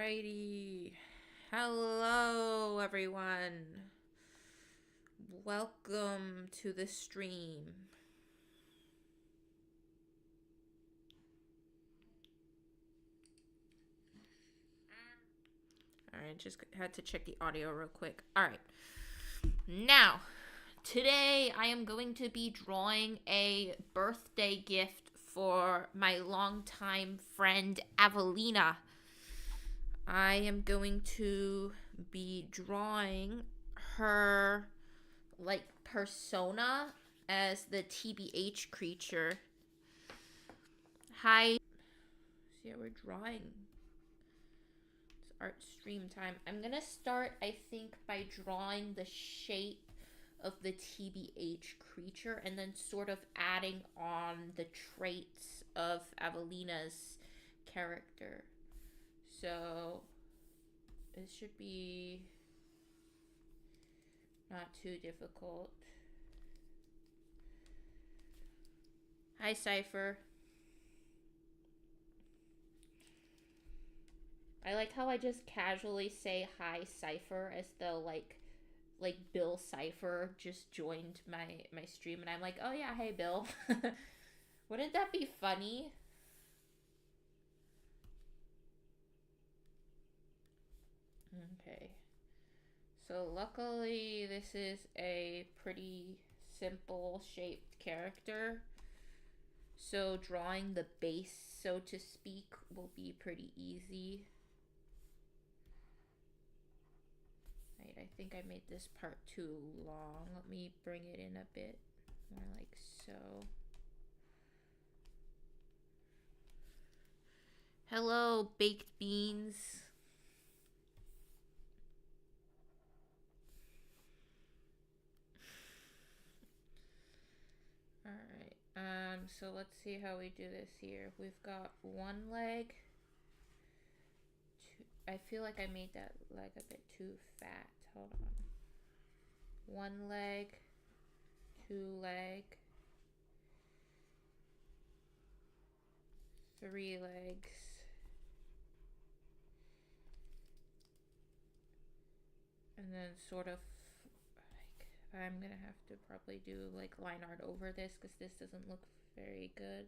Alrighty. Hello, everyone. Welcome to the stream. Alright, just had to check the audio real quick. Alright. Now, today I am going to be drawing a birthday gift for my longtime friend Avelina. I am going to be drawing her persona as the TBH creature. Hi. So yeah, we're drawing. It's art stream time. I'm gonna start, I think, by drawing the shape of the TBH creature and then sort of adding on the traits of Avelina's character. So it should be not too difficult. Hi, Cypher. I like how I just casually say hi, Cypher, as though like Bill Cypher just joined my stream, and I'm like, oh yeah, hey Bill. Wouldn't that be funny? Okay. So luckily this is a pretty simple shaped character. So drawing the base, so to speak, will be pretty easy. Right, I think I made this part too long. Let me bring it in a bit more like so. Hello, baked beans. Alright, so let's see how we do this here. We've got one leg. I feel like I made that leg a bit too fat. Hold on. One leg, two leg, three legs, and then sort of like, I'm gonna have to probably do like line art over this because this doesn't look very good.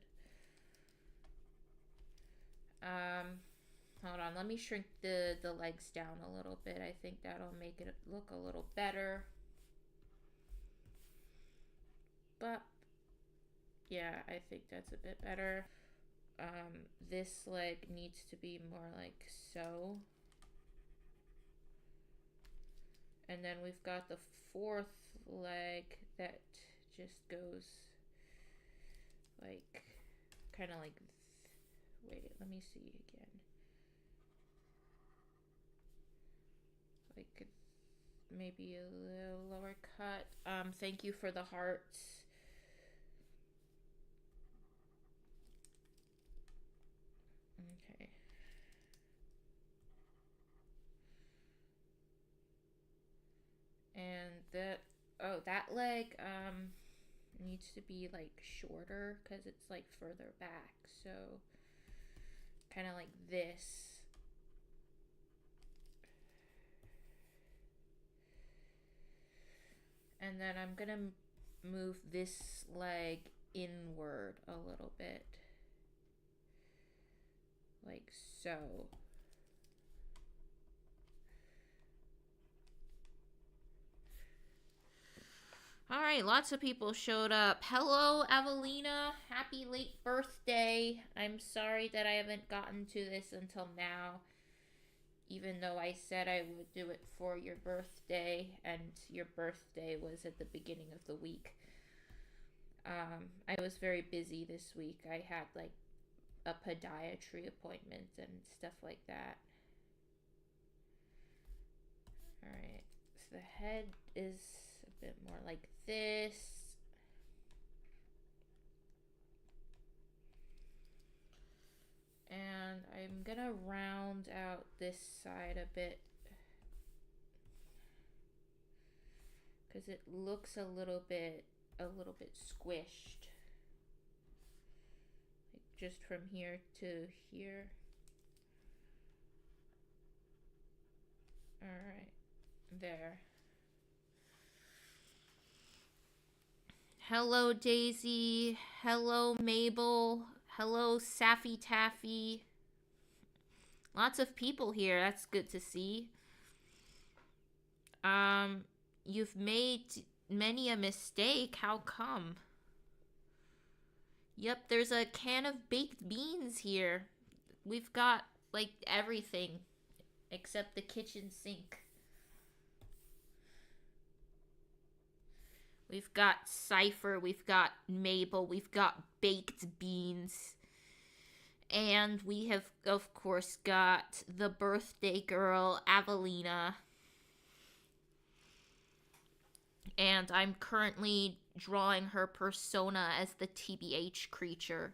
Hold on, let me shrink the legs down a little bit. I think that'll make it look a little better. But yeah, I think that's a bit better. This leg needs to be more like so. And then we've got the fourth leg that just goes like, kind of like, wait, let me see again. Like maybe a little lower cut. Thank you for the hearts. Okay. And that leg needs to be like shorter because it's like further back. So kind of like this. And then I'm gonna move this leg inward a little bit. Like so. Alright, lots of people showed up. Hello, Avelina. Happy late birthday. I'm sorry that I haven't gotten to this until now. Even though I said I would do it for your birthday, and your birthday was at the beginning of the week. I was very busy this week. I had like a podiatry appointment and stuff like that. Alright, so the head is a bit more like this. And I'm gonna round out this side a bit because it looks a little bit squished. Like just from here to here. There. Hello, Daisy. Hello, Mabel. Hello, Saffy Taffy. Lots of people here. That's good to see. You've made many a mistake. How come? Yep, there's a can of baked beans here. We've got, like, everything except the kitchen sink. We've got Cypher, we've got Mabel, we've got baked beans. And we have, of course, got the birthday girl, Avelina. And I'm currently drawing her persona as the TBH creature.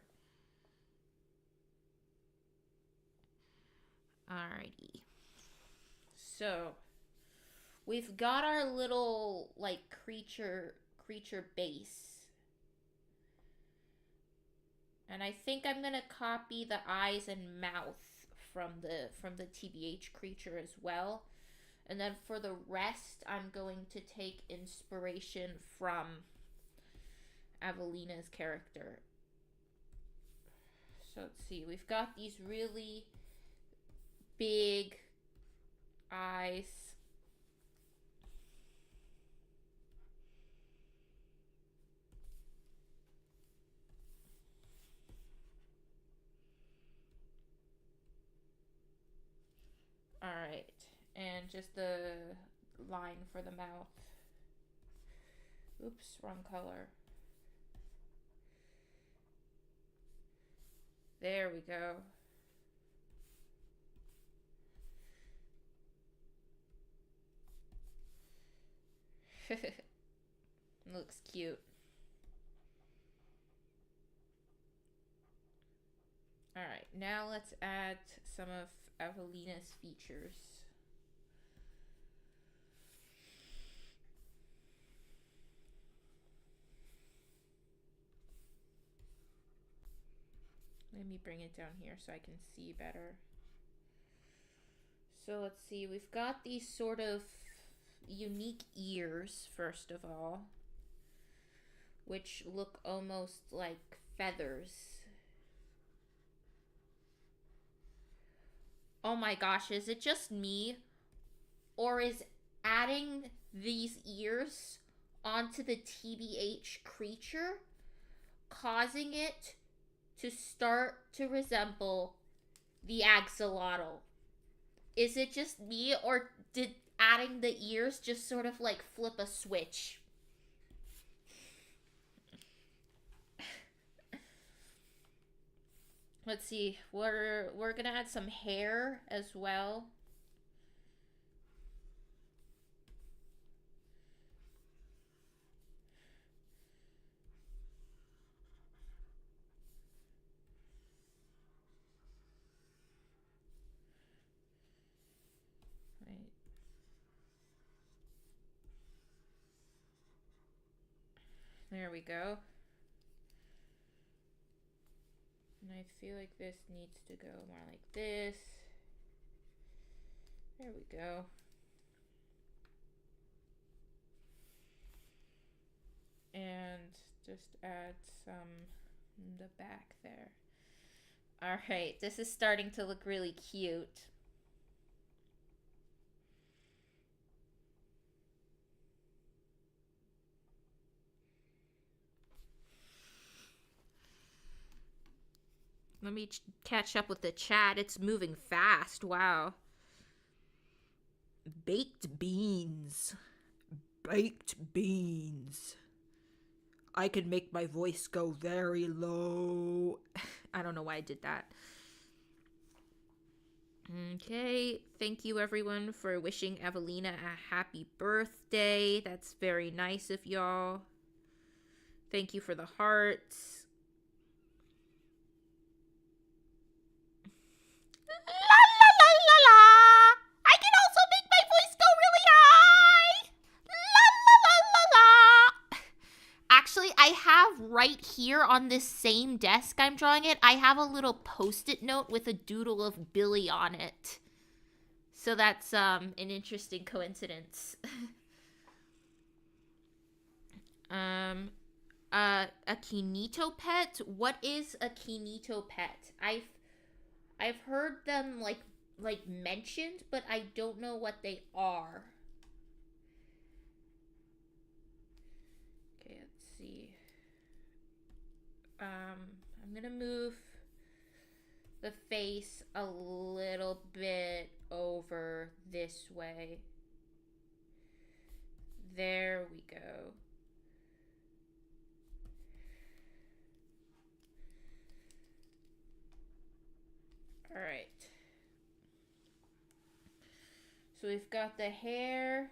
Alrighty. So, we've got our little, like, creature base. And I think I'm gonna copy the eyes and mouth from the TBH creature as well. And then for the rest, I'm going to take inspiration from Avelina's character. So let's see, we've got these really big eyes. Alright, and just the line for the mouth. Oops, wrong color. There we go. Looks cute. Alright, now let's add some of Avelina's features. Let me bring it down here so I can see better. So let's see, we've got these sort of unique ears, first of all, which look almost like feathers. Oh my gosh, is it just me? Or is adding these ears onto the TBH creature causing it to start to resemble the axolotl? Is it just me, or did adding the ears just sort of like flip a switch? Let's see, we're gonna add some hair as well. Right. There we go. And I feel like this needs to go more like this. There we go. And just add some in the back there. Alright, this is starting to look really cute. Let me catch up with the chat. It's moving fast. Wow. Baked beans. Baked beans. I could make my voice go very low. I don't know why I did that. Okay. Thank you, everyone, for wishing Avelina a happy birthday. That's very nice of y'all. Thank you for the hearts. La la la la la. I can also make my voice go really high. La la la la la. Actually, I have right here on this same desk I'm drawing it, I have a little post-it note with a doodle of Billy on it. So that's an interesting coincidence. A kinetopet? What is a kinetopet? I've heard them like mentioned, but I don't know what they are. Okay, let's see. I'm gonna move the face a little bit over this way. There we go. All right. So we've got the hair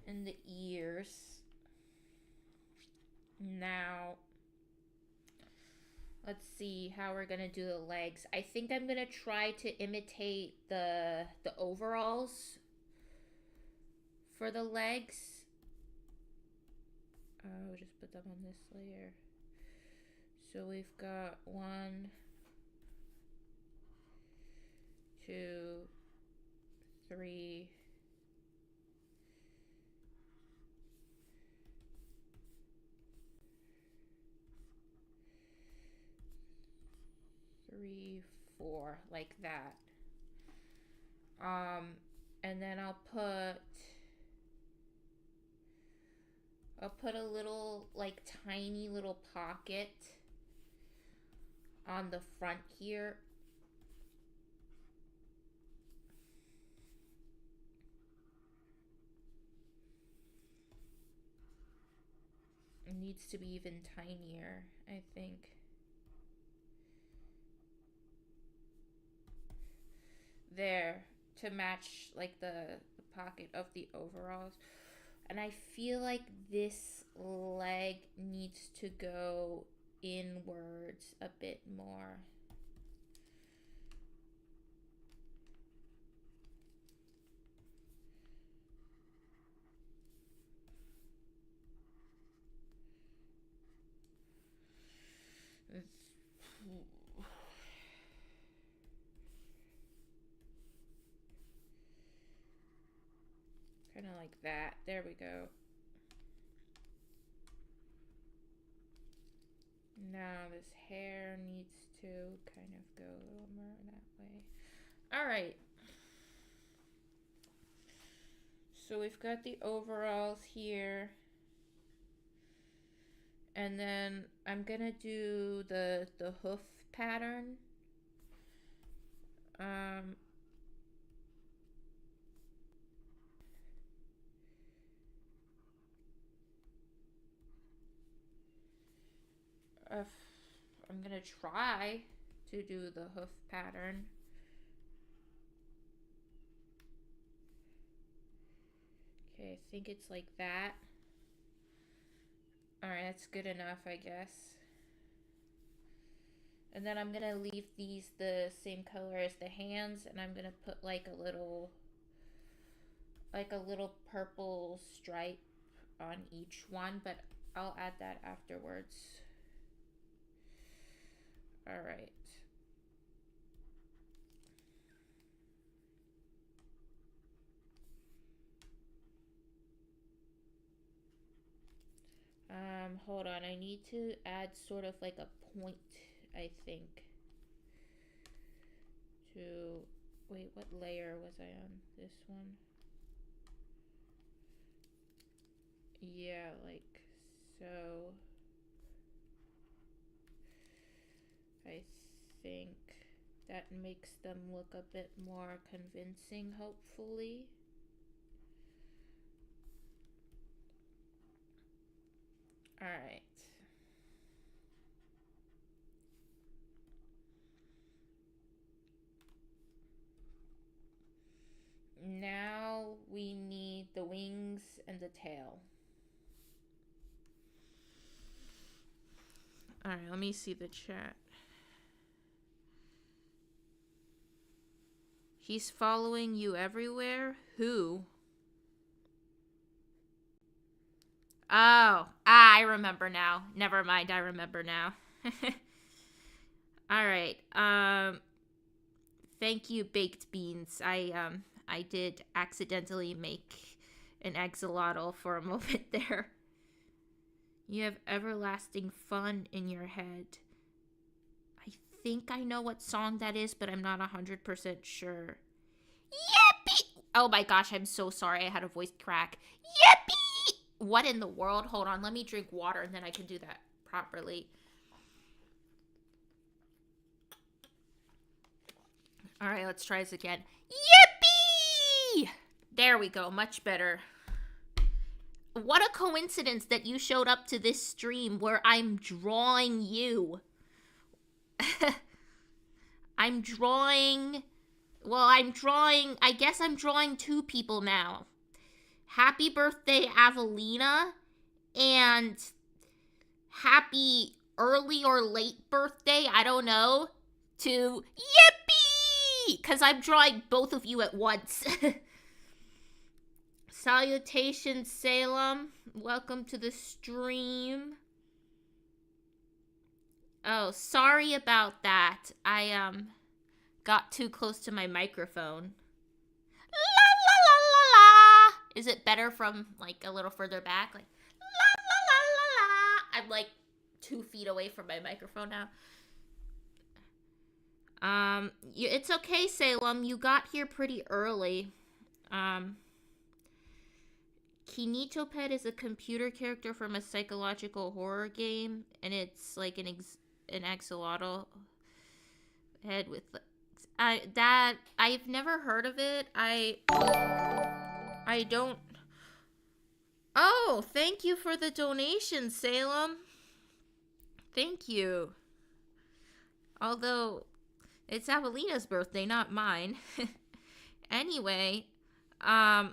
and the ears. Now, let's see how we're gonna do the legs. I think I'm gonna try to imitate the overalls for the legs. Oh, just put them on this layer. So we've got 1, 2, 3, 3, 4, like that. And then I'll put a little, like, tiny little pocket on the front here. It needs to be even tinier, I think. There, to match, like, the pocket of the overalls. And I feel like this leg needs to go inwards a bit more. Kind of like that. There we go. Now this hair needs to kind of go a little more that way. All right. So we've got the overalls here. And then I'm gonna do the hoof pattern. I'm gonna try to do the hoof pattern. Okay, I think it's like that. Alright, that's good enough, I guess. And then I'm gonna leave these the same color as the hands, and I'm gonna put like a little purple stripe on each one, but I'll add that afterwards. Alright. Hold on, I need to add sort of like a point, I think. To, wait, what layer was I on? This one? Yeah, like so. I think that makes them look a bit more convincing, hopefully. Alright. Now we need the wings and the tail. Alright, let me see the chat. He's following you everywhere? Who? Oh, I remember now. Never mind, I remember now. Alright, Thank you, baked beans. I did accidentally make an axolotl for a moment there. You have everlasting fun in your head. I think I know what song that is, but I'm not 100% sure. Yippee! Oh my gosh, I'm so sorry. I had a voice crack. Yippee! What in the world? Hold on, let me drink water and then I can do that properly. All right, let's try this again. Yippee! There we go, much better. What a coincidence that you showed up to this stream where I'm drawing you. I guess I'm drawing two people now. Happy birthday, Avelina, and happy early or late birthday, I don't know, to Yippee! Because I'm drawing both of you at once. Salutations, Salem. Welcome to the stream. Oh, sorry about that. I got too close to my microphone. La la la la la. Is it better from like a little further back? Like la la la la la. I'm like 2 feet away from my microphone now. It's okay, Salem. You got here pretty early. Kinitopet is a computer character from a psychological horror game, and it's like an axolotl head with I've never heard of it. I don't. Oh, thank you for the donation, Salem. Thank you. Although it's Avelina's birthday, not mine. Anyway, I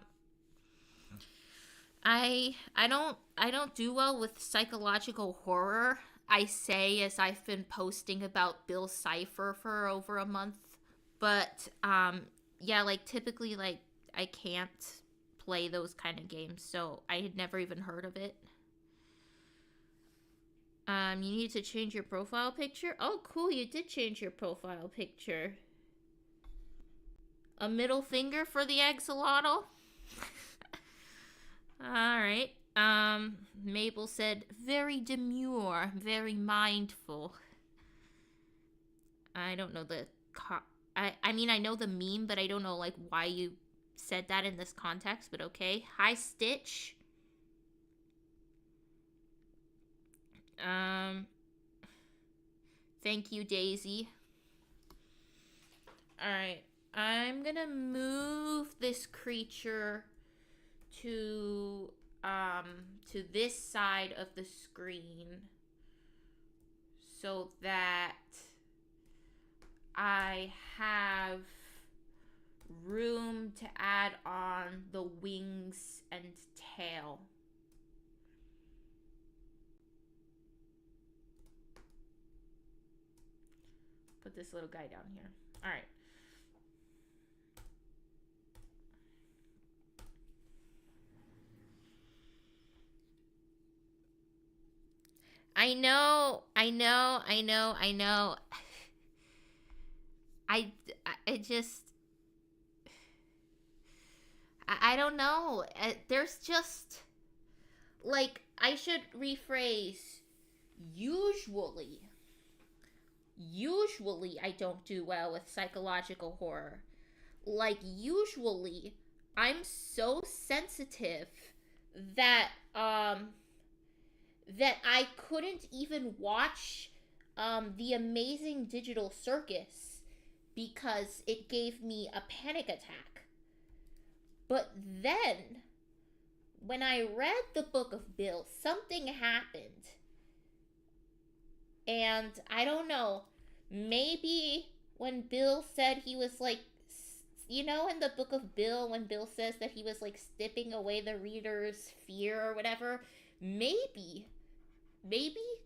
don't do well with psychological horror. I say as I've been posting about Bill Cipher for over a month, but yeah, like typically like I can't play those kind of games, so I had never even heard of it. You need to change your profile picture? Oh, cool, you did change your profile picture. A middle finger for the axolotl? Alright. Mabel said, very demure, very mindful. I don't know the... I mean, I know the meme, but I don't know, like, why you said that in this context, but okay. Hi, Stitch. Thank you, Daisy. Alright. I'm gonna move this creature to this side of the screen so that I have room to add on the wings and tail. Put this little guy down here. All right. I know. I don't know. There's just, like, I should rephrase. Usually I don't do well with psychological horror. Like, usually I'm so sensitive that that I couldn't even watch The Amazing Digital Circus because it gave me a panic attack. But then, when I read the Book of Bill, something happened. And I don't know, maybe when Bill said he was like, you know, in the Book of Bill, when Bill says that he was like stripping away the reader's fear or whatever, maybe,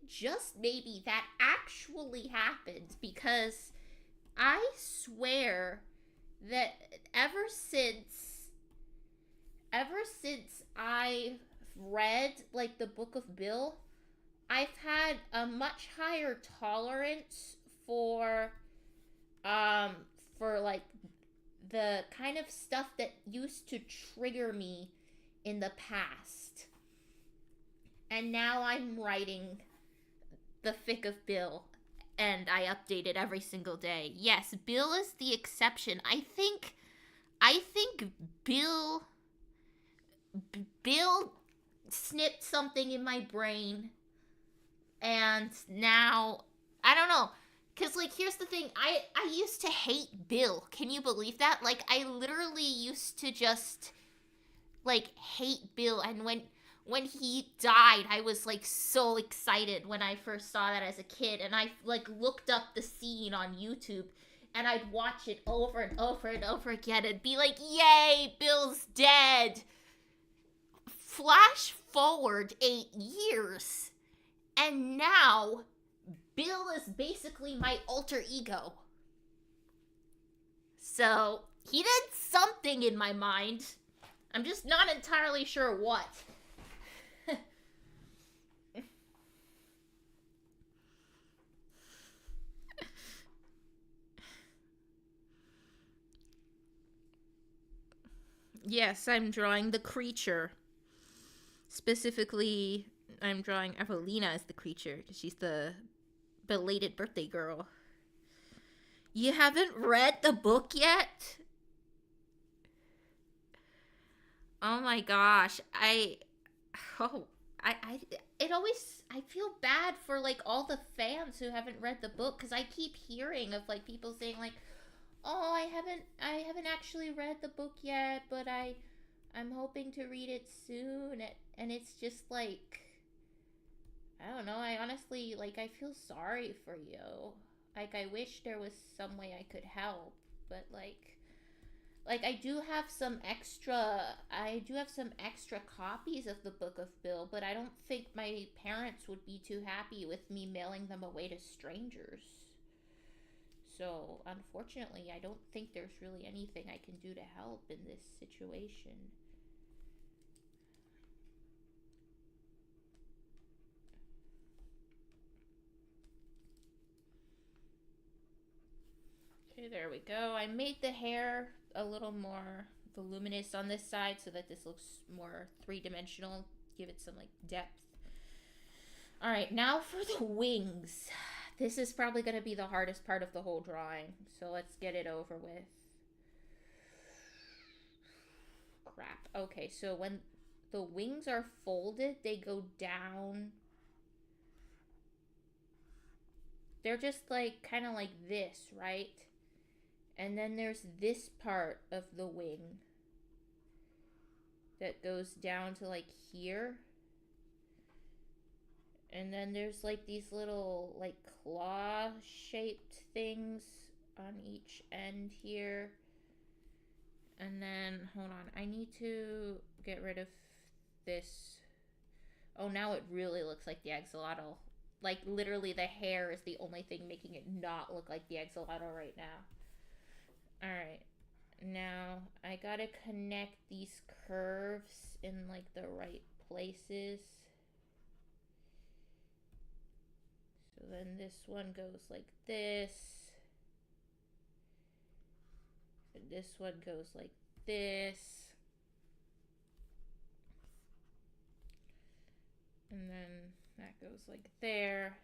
just maybe, that actually happened, because I swear that ever since I read, like, the Book of Bill, I've had a much higher tolerance for for like the kind of stuff that used to trigger me in the past. And now I'm writing the fic of Bill, and I update it every single day. Yes, Bill is the exception. I think Bill snipped something in my brain, and now I don't know. Cause like here's the thing, I used to hate Bill. Can you believe that? Like I literally used to just like hate Bill, and when he died, I was like so excited when I first saw that as a kid, and I like looked up the scene on YouTube, and I'd watch it over and over and over again and be like, "Yay, Bill's dead." Flash forward 8 years, and now Bill is basically my alter ego. So, he did something in my mind. I'm just not entirely sure what. Yes, I'm drawing the creature. Specifically, I'm drawing Evelina as the creature because she's the belated birthday girl. You haven't read the book yet? Oh my gosh. Oh, I, it always, I feel bad for like all the fans who haven't read the book because I keep hearing of like people saying like, oh, I haven't actually read the book yet, but I'm hoping to read it soon. And it's just like, I don't know. I honestly, like, I feel sorry for you. Like, I wish there was some way I could help, but like I do have some extra copies of the Book of Bill, but I don't think my parents would be too happy with me mailing them away to strangers. So, unfortunately, I don't think there's really anything I can do to help in this situation. Okay, there we go. I made the hair a little more voluminous on this side so that this looks more three-dimensional. Give it some like depth. All right, now for the wings. This is probably going to be the hardest part of the whole drawing. So let's get it over with. Crap. Okay, so when the wings are folded, they go down. They're just like kind of like this, right? And then there's this part of the wing that goes down to like here. And then there's like these little like claw shaped things on each end here. And then, hold on, I need to get rid of this. Oh, now it really looks like the axolotl. Like, literally, the hair is the only thing making it not look like the axolotl right now. Alright, now I gotta connect these curves in, like, the right places. So then this one goes like this. And this one goes like this. And then that goes like there.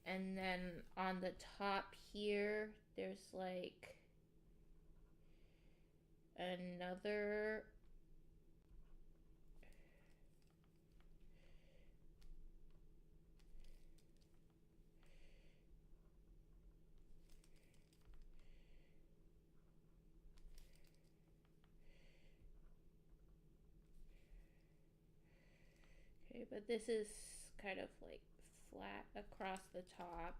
And then on the top here, there's like another. Okay, but this is kind of like flat across the top.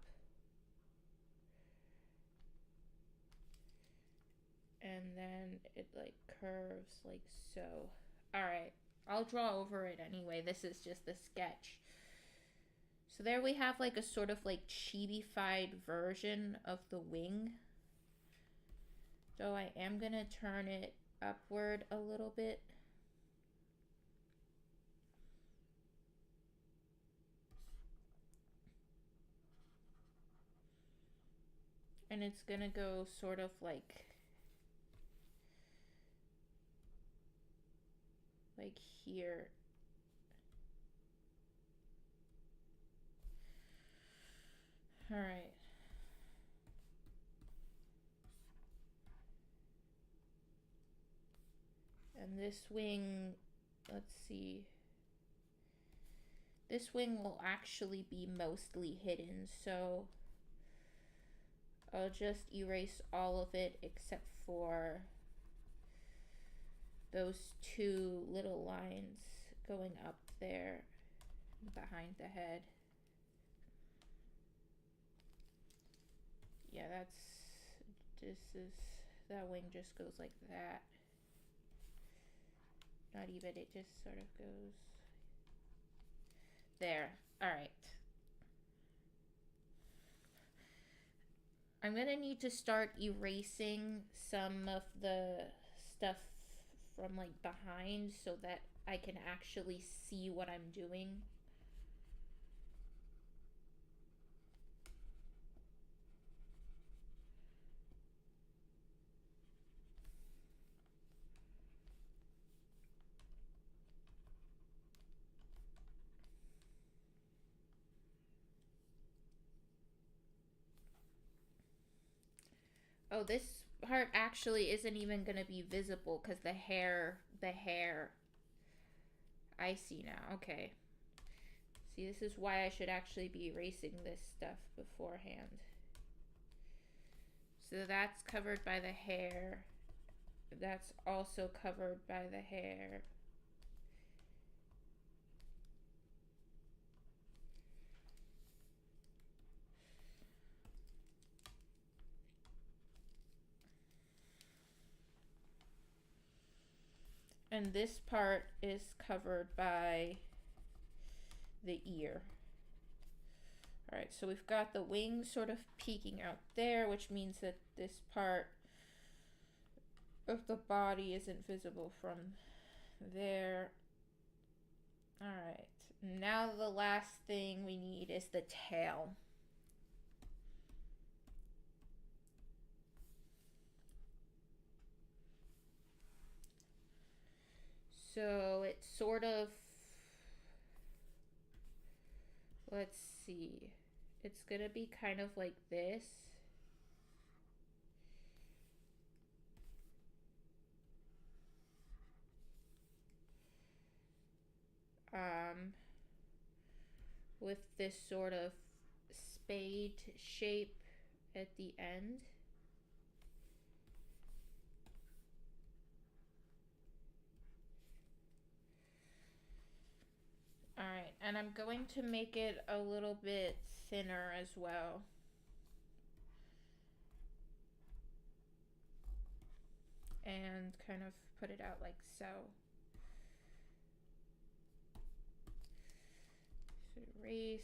And then it like curves like so. Alright, I'll draw over it anyway. This is just the sketch. So there we have like a sort of like chibi-fied version of the wing. Though I am gonna turn it upward a little bit. And it's gonna go sort of like here. All right. And this wing, let's see. This wing will actually be mostly hidden, so I'll just erase all of it except for those two little lines going up there behind the head. Yeah, that wing just goes like that. Not even, it just sort of goes there. All right. I'm gonna need to start erasing some of the stuff from like behind so that I can actually see what I'm doing. Oh, this part actually isn't even gonna be visible because the hair. I see now, okay. See, this is why I should actually be erasing this stuff beforehand. So that's covered by the hair. That's also covered by the hair. And this part is covered by the ear. All right, so we've got the wings sort of peeking out there, which means that this part of the body isn't visible from there. All right, now the last thing we need is the tail. So it's sort of, let's see, it's gonna be kind of like this. With this sort of spade shape at the end. All right, and I'm going to make it a little bit thinner as well. And kind of put it out like so. So erase.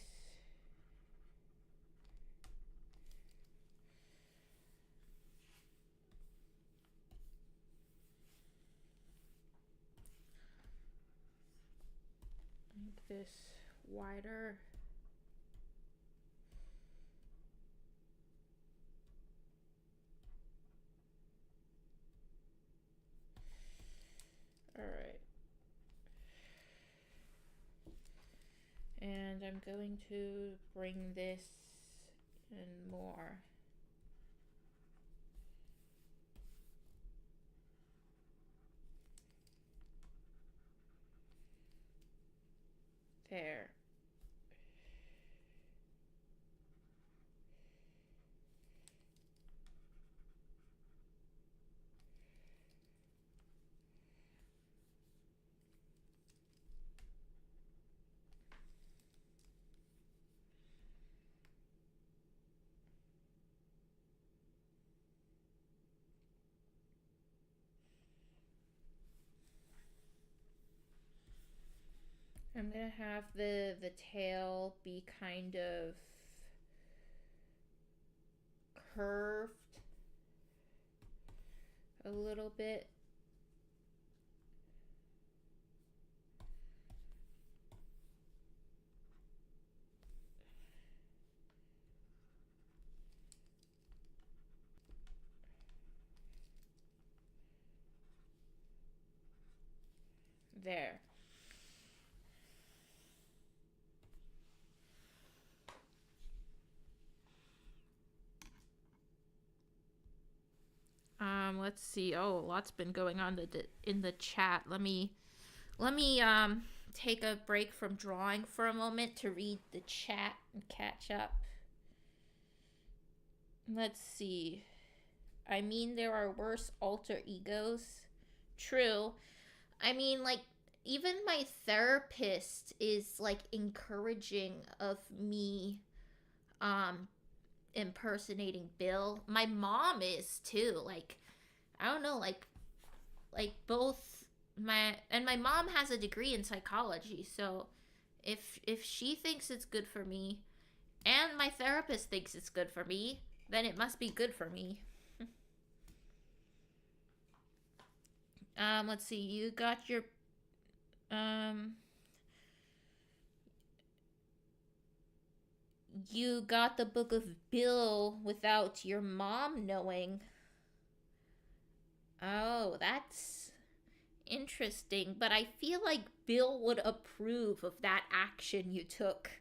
Make this wider. All right. And I'm going to bring this in more. There. I'm gonna have the tail be kind of curved a little bit. There. Let's see. Oh, a lot's been going on in the chat. Let me take a break from drawing for a moment to read the chat and catch up. Let's see. I mean, there are worse alter egos. True. I mean, like, even my therapist is like encouraging of me impersonating Bill. My mom is too. Like, I don't know, like both my mom has a degree in psychology, so if she thinks it's good for me and my therapist thinks it's good for me, then it must be good for me. Let's see. You got your you got the book of Bill without your mom knowing. Oh, that's interesting, but I feel like Bill would approve of that action you took.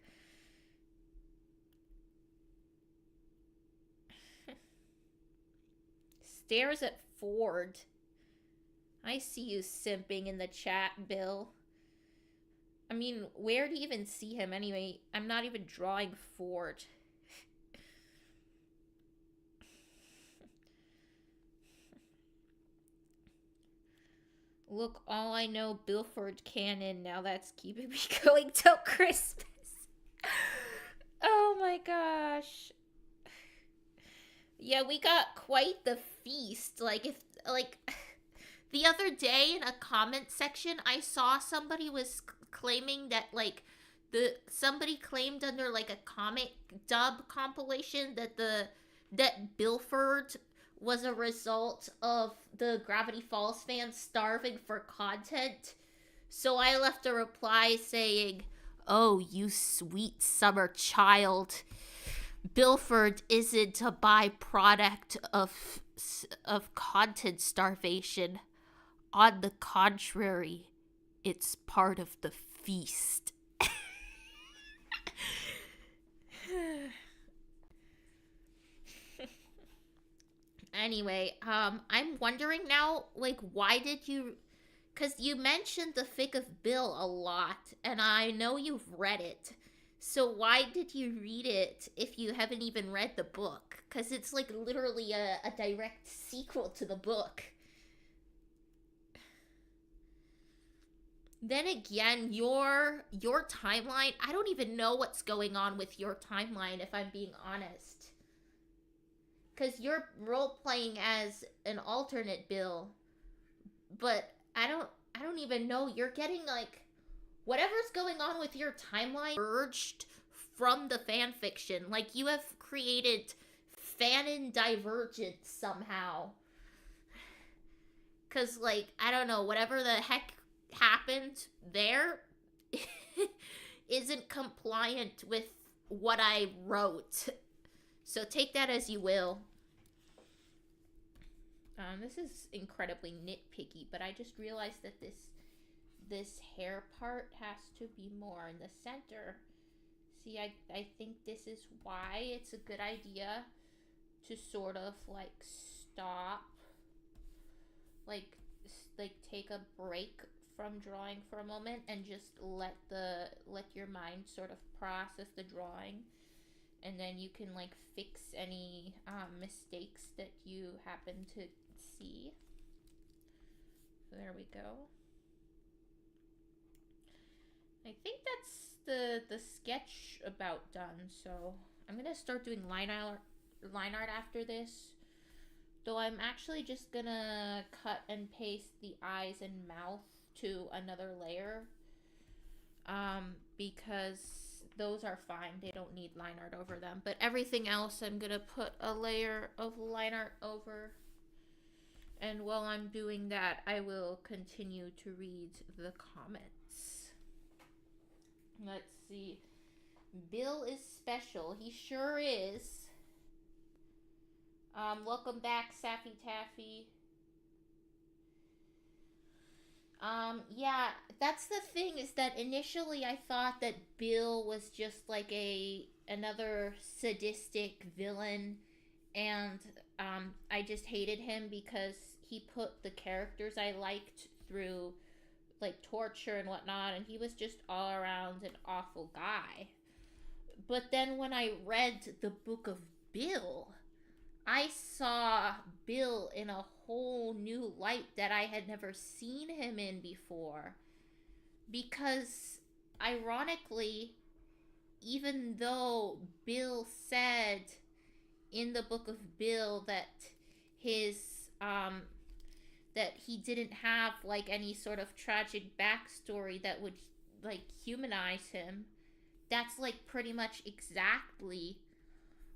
Stares at Ford. I see you simping in the chat, Bill. I mean, where do you even see him anyway? I'm not even drawing Ford. Look, all I know, Bilford Cannon. Now that's keeping me going till Christmas. Oh my gosh. Yeah, we got quite the feast. Like, the other day in a comment section, I saw somebody was claiming that, like, somebody claimed under, like, a comic dub compilation that Bilford was a result of the Gravity Falls fans starving for content. So I left a reply saying, "Oh, you sweet summer child. Bilford isn't a byproduct of content starvation. On the contrary, it's part of the feast." Anyway, I'm wondering now, like, why did you... Because you mentioned the Fic of Bill a lot, and I know you've read it. So why did you read it if you haven't even read the book? Because it's, like, literally a direct sequel to the book. Then again, your timeline, I don't even know what's going on with your timeline, if I'm being honest. Because you're role-playing as an alternate Bill, but I don't even know. You're getting, like, whatever's going on with your timeline urged from the fan fiction. Like, you have created fanon divergence somehow. Because, like, I don't know, whatever the heck happened there isn't compliant with what I wrote. So take that as you will. This is incredibly nitpicky, but I just realized that this hair part has to be more in the center. See, I think this is why it's a good idea to sort of, like, stop, like take a break from drawing for a moment and just let your mind sort of process the drawing, and then you can, like, fix any mistakes that you happen to see. There we go. I think that's the sketch about done, so I'm gonna start doing line art after this. Though I'm actually just gonna cut and paste the eyes and mouth to another layer. Because those are fine. They don't need line art over them. But everything else I'm gonna put a layer of line art over. And while I'm doing that, I will continue to read the comments. Let's see. Bill is special. He sure is. Welcome back, Saffy Taffy. Yeah, that's the thing is that initially I thought that Bill was just like another sadistic villain, and I just hated him because he put the characters I liked through like torture and whatnot, and he was just all around an awful guy. But then when I read the book of Bill, I saw Bill in a whole new light that I had never seen him in before. Because, ironically, even though Bill said in the book of Bill that his, that he didn't have like any sort of tragic backstory that would like humanize him, that's like pretty much exactly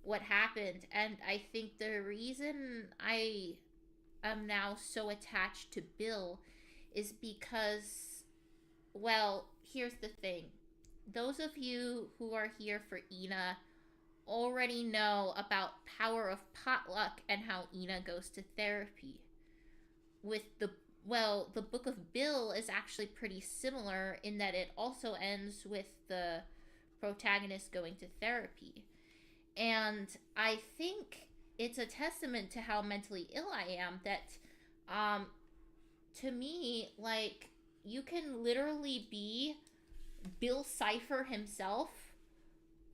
what happened. And I think the reason I am now so attached to Bill is because, well, here's the thing. Those of you who are here for Ina already know about Power of Potluck and how Ina goes to therapy. With the Book of Bill is actually pretty similar in that it also ends with the protagonist going to therapy. And I think it's a testament to how mentally ill I am that, um, to me, like, you can literally be Bill Cipher himself,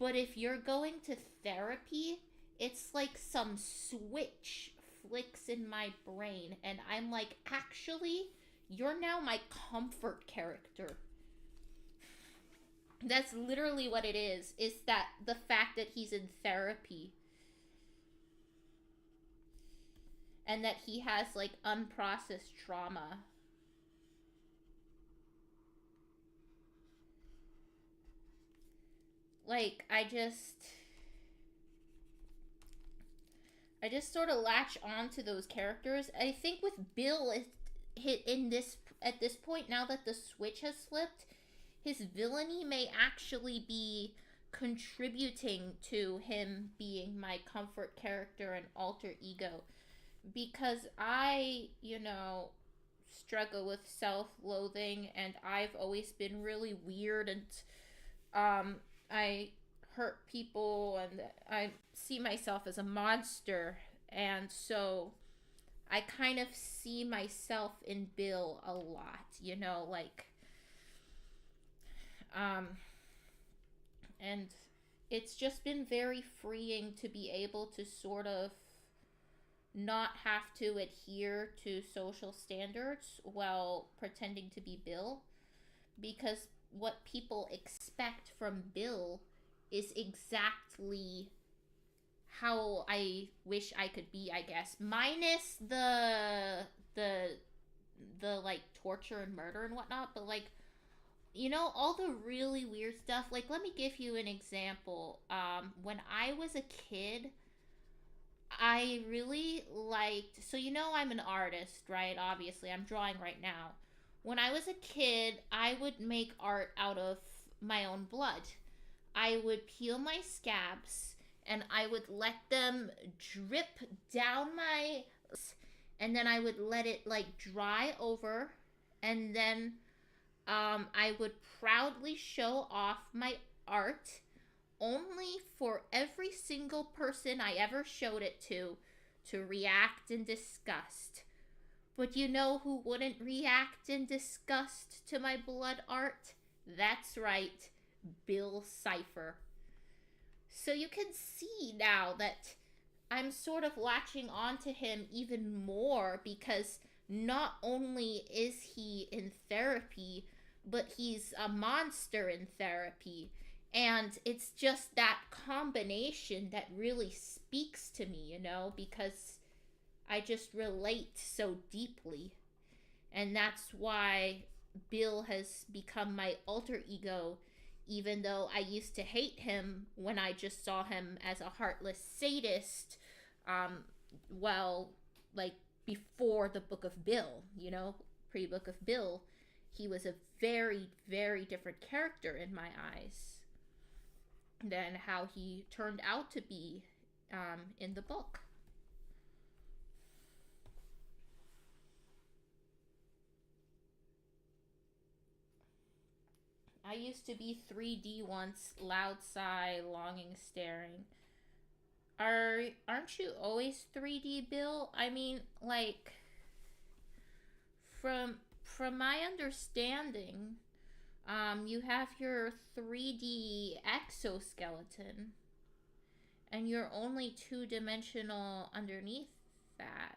but if you're going to therapy, it's like some switch flicks in my brain, and I'm like, actually, you're now my comfort character. That's literally what it is that the fact that he's in therapy and that he has like unprocessed trauma. Like I just sort of latch on to those characters. I think with Bill it hit in this at this point, now that the switch has flipped, his villainy may actually be contributing to him being my comfort character and alter ego, because struggle with self-loathing, and I've always been really weird, and I hurt people, and I see myself as a monster, and so I kind of see myself in Bill a lot, like um and it's just been very freeing to be able to sort of not have to adhere to social standards while pretending to be Bill, because what people expect from Bill is exactly how I wish I could be, I guess, minus the the like torture and murder and whatnot, but like, all the really weird stuff. Like, let me give you an example. When I was a kid, I really liked, so I'm an artist, right? Obviously, I'm drawing right now. When I was a kid, I would make art out of my own blood. I would peel my scabs and I would let them drip down my, and then I would let it like dry over, and then I would proudly show off my art only for every single person I ever showed it to react in disgust. But you know who wouldn't react in disgust to my blood art? That's right, Bill Cipher. So you can see now that I'm sort of latching on to him even more, because not only is he in therapy, but he's a monster in therapy. And it's just that combination that really speaks to me, because I just relate so deeply. And that's why Bill has become my alter ego, even though I used to hate him when I just saw him as a heartless sadist. Um, well, like before the Book of Bill, pre Book of Bill, he was a very, very different character in my eyes than how he turned out to be in the book. I used to be 3D once, loud sigh, longing staring. Aren't you always 3D, Bill? I mean, like from my understanding, you have your 3D exoskeleton and you're only two-dimensional underneath that.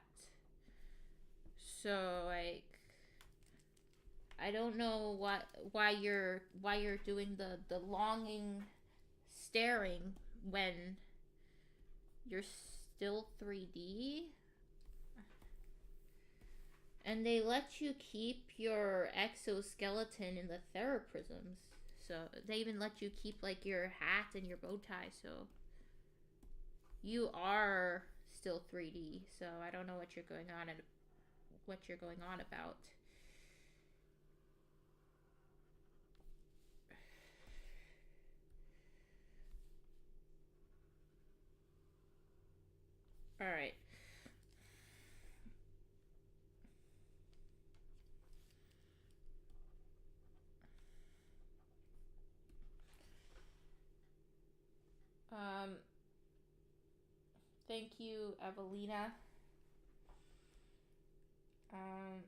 So like I don't know why you're doing the longing staring when you're still 3D. And they let you keep your exoskeleton in the theraprisms. So they even let you keep like your hat and your bow tie. So you are still 3D. So I don't know what you're going on and what you're going on about. All right. Um, thank you, Evelina. Um,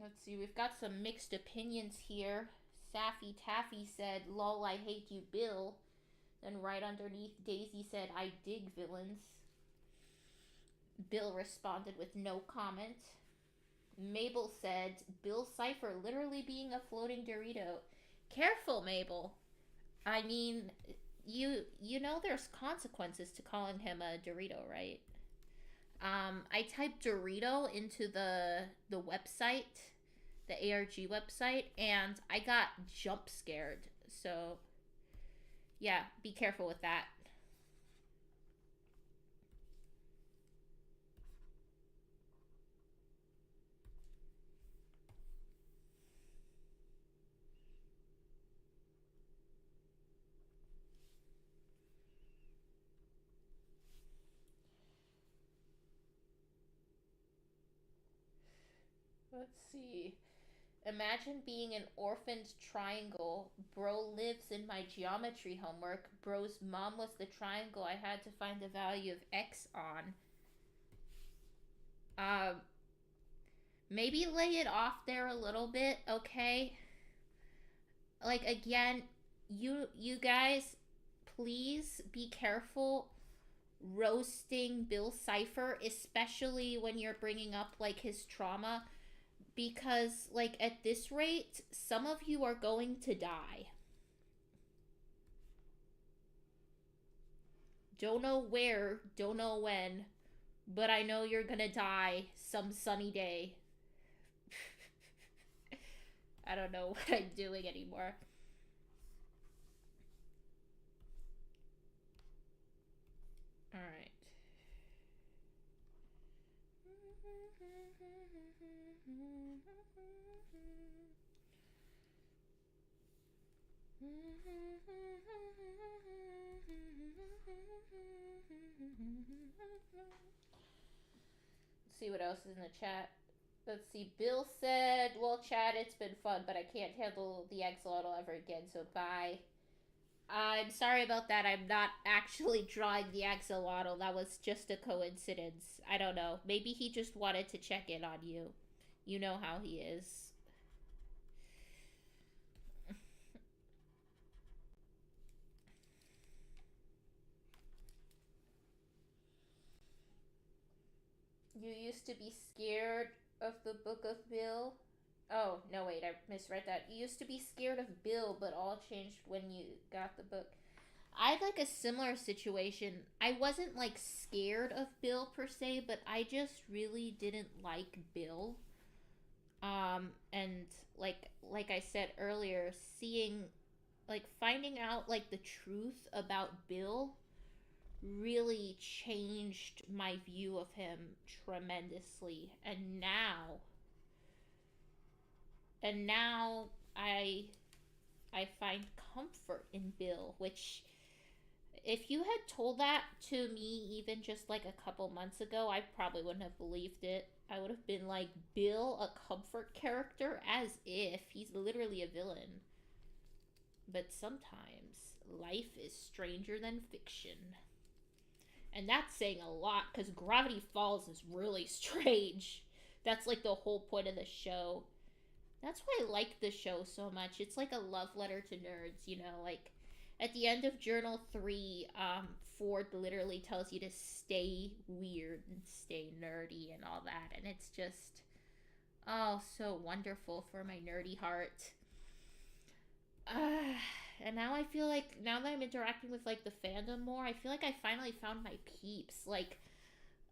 let's see. We've got some mixed opinions here. Saffy Taffy said, "Lol, I hate you, Bill." Then right underneath, Daisy said, "I dig villains." Bill responded with no comment. Mabel said, "Bill Cipher literally being a floating Dorito." Careful, Mabel. I mean, you know there's consequences to calling him a Dorito, right? I typed Dorito into the website, the ARG website, and I got jump scared. So, yeah, be careful with that. Let's see. Imagine being an orphaned triangle. Bro lives in my geometry homework. Bro's mom was the triangle I had to find the value of x on. Um, maybe lay it off there a little bit, okay? Like again, you guys, please be careful roasting Bill Cipher, especially when you're bringing up like his trauma, because like at this rate, some of you are going to die. Don't know where, don't know when, but I know you're gonna die some sunny day. I don't know what I'm doing anymore. All right. Let's see what else is in the chat. Let's see. Bill said, "Well, Chad, it's been fun, but I can't handle the axolotl ever again, so bye." I'm sorry about that. I'm not actually drawing the axolotl. That was just a coincidence. I don't know. Maybe he just wanted to check in on you. You know how he is. You used to be scared of the Book of Bill? Oh, no, wait, I misread that. You used to be scared of Bill, but all changed when you got the book. I had like a similar situation. I wasn't like scared of Bill per se, but I just really didn't like Bill. And like I said earlier, seeing like finding out like the truth about Bill really changed my view of him tremendously. And now I find comfort in Bill, which if you had told that to me even just like a couple months ago, I probably wouldn't have believed it. I would have been like, Bill, a comfort character? As if. He's literally a villain. But sometimes life is stranger than fiction. And that's saying a lot because Gravity Falls is really strange. That's like the whole point of the show. That's why I like the show so much. It's like a love letter to nerds, you know, like at the end of Journal 3, Ford literally tells you to stay weird and stay nerdy and all that. And it's just, oh, so wonderful for my nerdy heart. And now I feel like, now that I'm interacting with like the fandom more, I feel like I finally found my peeps. Like,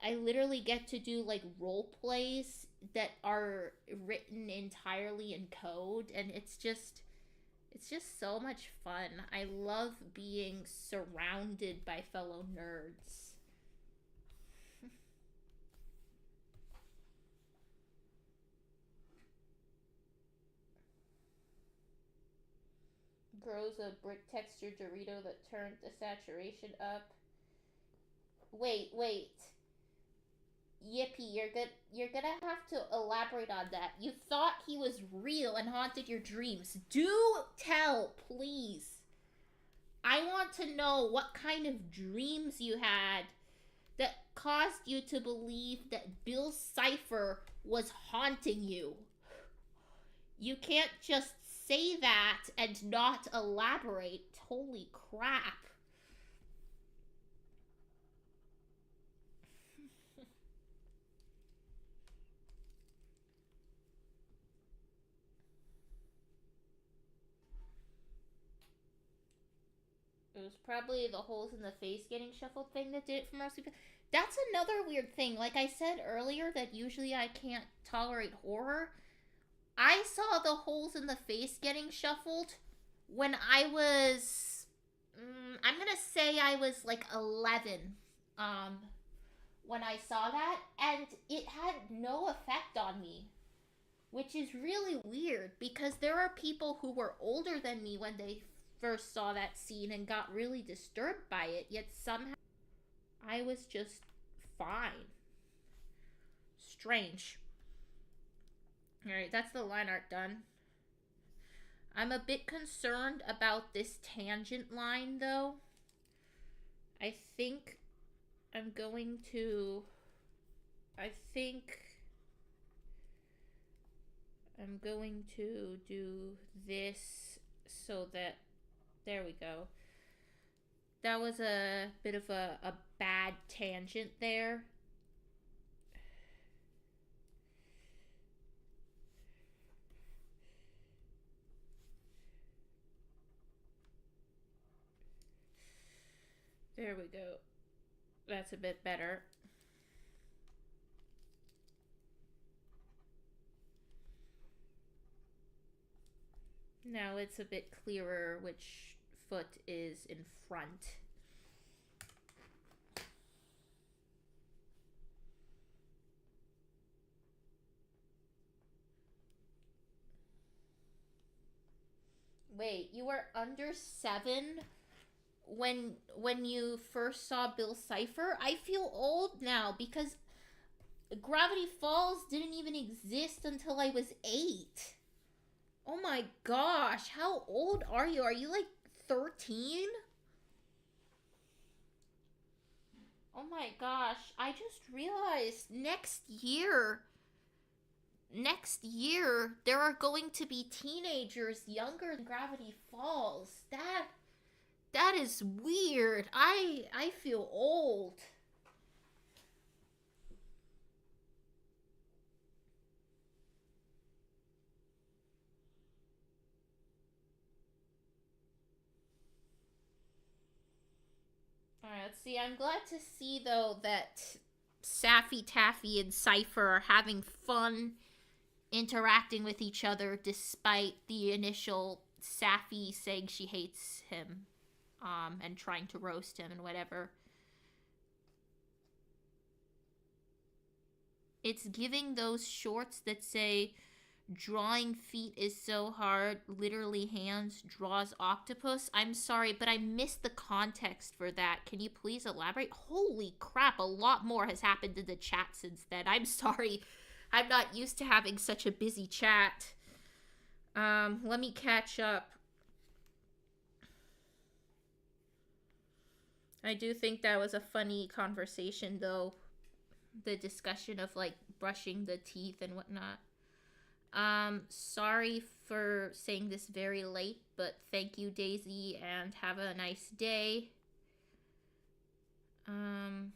I literally get to do like role plays that are written entirely in code, and it's just so much fun. I love being surrounded by fellow nerds. Grows a brick textured Dorito that turned the saturation up. Wait. Yippee, you're gonna have to elaborate on that. You thought he was real and haunted your dreams. Do tell, please. I want to know what kind of dreams you had that caused you to believe that Bill Cipher was haunting you. You can't just say that and not elaborate. Holy crap. It was probably the holes in the face getting shuffled thing that did it for most people. That's another weird thing. Like I said earlier, that usually I can't tolerate horror. I saw the holes in the face getting shuffled when I was, I'm gonna say I was like 11, when I saw that, and it had no effect on me, which is really weird because there are people who were older than me when they first saw that scene and got really disturbed by it, yet somehow I was just fine. Strange. Alright, that's the line art done. I'm a bit concerned about this tangent line, though. I think I'm going to do this so that, there we go. That was a bit of a bad tangent there. There we go. That's a bit better. Now it's a bit clearer which foot is in front. Wait, you were under 7 when you first saw Bill Cipher? I feel old now because Gravity Falls didn't even exist until I was 8. Oh my gosh, how old are you? Are you like 13? Oh my gosh, I just realized next year there are going to be teenagers younger than Gravity Falls. That is weird. I feel old. Alright, let's see. I'm glad to see, though, that Saffy Taffy and Cypher are having fun interacting with each other despite the initial Saffy saying she hates him, and trying to roast him and whatever. It's giving those shorts that say drawing feet is so hard, literally hands draws octopus. I'm sorry, but I missed the context for that. Can you please elaborate? Holy crap, a lot more has happened in the chat since then. I'm sorry. I'm not used to having such a busy chat. Let me catch up. I do think that was a funny conversation, though. The discussion of like brushing the teeth and whatnot. Sorry for saying this very late, but thank you, Daisy, and have a nice day. Um,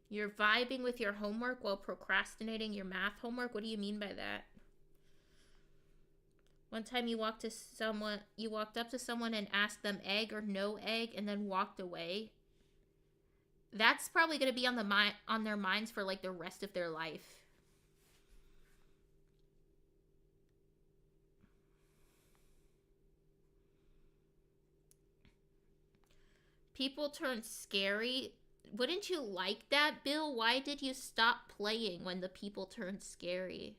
you're vibing with your homework while procrastinating your math homework? What do you mean by that? One time you walked up to someone and asked them egg or no egg and then walked away. That's probably going to be on their minds for like the rest of their life. People turn scary. Wouldn't you like that, Bill? Why did you stop playing when the people turned scary?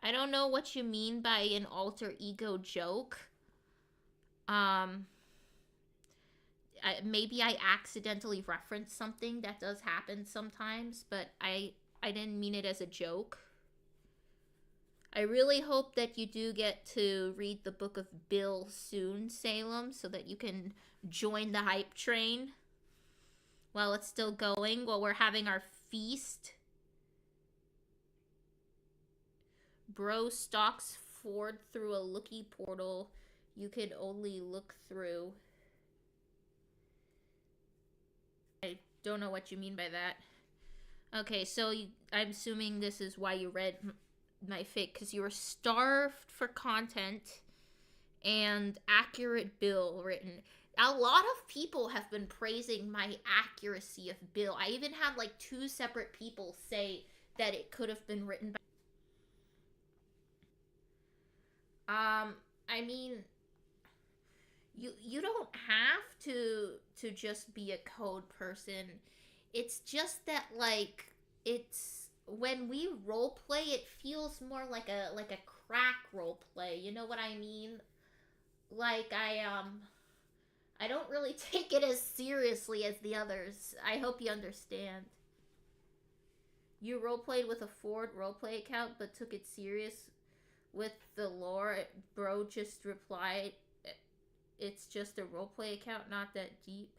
I don't know what you mean by an alter ego joke. Um, maybe I accidentally referenced something. That does happen sometimes, but I didn't mean it as a joke. I really hope that you do get to read the book of Bill soon, Salem, so that you can join the hype train while it's still going, while we're having our feast. Bro stalks Ford through a looky portal you could only look through. I don't know what you mean by that. Okay, so I'm assuming this is why you read my fake, because you were starved for content and accurate Bill written. A lot of people have been praising my accuracy of Bill. I even had like 2 separate people say that it could have been written by. I mean, you don't have to just be a code person. It's just that like it's when we role play, it feels more like a crack role play. You know what I mean? Like I don't really take it as seriously as the others. I hope you understand. You roleplayed with a Ford roleplay account but took it serious with the lore. Bro just replied, it's just a roleplay account, not that deep.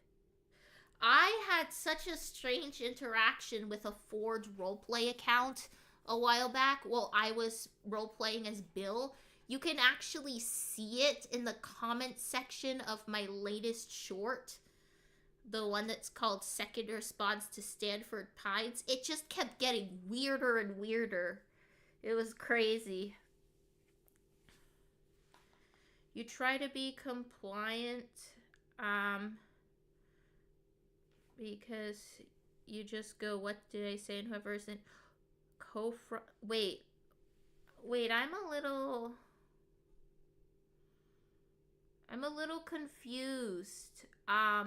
I had such a strange interaction with a Ford roleplay account a while back while I was roleplaying as Bill. You can actually see it in the comment section of my latest short, the one that's called Second Response to Stanford Pines. It just kept getting weirder and weirder. It was crazy. You try to be compliant, because you just go, what did I say? And whoever isn't wait, I'm a little confused. I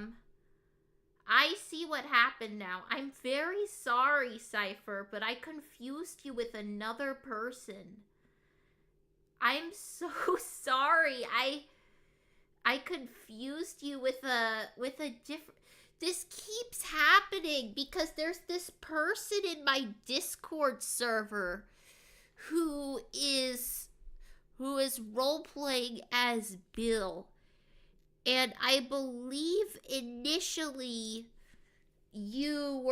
see what happened now. I'm very sorry, Cypher, but I confused you with another person. I'm so sorry. I confused you with a different. This keeps happening because there's this person in my Discord server who is role playing as Bill. And I believe initially you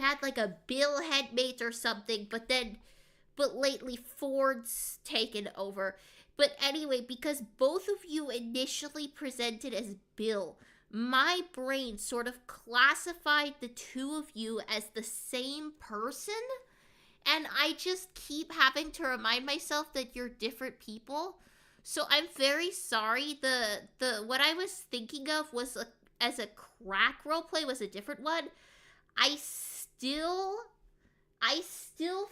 had like a Bill headmate or something, but lately Ford's taken over. But anyway, because both of you initially presented as Bill, my brain sort of classified the two of you as the same person, and I just keep having to remind myself that you're different people. So I'm very sorry. The what I was thinking of was as a crack roleplay was a different one. I still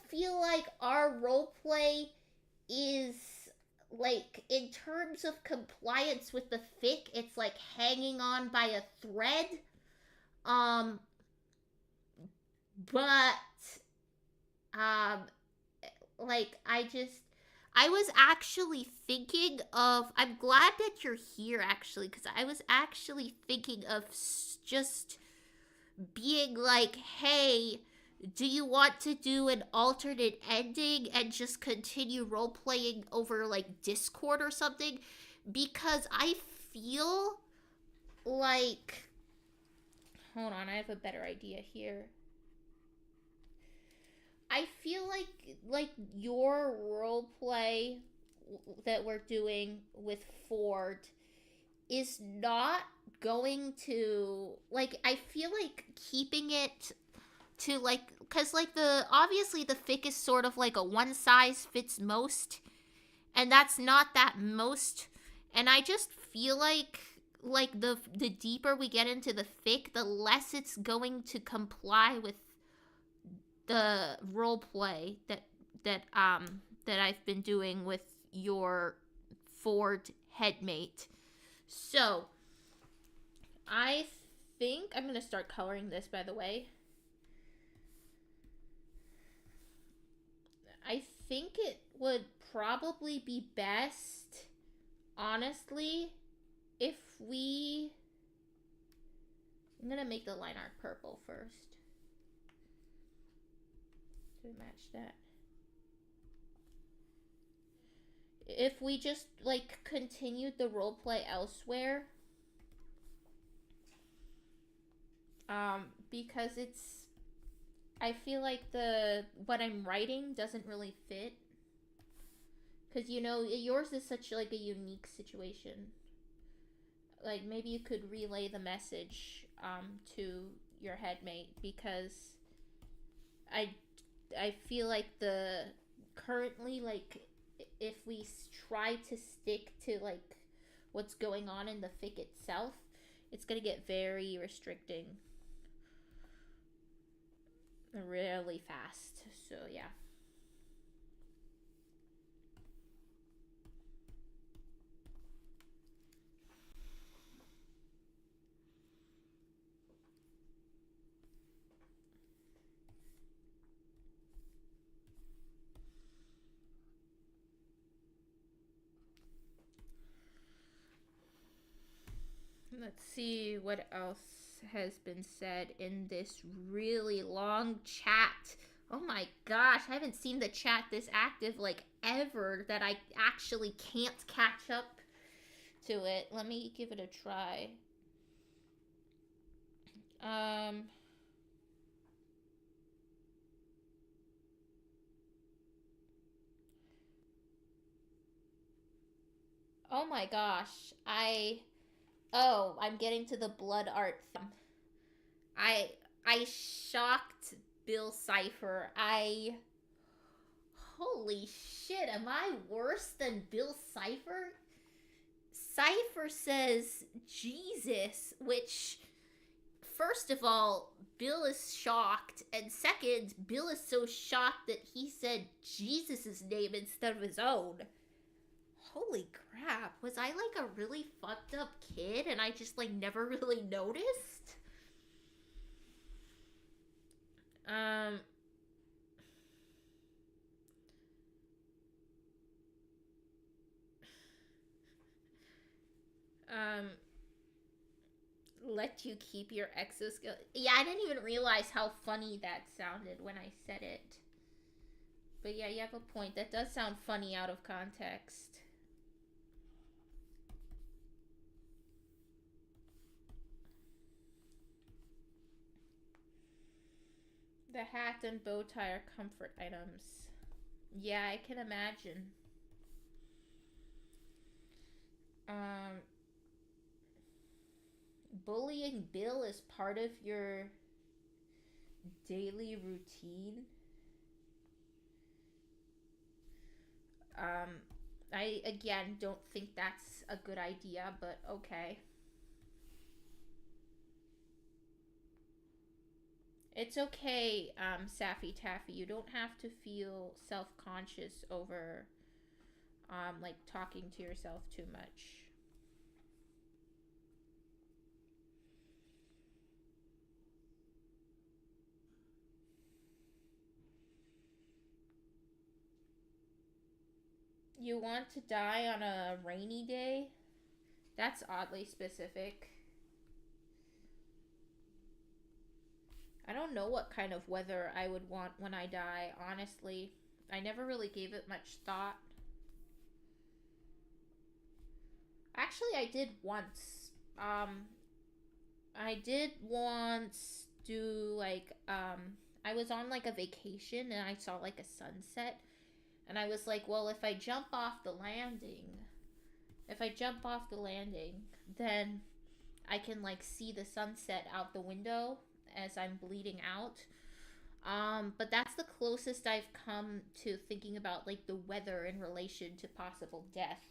feel like our roleplay is like in terms of compliance with the fic, it's like hanging on by a thread. Um but um like I was actually thinking of. I'm glad that you're here, actually, because I was actually thinking of just being like, hey, do you want to do an alternate ending and just continue role playing over like Discord or something? Because I feel like. Hold on, I have a better idea here. I feel like your role play that we're doing with Ford is not going to like I feel like keeping it to like cuz like the obviously the fic is sort of like a one size fits most, and that's not that most, and I just feel like the deeper we get into the fic, the less it's going to comply with the role play that I've been doing with your Ford headmate. So, I think I'm going to start coloring this, by the way. I think it would probably be best, honestly, if we. I'm going to make the line art purple first to match that. If we just like continued the roleplay elsewhere, because it's, I feel like the what I'm writing doesn't really fit, because you know yours is such like a unique situation. Like maybe you could relay the message to your headmate, because I I feel like the currently like if we try to stick to like what's going on in the fic itself, it's gonna get very restricting really fast. So yeah. Let's see what else has been said in this really long chat. Oh my gosh, I haven't seen the chat this active like ever that I actually can't catch up to it. Let me give it a try. Um Oh my gosh. I'm getting to the blood art. I I shocked Bill Cipher. Holy shit, am I worse than Bill Cipher? Cipher says Jesus, which first of all, Bill is shocked, and second, Bill is so shocked that he said Jesus' name instead of his own. Holy crap, was I like a really fucked up kid and I just like never really noticed? Um um let you keep your exoskeleton. Yeah, I didn't even realize how funny that sounded when I said it. But yeah, you have a point. That does sound funny out of context. The hat and bow tie are comfort items. Yeah, I can imagine. Um, Bullying Bill is part of your daily routine. Um, I again don't think that's a good idea, but okay. It's okay, Saffy Taffy. You don't have to feel self conscious over like talking to yourself too much. You want to die on a rainy day? That's oddly specific. I don't know what kind of weather I would want when I die, honestly. I never really gave it much thought. Actually, I did once. I did once do like, I was on like a vacation and I saw like a sunset. And I was like, well, if I jump off the landing, then I can like see the sunset out the window as I'm bleeding out. But that's the closest I've come to thinking about like the weather in relation to possible death.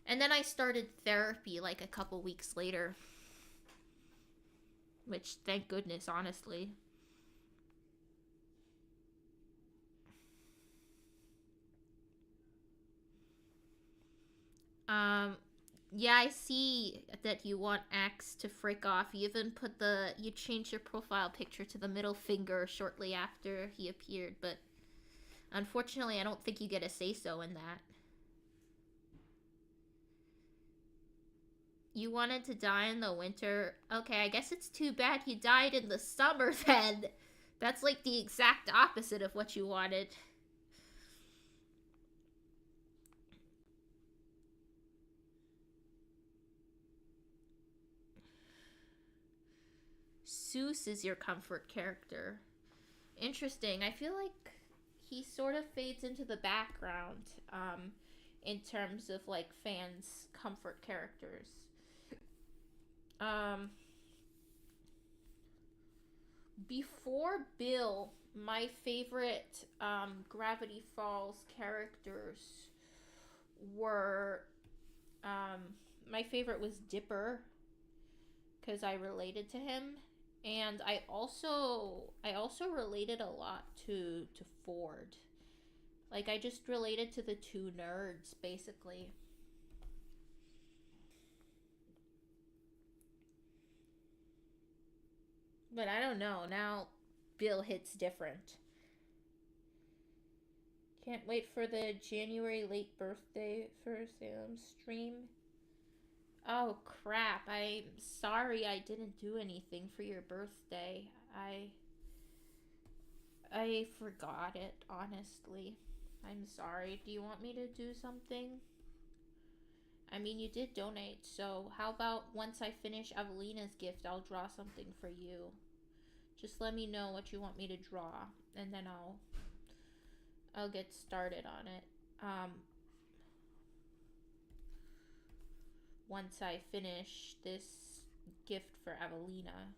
And then I started therapy like a couple weeks later. Which, thank goodness, honestly. Yeah, I see that you want X to frick off. You changed your profile picture to the middle finger shortly after he appeared, but unfortunately, I don't think you get a say-so in that. You wanted to die in the winter? Okay, I guess it's too bad you died in the summer then. That's like the exact opposite of what you wanted. Seuss is your comfort character. Interesting. I feel like he sort of fades into the background in terms of like fans' comfort characters. Um, Before Bill, my favorite Gravity Falls characters were my favorite was Dipper because I related to him, and I also related a lot to Ford. Like I just related to the two nerds basically. But I don't know. Now Bill hits different. Can't wait for the January late birthday for Salem stream. Oh crap. I'm sorry I didn't do anything for your birthday. I forgot it, honestly. I'm sorry. Do you want me to do something? I mean, you did donate, so how about once I finish Evelina's gift, I'll draw something for you. Just let me know what you want me to draw, and then I'll get started on it. Once I finish this gift for Evelina.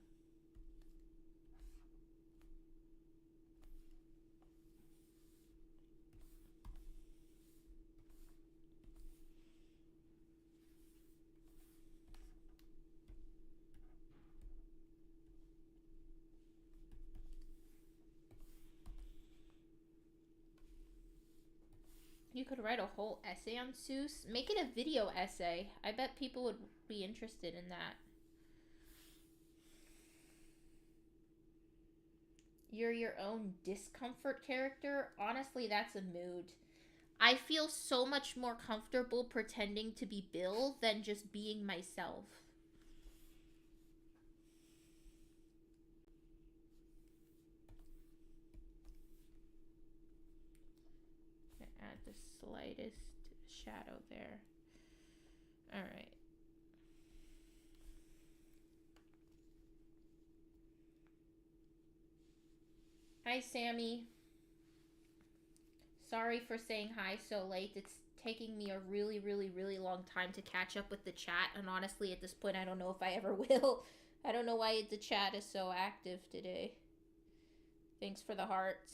You could write a whole essay on Seuss. Make it a video essay. I bet people would be interested in that. You're your own discomfort character? Honestly, that's a mood. I feel so much more comfortable pretending to be Bill than just being myself. Add the slightest shadow there. Alright. Hi, Sammy. Sorry for saying hi so late. It's taking me a really, really, really long time to catch up with the chat, and honestly, at this point, I don't know if I ever will. I don't know why the chat is so active today. Thanks for the hearts.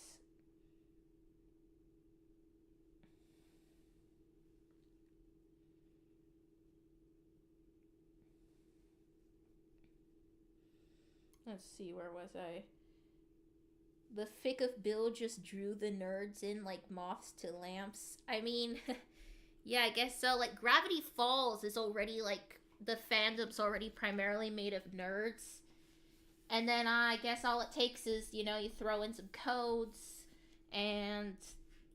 Let's see, where was I? The fic of Bill just drew the nerds in like moths to lamps. I mean, yeah, I guess so. Like, Gravity Falls is already like the fandom's already primarily made of nerds. And then I guess all it takes is, you throw in some codes and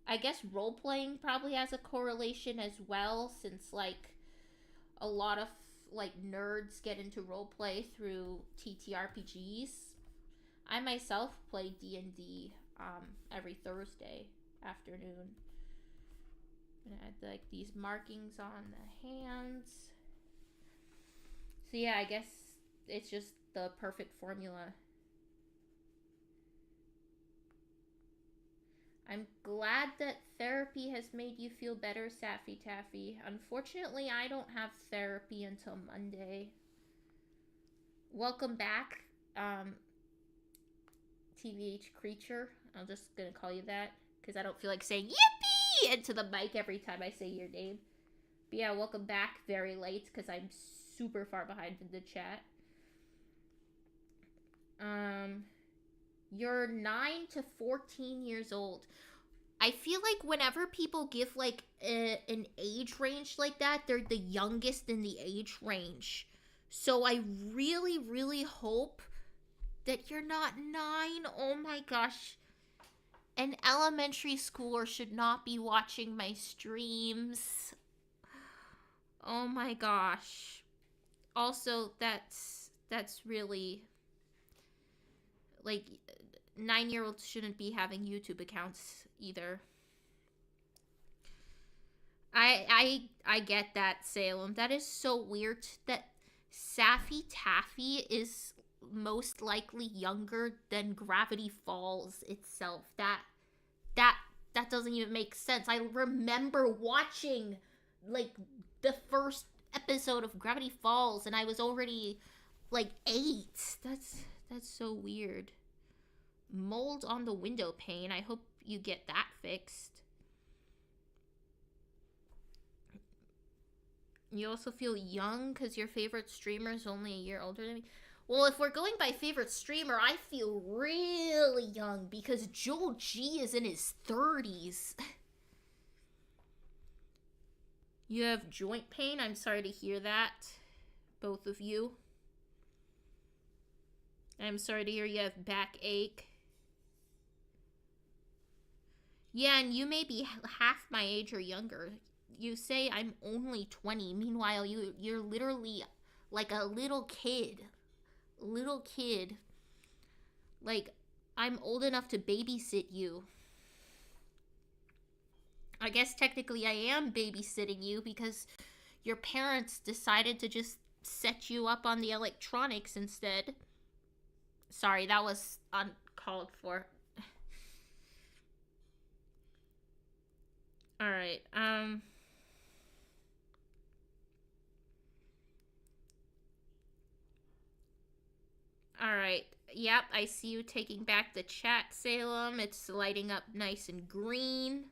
I guess role playing probably has a correlation as well, since like a lot of like nerds get into role play through TTRPGs. I myself play D&D every Thursday afternoon. And I had like these markings on the hands. So yeah, I guess it's just the perfect formula. I'm glad that therapy has made you feel better, Saffy Taffy. Unfortunately, I don't have therapy until Monday. Welcome back, TVH Creature. I'm just gonna call you that because I don't feel like saying yippee into the mic every time I say your name. But yeah, welcome back very late because I'm super far behind in the chat. You're 9 to 14 years old. I feel like whenever people give like an age range like that, they're the youngest in the age range. So I really, really hope that you're not 9. Oh my gosh. An elementary schooler should not be watching my streams. Oh my gosh. Also, that's really like 9-year-olds shouldn't be having YouTube accounts either. I get that, Salem. That is so weird that Saffy Taffy is most likely younger than Gravity Falls itself. That doesn't even make sense. I remember watching like the first episode of Gravity Falls and I was already like 8. That's so weird. Mold on the window pane. I hope you get that fixed. You also feel young because your favorite streamer is only a year older than me. Well, if we're going by favorite streamer, I feel really young because Joel G is in his 30s. You have joint pain? I'm sorry to hear that, both of you. I'm sorry to hear you have backache. Yeah, and you may be half my age or younger. You say I'm only 20. Meanwhile, you're literally like a little kid. Little kid. Like, I'm old enough to babysit you. I guess technically I am babysitting you because your parents decided to just set you up on the electronics instead. Sorry, that was uncalled for. Alright, Alright, yep, I see you taking back the chat, Salem. It's lighting up nice and green.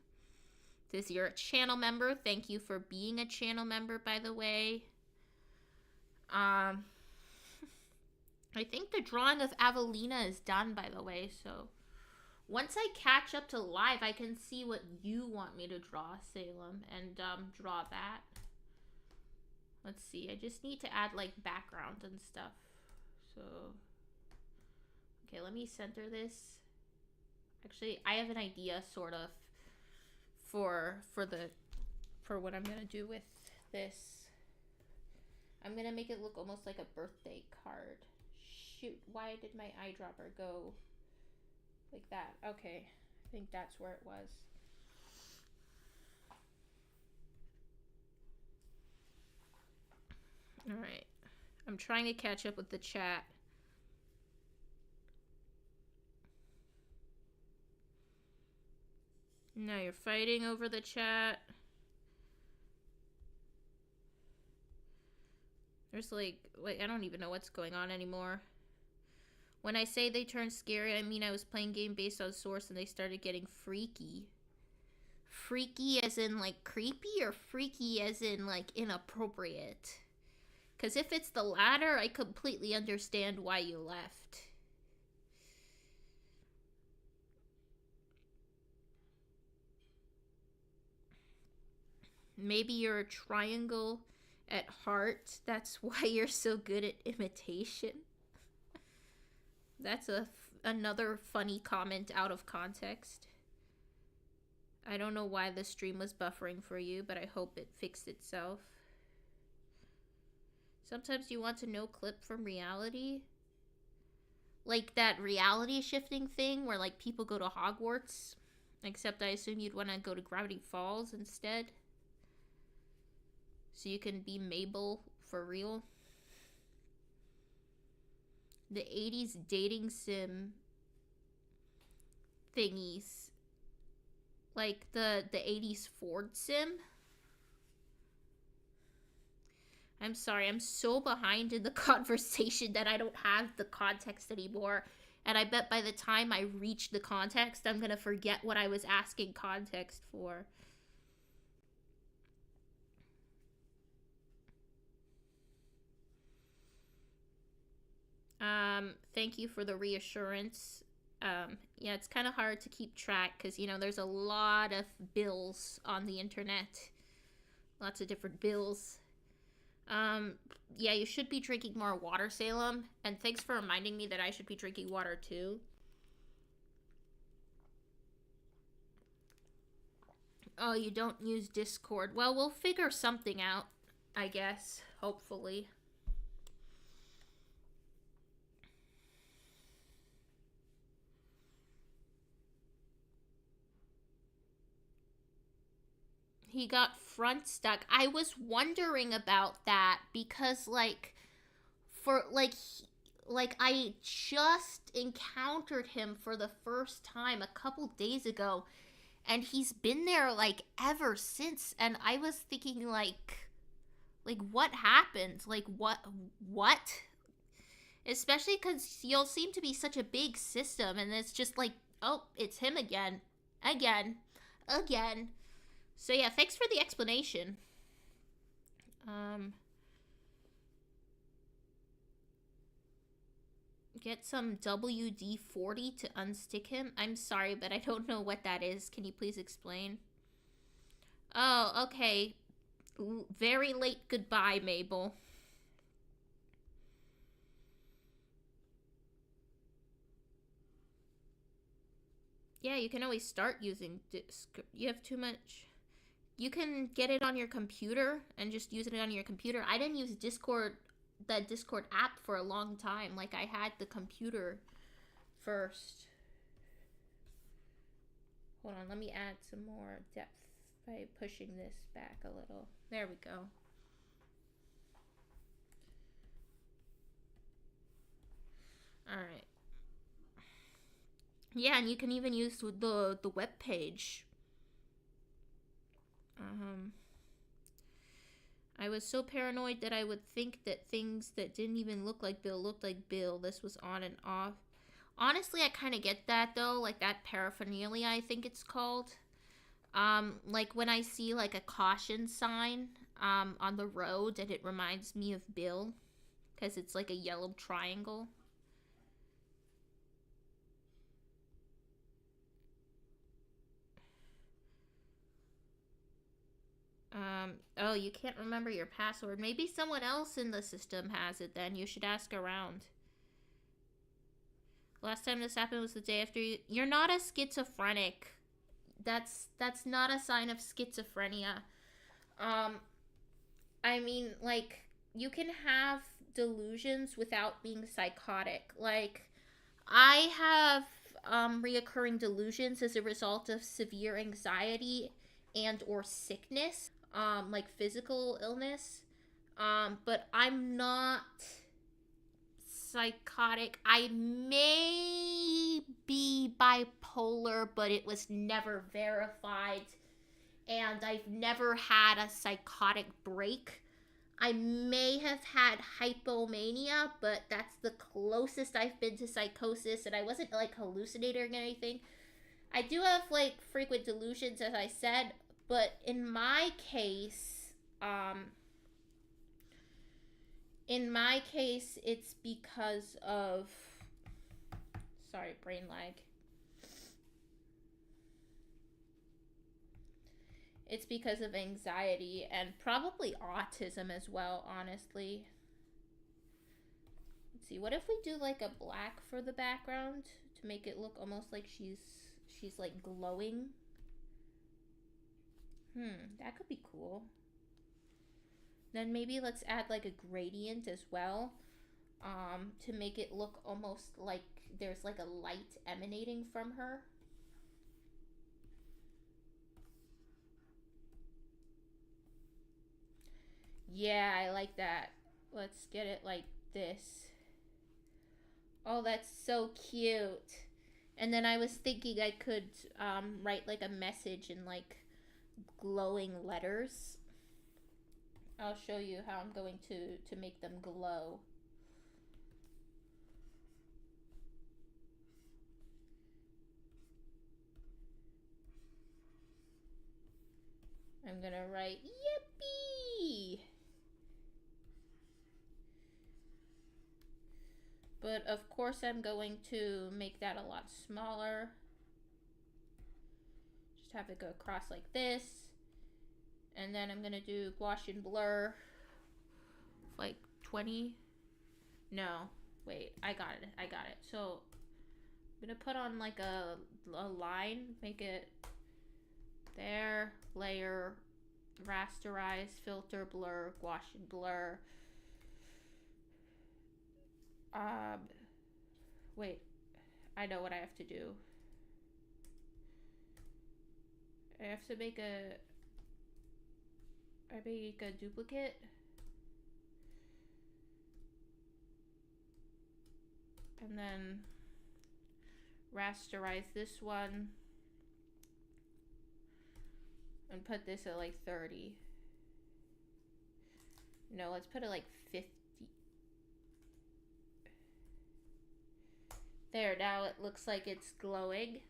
This you're a channel member. Thank you for being a channel member, by the way. I think the drawing of Avelina is done, by the way, so once I catch up to live, I can see what you want me to draw, Salem, and draw that. Let's see, I just need to add like background and stuff. So okay, let me center this. Actually, I have an idea sort of for what I'm gonna do with this. I'm gonna make it look almost like a birthday card. Shoot, why did my eyedropper go like that? Okay, I think that's where it was. Alright, I'm trying to catch up with the chat. Now you're fighting over the chat. There's like, wait, I don't even know what's going on anymore. When I say they turned scary, I mean I was playing game based on source and they started getting freaky. Freaky as in like creepy or freaky as in like inappropriate? Because if it's the latter, I completely understand why you left. Maybe you're a triangle at heart. That's why you're so good at imitation. That's another funny comment out of context. I don't know why the stream was buffering for you, but I hope it fixed itself. Sometimes you want to know clip from reality. Like that reality shifting thing where like people go to Hogwarts. Except I assume you'd want to go to Gravity Falls instead. So you can be Mabel for real. The 80s dating sim thingies. Like the 80s Ford sim. I'm sorry, I'm so behind in the conversation that I don't have the context anymore. And I bet by the time I reach the context, I'm gonna forget what I was asking context for. Thank you for the reassurance. Yeah, it's kind of hard to keep track because, you know, there's a lot of bills on the internet. Lots of different bills. Yeah, you should be drinking more water, Salem. And thanks for reminding me that I should be drinking water too. Oh, you don't use Discord. Well, we'll figure something out, I guess. Hopefully. He got front stuck. I was wondering about that because, like, for, like, I just encountered him for the first time a couple days ago, and he's been there, like, ever since, and I was thinking, like, what happened? Like, what? Especially because you'll seem to be such a big system, and it's just like, oh, it's him again. Again. Again. So yeah, thanks for the explanation. Get some WD-40 to unstick him? I'm sorry, but I don't know what that is. Can you please explain? Oh, okay. Very late goodbye, Mabel. Yeah, you can always start using Discord. You have too much. You can get it on your computer and just use it on your computer. I didn't use Discord, the Discord app, for a long time. Like, I had the computer first. Hold on, let me add some more depth by pushing this back a little. There we go. Alright. Yeah, and you can even use the web page. I was so paranoid that I would think that things that didn't even look like Bill looked like Bill. This was on and off. Honestly, I kind of get that, though. Like, that paraphernalia, I think it's called. Like, when I see, like, a caution sign, on the road, and it reminds me of Bill. Because it's, like, a yellow triangle. Oh, you can't remember your password. Maybe someone else in the system has it then. You should ask around. Last time this happened was the day after you... You're not a schizophrenic. That's not a sign of schizophrenia. I mean, like, you can have delusions without being psychotic. Like, I have reoccurring delusions as a result of severe anxiety and or sickness, like physical illness. But I'm not psychotic. I may be bipolar, but it was never verified. And I've never had a psychotic break. I may have had hypomania, but that's the closest I've been to psychosis, and I wasn't, like, hallucinating or anything. I do have, like, frequent delusions, as I said, but in my case, it's because of... Sorry, brain lag. It's because of anxiety and probably autism as well, honestly. Let's see, what if we do like a black for the background to make it look almost like she's like glowing? That could be cool. Then maybe let's add like a gradient as well, to make it look almost like there's like a light emanating from her. Yeah, I like that. Let's get it like this. Oh, that's so cute. And then I was thinking I could write like a message in like glowing letters. I'll show you how I'm going to make them glow. I'm gonna write yippee. But of course I'm going to make that a lot smaller. Just have it go across like this. And then I'm gonna do gouache and blur. Like 20. No, wait, I got it. So I'm gonna put on like a line, make it there, layer, rasterize, filter, blur, gouache and blur. Wait, I know what I have to do. I have to make a duplicate. And then rasterize this one. And put this at like 30. No, let's put it like 50. There, now it looks like it's glowing.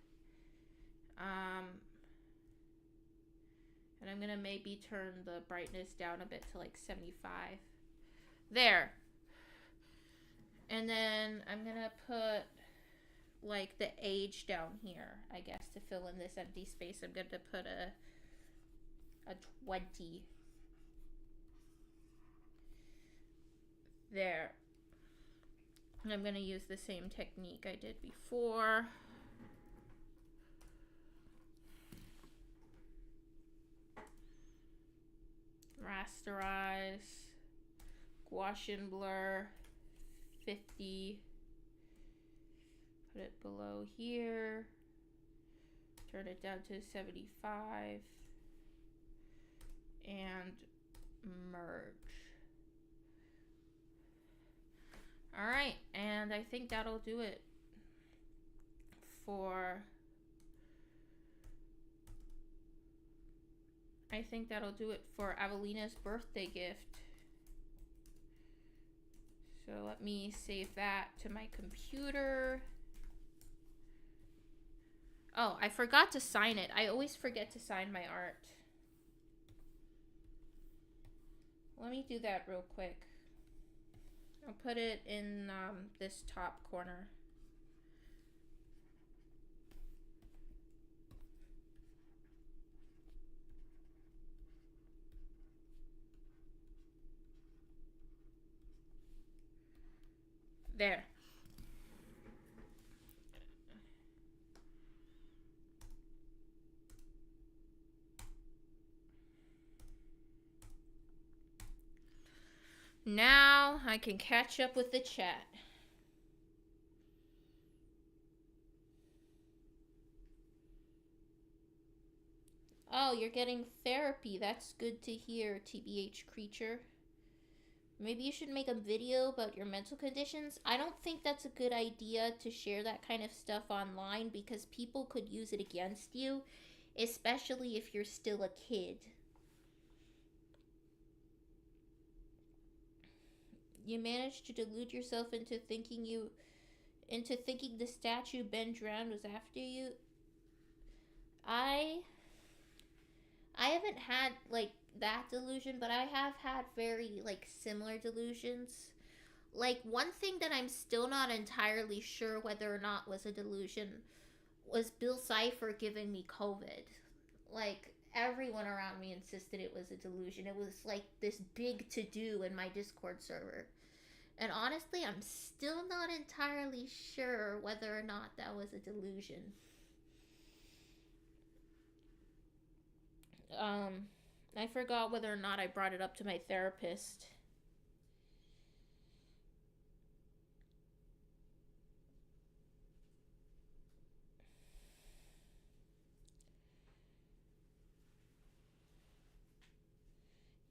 And I'm gonna maybe turn the brightness down a bit to like 75. There. And then I'm gonna put like the age down here, I guess, to fill in this empty space. I'm gonna put a 20. There. And I'm gonna use the same technique I did before. Rasterize, gouache and blur, 50. Put it below here. Turn it down to 75. And merge. Alright, and I think that'll do it for Avelina's birthday gift. So let me save that to my computer. Oh, I forgot to sign it. I always forget to sign my art. Let me do that real quick. I'll put it in this top corner. There. Now I can catch up with the chat. Oh, you're getting therapy. That's good to hear, TBH creature. Maybe you should make a video about your mental conditions. I don't think that's a good idea to share that kind of stuff online because people could use it against you, especially if you're still a kid. You managed to delude yourself into thinking the statue Ben drowned was after you. I haven't had like that delusion, but I have had very like similar delusions. Like one thing that I'm still not entirely sure whether or not was a delusion was Bill Cipher giving me COVID. Like everyone around me insisted it was a delusion. It was like this big to do in my Discord server. And honestly, I'm still not entirely sure whether or not that was a delusion. Um, I forgot whether or not I brought it up to my therapist.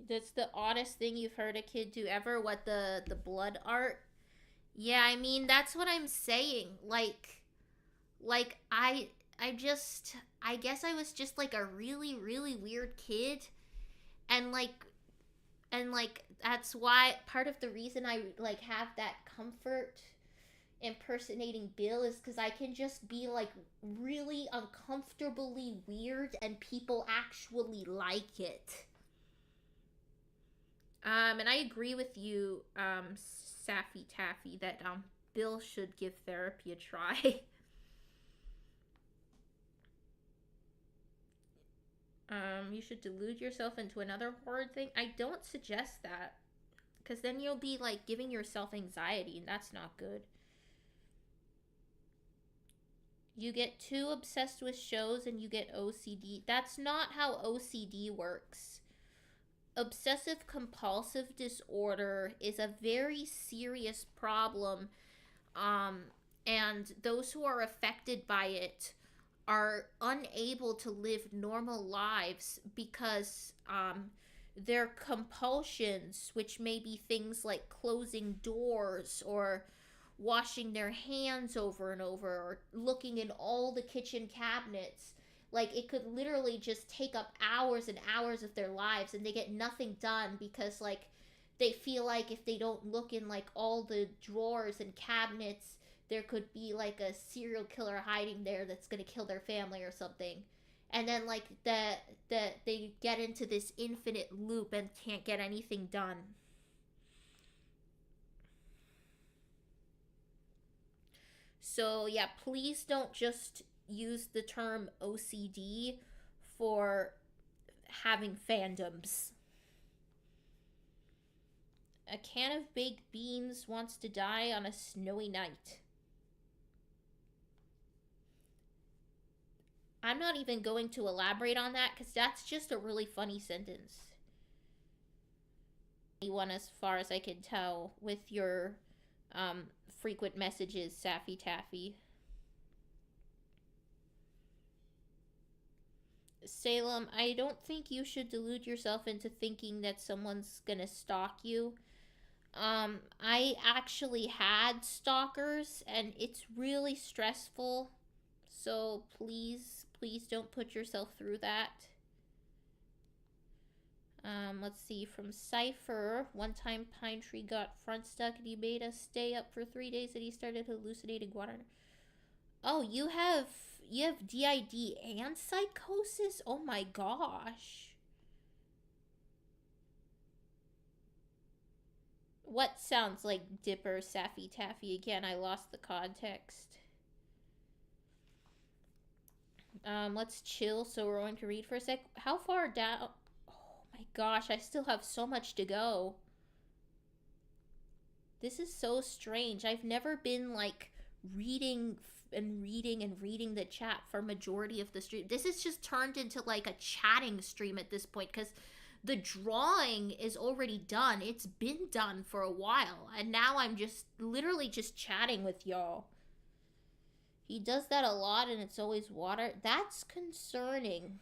That's the oddest thing you've heard a kid do ever. What, the blood art? Yeah, I mean that's what I'm saying. Like I just I guess I was just like a really really weird kid, and like that's why part of the reason I like have that comfort impersonating Bill is because I can just be like really uncomfortably weird and people actually like it. And I agree with you, Saffy Taffy, that Bill should give therapy a try. You should delude yourself into another horror thing. I don't suggest that, because then you'll be like giving yourself anxiety, and that's not good. You get too obsessed with shows and you get OCD. That's not how OCD works. Obsessive compulsive disorder is a very serious problem, um, and those who are affected by it are unable to live normal lives because their compulsions, which may be things like closing doors or washing their hands over and over or looking in all the kitchen cabinets, like it could literally just take up hours and hours of their lives and they get nothing done because like they feel like if they don't look in like all the drawers and cabinets, there could be like a serial killer hiding there that's going to kill their family or something. And then like they get into this infinite loop and can't get anything done. So yeah, please don't just use the term OCD for having fandoms. A can of baked beans wants to die on a snowy night. I'm not even going to elaborate on that because that's just a really funny sentence. One, as far as I can tell, with your um, frequent messages, Saffy Taffy. Salem, I don't think you should delude yourself into thinking that someone's gonna stalk you. I actually had stalkers and it's really stressful. So please, please don't put yourself through that. Let's see, from Cypher, one time Pine Tree got front stuck and he made us stay up for 3 days and he started hallucinating water. Oh, you have DID and psychosis? Oh my gosh. What sounds like Dipper Saffy Taffy again? I lost the context. Let's chill so we're going to read for a sec. How far down? Oh my gosh, I still have so much to go. This is so strange. I've never been like reading and reading and reading the chat for majority of the stream. This has just turned into like a chatting stream at this point because the drawing is already done. It's been done for a while, and now I'm just literally just chatting with y'all. He does that a lot and it's always water. That's concerning.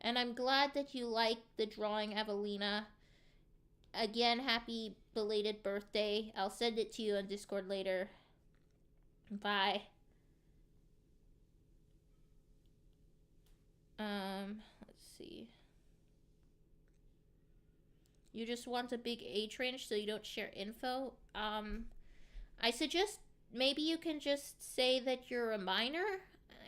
And I'm glad that you like the drawing, Evelina. Again, happy belated birthday. I'll send it to you on Discord later. Bye. Let's see. You just want a big age range so you don't share info? I suggest maybe you can just say that you're a minor.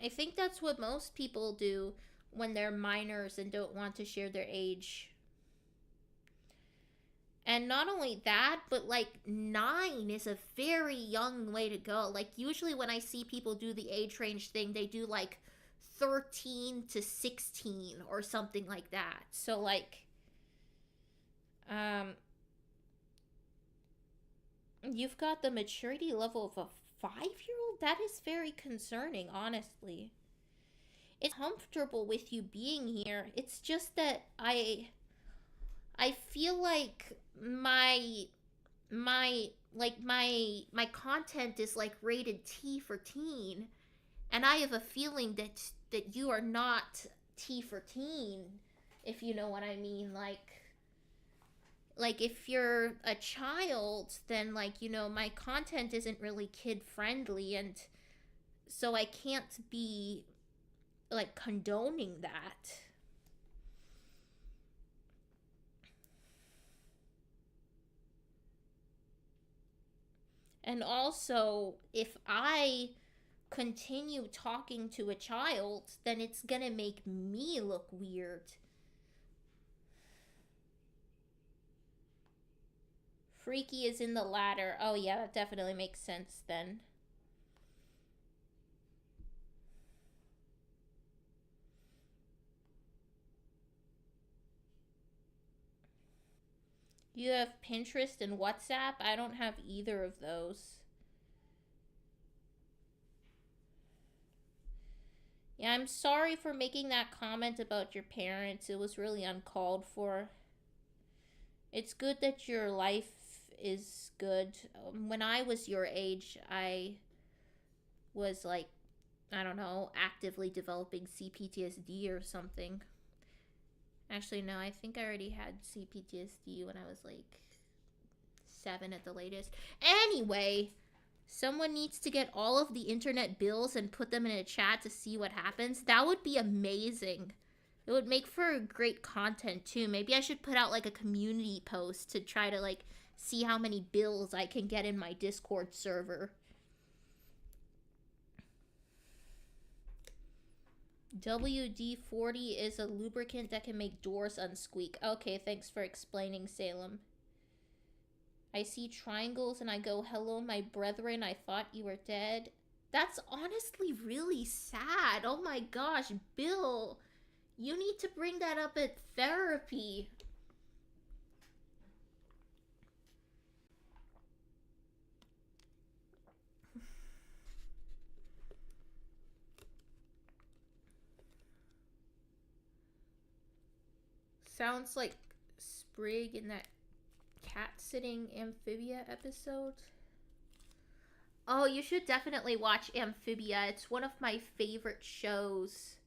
I think that's what most people do when they're minors and don't want to share their age. And not only that, but like 9 is a very young way to go. Like usually when I see people do the age range thing, they do like 13 to 16 or something like that. So like you've got the maturity level of a 5-year-old? That is very concerning, honestly. it's comfortable with you being here. It's just that I feel like my content is like rated T for teen, and I have a feeling that you are not T for teen, if you know what I mean. Like if you're a child, then like, you know, my content isn't really kid friendly, and so I can't be like condoning that. And also, if I continue talking to a child, then it's gonna make me look weird. Freaky is in the latter. Oh, yeah, that definitely makes sense then. You have Pinterest and WhatsApp? I don't have either of those. Yeah, I'm sorry for making that comment about your parents. It was really uncalled for. It's good that your life is good. When I was your age, I was like, I don't know, actively developing CPTSD or something. Actually, no, I think I already had CPTSD when I was like 7 at the latest. Anyway, someone needs to get all of the internet bills and put them in a chat to see what happens. That would be amazing. It would make for great content too. Maybe I should put out like a community post to try to like see how many bills I can get in my Discord server. WD-40 is a lubricant that can make doors unsqueak. Okay, thanks for explaining, Salem. I see triangles and I go, hello, my brethren, I thought you were dead. That's honestly really sad. Oh my gosh, Bill, you need to bring that up at therapy. Sounds like Sprig in that cat sitting Amphibia episode. Oh, you should definitely watch Amphibia. It's one of my favorite shows.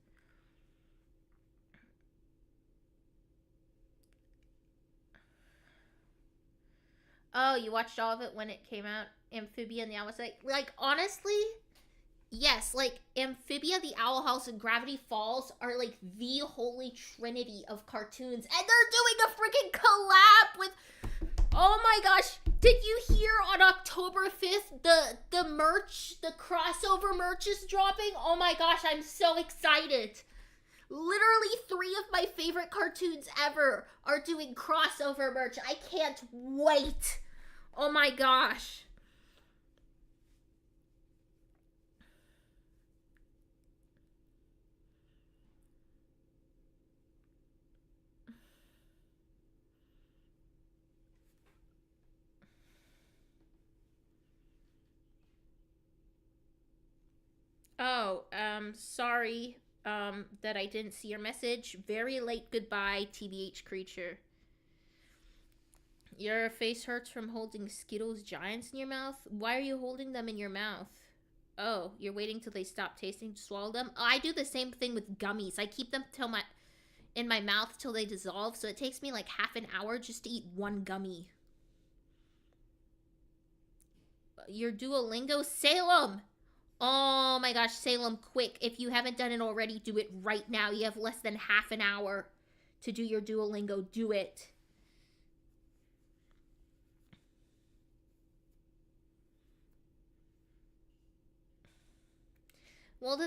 Oh, you watched all of it when it came out? Amphibia and the Owl House? Like honestly, yes, like Amphibia, the Owl House, and Gravity Falls are like the holy trinity of cartoons, and they're doing a freaking collab with. Oh my gosh! Did you hear on October 5th the merch, the crossover merch is dropping? Oh my gosh, I'm so excited! Literally 3 of my favorite cartoons ever are doing crossover merch. I can't wait. Oh my gosh. Oh, sorry, that I didn't see your message. Very late goodbye, TBH creature. Your face hurts from holding Skittles Giants in your mouth? Why are you holding them in your mouth? Oh, you're waiting till they stop tasting to swallow them? Oh, I do the same thing with gummies. I keep them till in my mouth till they dissolve, so it takes me like half an hour just to eat one gummy. Your Duolingo? Salem! Oh my gosh, Salem, quick. If you haven't done it already, do it right now. You have less than half an hour to do your Duolingo. Do it. Well,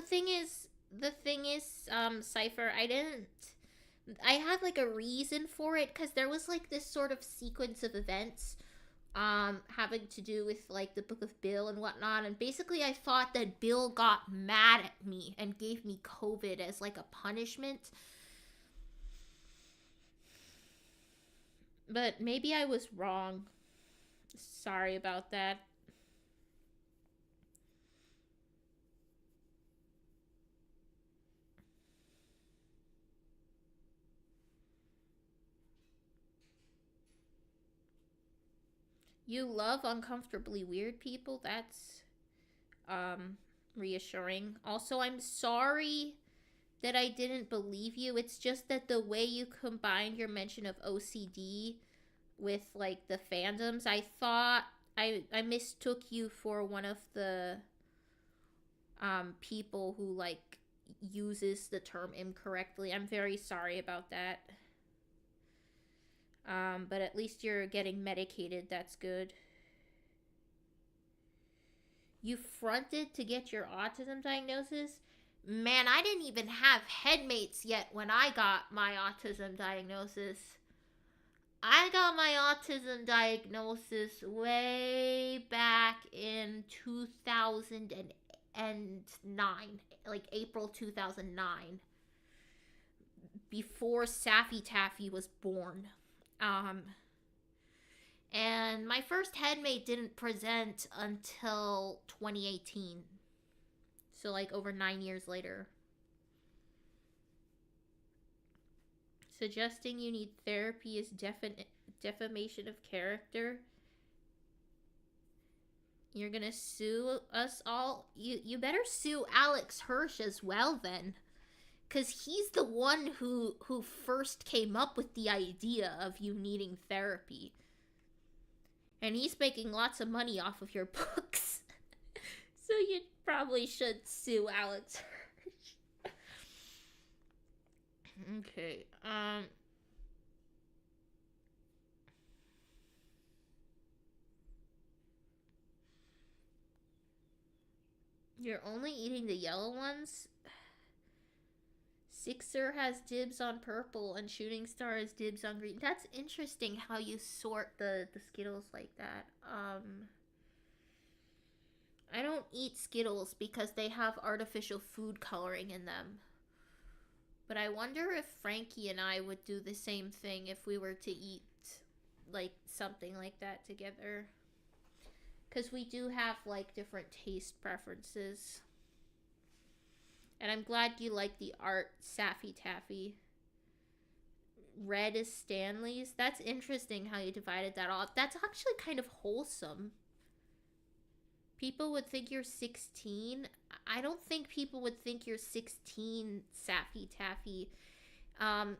Cypher, I had like a reason for it because there was like this sort of sequence of events having to do with like the Book of Bill and whatnot, and basically I thought that Bill got mad at me and gave me COVID as like a punishment, but maybe I was wrong. Sorry about that. You love uncomfortably weird people. That's reassuring. Also, I'm sorry that I didn't believe you. It's just that the way you combined your mention of OCD with like the fandoms, I thought I mistook you for one of the people who like uses the term incorrectly. I'm very sorry about that. But at least you're getting medicated. That's good. You fronted to get your autism diagnosis? Man, I didn't even have headmates yet when I got my autism diagnosis. I got my autism diagnosis way back in 2009, like April 2009, before Saffy Taffy was born. And my first headmate didn't present until 2018. So, like, over 9 years later. Suggesting you need therapy is defamation of character. You're gonna sue us all? You better sue Alex Hirsch as well, then. Because he's the one who first came up with the idea of you needing therapy. And he's making lots of money off of your books. So you probably should sue Alex Hirsch. Okay, you're only eating the yellow ones? Sixer has dibs on purple and Shooting Star has dibs on green. That's interesting how you sort the Skittles like that. I don't eat Skittles because they have artificial food coloring in them. But I wonder if Frankie and I would do the same thing if we were to eat like something like that together. Because we do have like different taste preferences. And I'm glad you like the art, Saffy Taffy. Red is Stanley's. That's interesting how you divided that off. That's actually kind of wholesome. People would think you're 16. I don't think people would think you're 16, Saffy Taffy.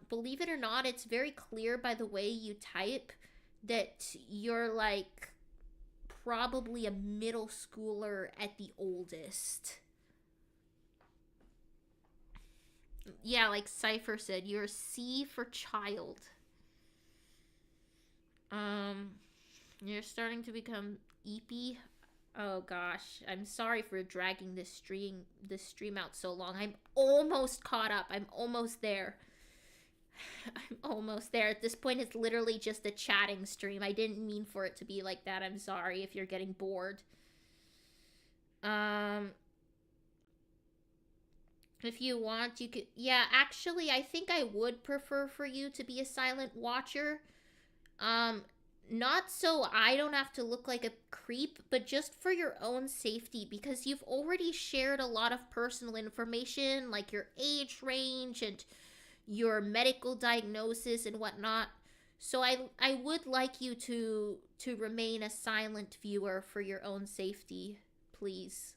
Believe it or not, it's very clear by the way you type that you're like probably a middle schooler at the oldest. Yeah, like Cypher said, you're C for child. You're starting to become eepy. Oh gosh, I'm sorry for dragging this stream out so long. I'm almost caught up. I'm almost there. I'm almost there. At this point, it's literally just a chatting stream. I didn't mean for it to be like that. I'm sorry if you're getting bored. If you want, you could... Yeah, actually, I think I would prefer for you to be a silent watcher. Not so I don't have to look like a creep, but just for your own safety, because you've already shared a lot of personal information, like your age range and your medical diagnosis and whatnot. So I would like you to remain a silent viewer for your own safety, please.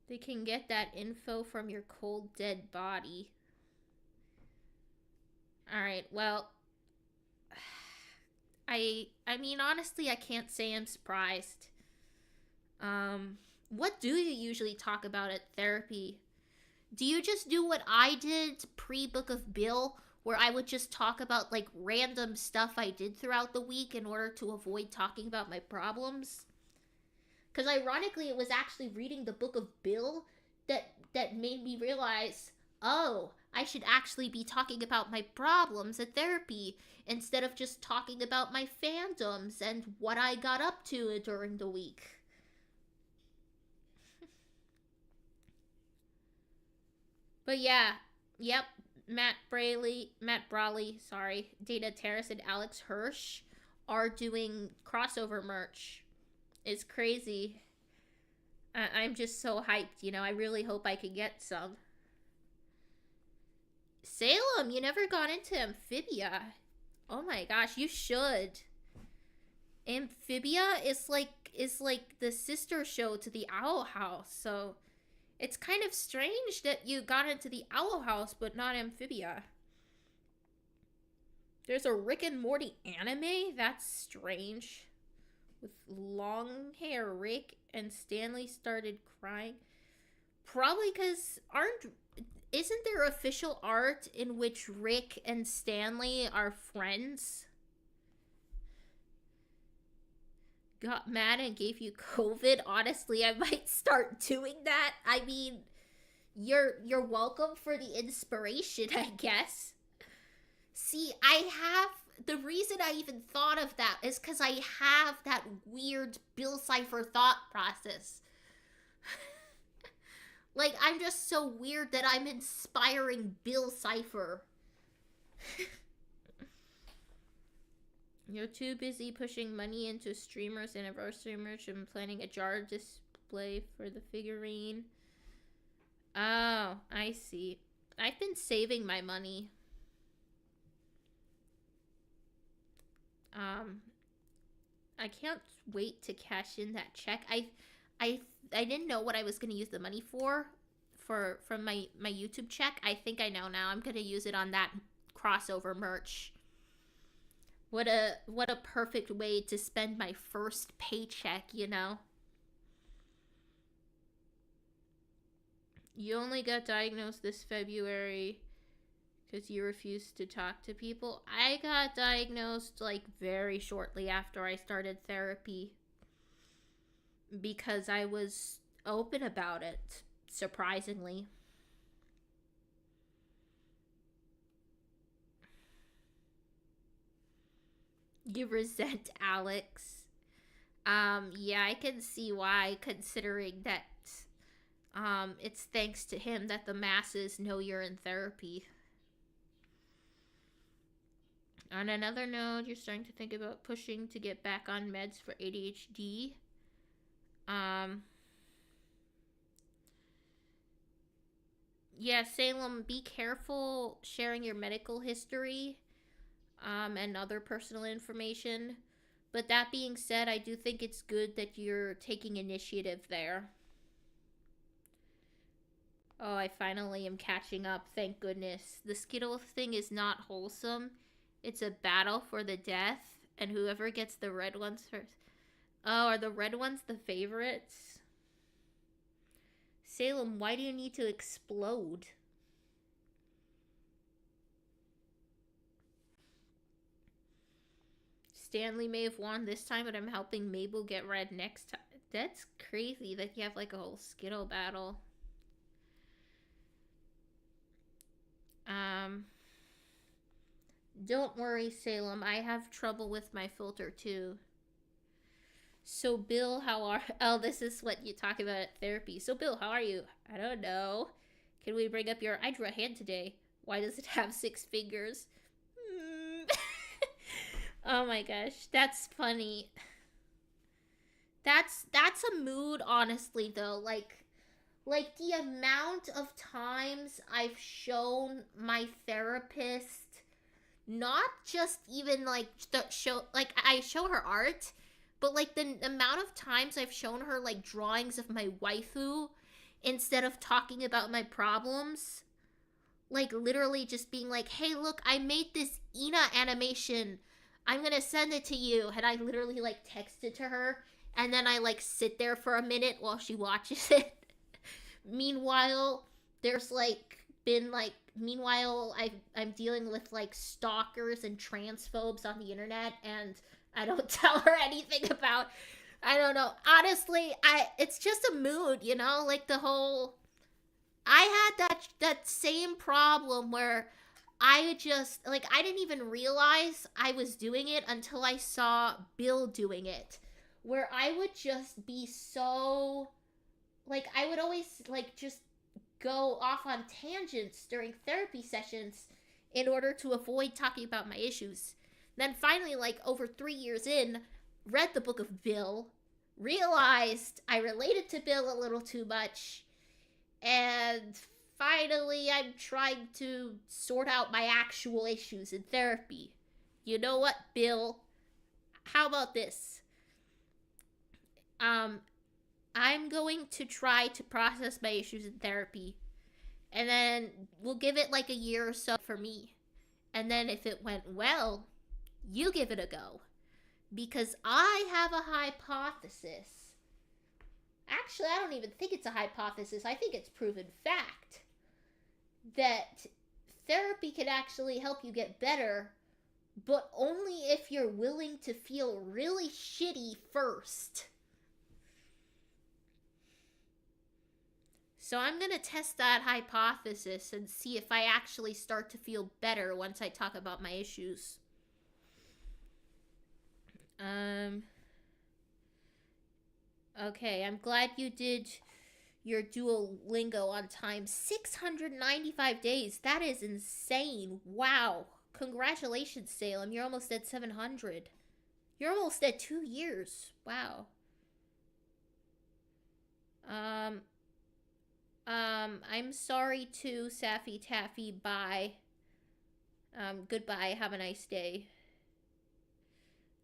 They can get that info from your cold, dead body. Alright, well... I mean, honestly, I can't say I'm surprised. What do you usually talk about at therapy? Do you just do what I did pre-Book of Bill, where I would just talk about, like, random stuff I did throughout the week in order to avoid talking about my problems? Because ironically, it was actually reading the Book of Bill that made me realize, oh, I should actually be talking about my problems at therapy instead of just talking about my fandoms and what I got up to during the week. But yeah, yep, Matt Brawley, Dana Terrace, and Alex Hirsch are doing crossover merch. It's crazy. I'm just so hyped, you know. I really hope I can get some. Salem, you never got into Amphibia. Oh my gosh, you should. Amphibia is like the sister show to the Owl House, so it's kind of strange that you got into the Owl House but not Amphibia. There's a Rick and Morty anime? That's strange. With long hair, Rick and Stanley started crying. Probably because isn't there official art in which Rick and Stanley are friends? Got mad and gave you COVID? Honestly, I might start doing that. I mean, you're welcome for the inspiration, I guess. See, the reason I even thought of that is because I have that weird Bill Cipher thought process. Like, I'm just so weird that I'm inspiring Bill Cipher. You're too busy pushing money into streamers' anniversary merch and planning a jar display for the figurine. Oh, I see. I've been saving my money. I can't wait to cash in that check. I didn't know what I was gonna use the money from my YouTube check. I think I know now. I'm gonna use it on that crossover merch. What a perfect way to spend my first paycheck, you know? You only got diagnosed this February because you refused to talk to people. I got diagnosed like very shortly after I started therapy because I was open about it, surprisingly. You resent Alex. Yeah, I can see why, considering that it's thanks to him that the masses know you're in therapy. On another note, you're starting to think about pushing to get back on meds for ADHD. Yeah, Salem, be careful sharing your medical history, and other personal information. But that being said, I do think it's good that you're taking initiative there. Oh, I finally am catching up, thank goodness. The Skittles thing is not wholesome. It's a battle for the death, and whoever gets the red ones first. Oh, are the red ones the favorites? Salem, why do you need to explode? Stanley may have won this time, but I'm helping Mabel get red next time. That's crazy that you have like a whole Skittle battle. Don't worry, Salem. I have trouble with my filter too. So, Bill, how are... Oh, this is what you talk about at therapy. So, Bill, how are you? I don't know. Can we bring up your... I drew a hand today. Why does it have 6 fingers? Oh my gosh. That's funny. That's a mood, honestly, though. Like the amount of times I've shown my therapist... Not just even, like, I show her art... But, like, the amount of times I've shown her, like, drawings of my waifu instead of talking about my problems. Like, literally just being like, hey, look, I made this Ina animation. I'm gonna send it to you. And I literally, like, text it to her. And then I, like, sit there for a minute while she watches it. Meanwhile, there's, like, been, like... Meanwhile, I'm dealing with, like, stalkers and transphobes on the internet, and... I don't tell her anything about, I don't know. Honestly, it's just a mood, you know? Like the whole, I had that same problem where I just, like, I didn't even realize I was doing it until I saw Bill doing it. Where I would just be so, like, I would always, like, just go off on tangents during therapy sessions in order to avoid talking about my issues. Then finally, like, over 3 years in, read the book of Bill, realized I related to Bill a little too much, and finally I'm trying to sort out my actual issues in therapy. You know what, Bill? How about this? I'm going to try to process my issues in therapy. And then we'll give it like a year or so for me. And then if it went well, you give it a go. Because I have a hypothesis. Actually, I don't even think it's a hypothesis. I think it's proven fact. That therapy can actually help you get better, but only if you're willing to feel really shitty first. So I'm going to test that hypothesis and see if I actually start to feel better once I talk about my issues. Okay, I'm glad you did your Duolingo on time. 695 days. That is insane. Wow. Congratulations, Salem. You're almost at 700. You're almost at 2 years. Wow. I'm sorry too, Saffy Taffy. Bye. Goodbye. Have a nice day.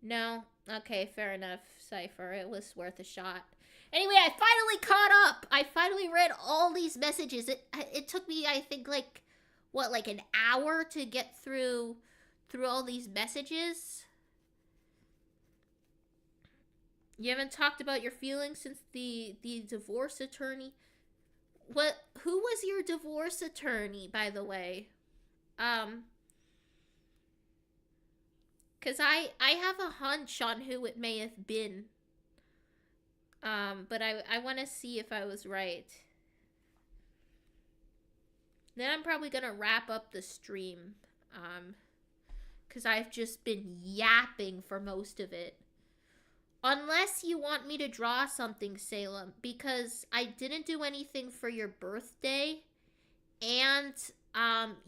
No? Okay, fair enough, Cypher. It was worth a shot. Anyway, I finally caught up! I finally read all these messages. It took me, I think, like, what, like an hour to get through all these messages? You haven't talked about your feelings since the divorce attorney? Who was your divorce attorney, by the way? Because I have a hunch on who it may have been. But I want to see if I was right. Then I'm probably going to wrap up the stream. Because I've just been yapping for most of it. Unless you want me to draw something, Salem. Because I didn't do anything for your birthday. And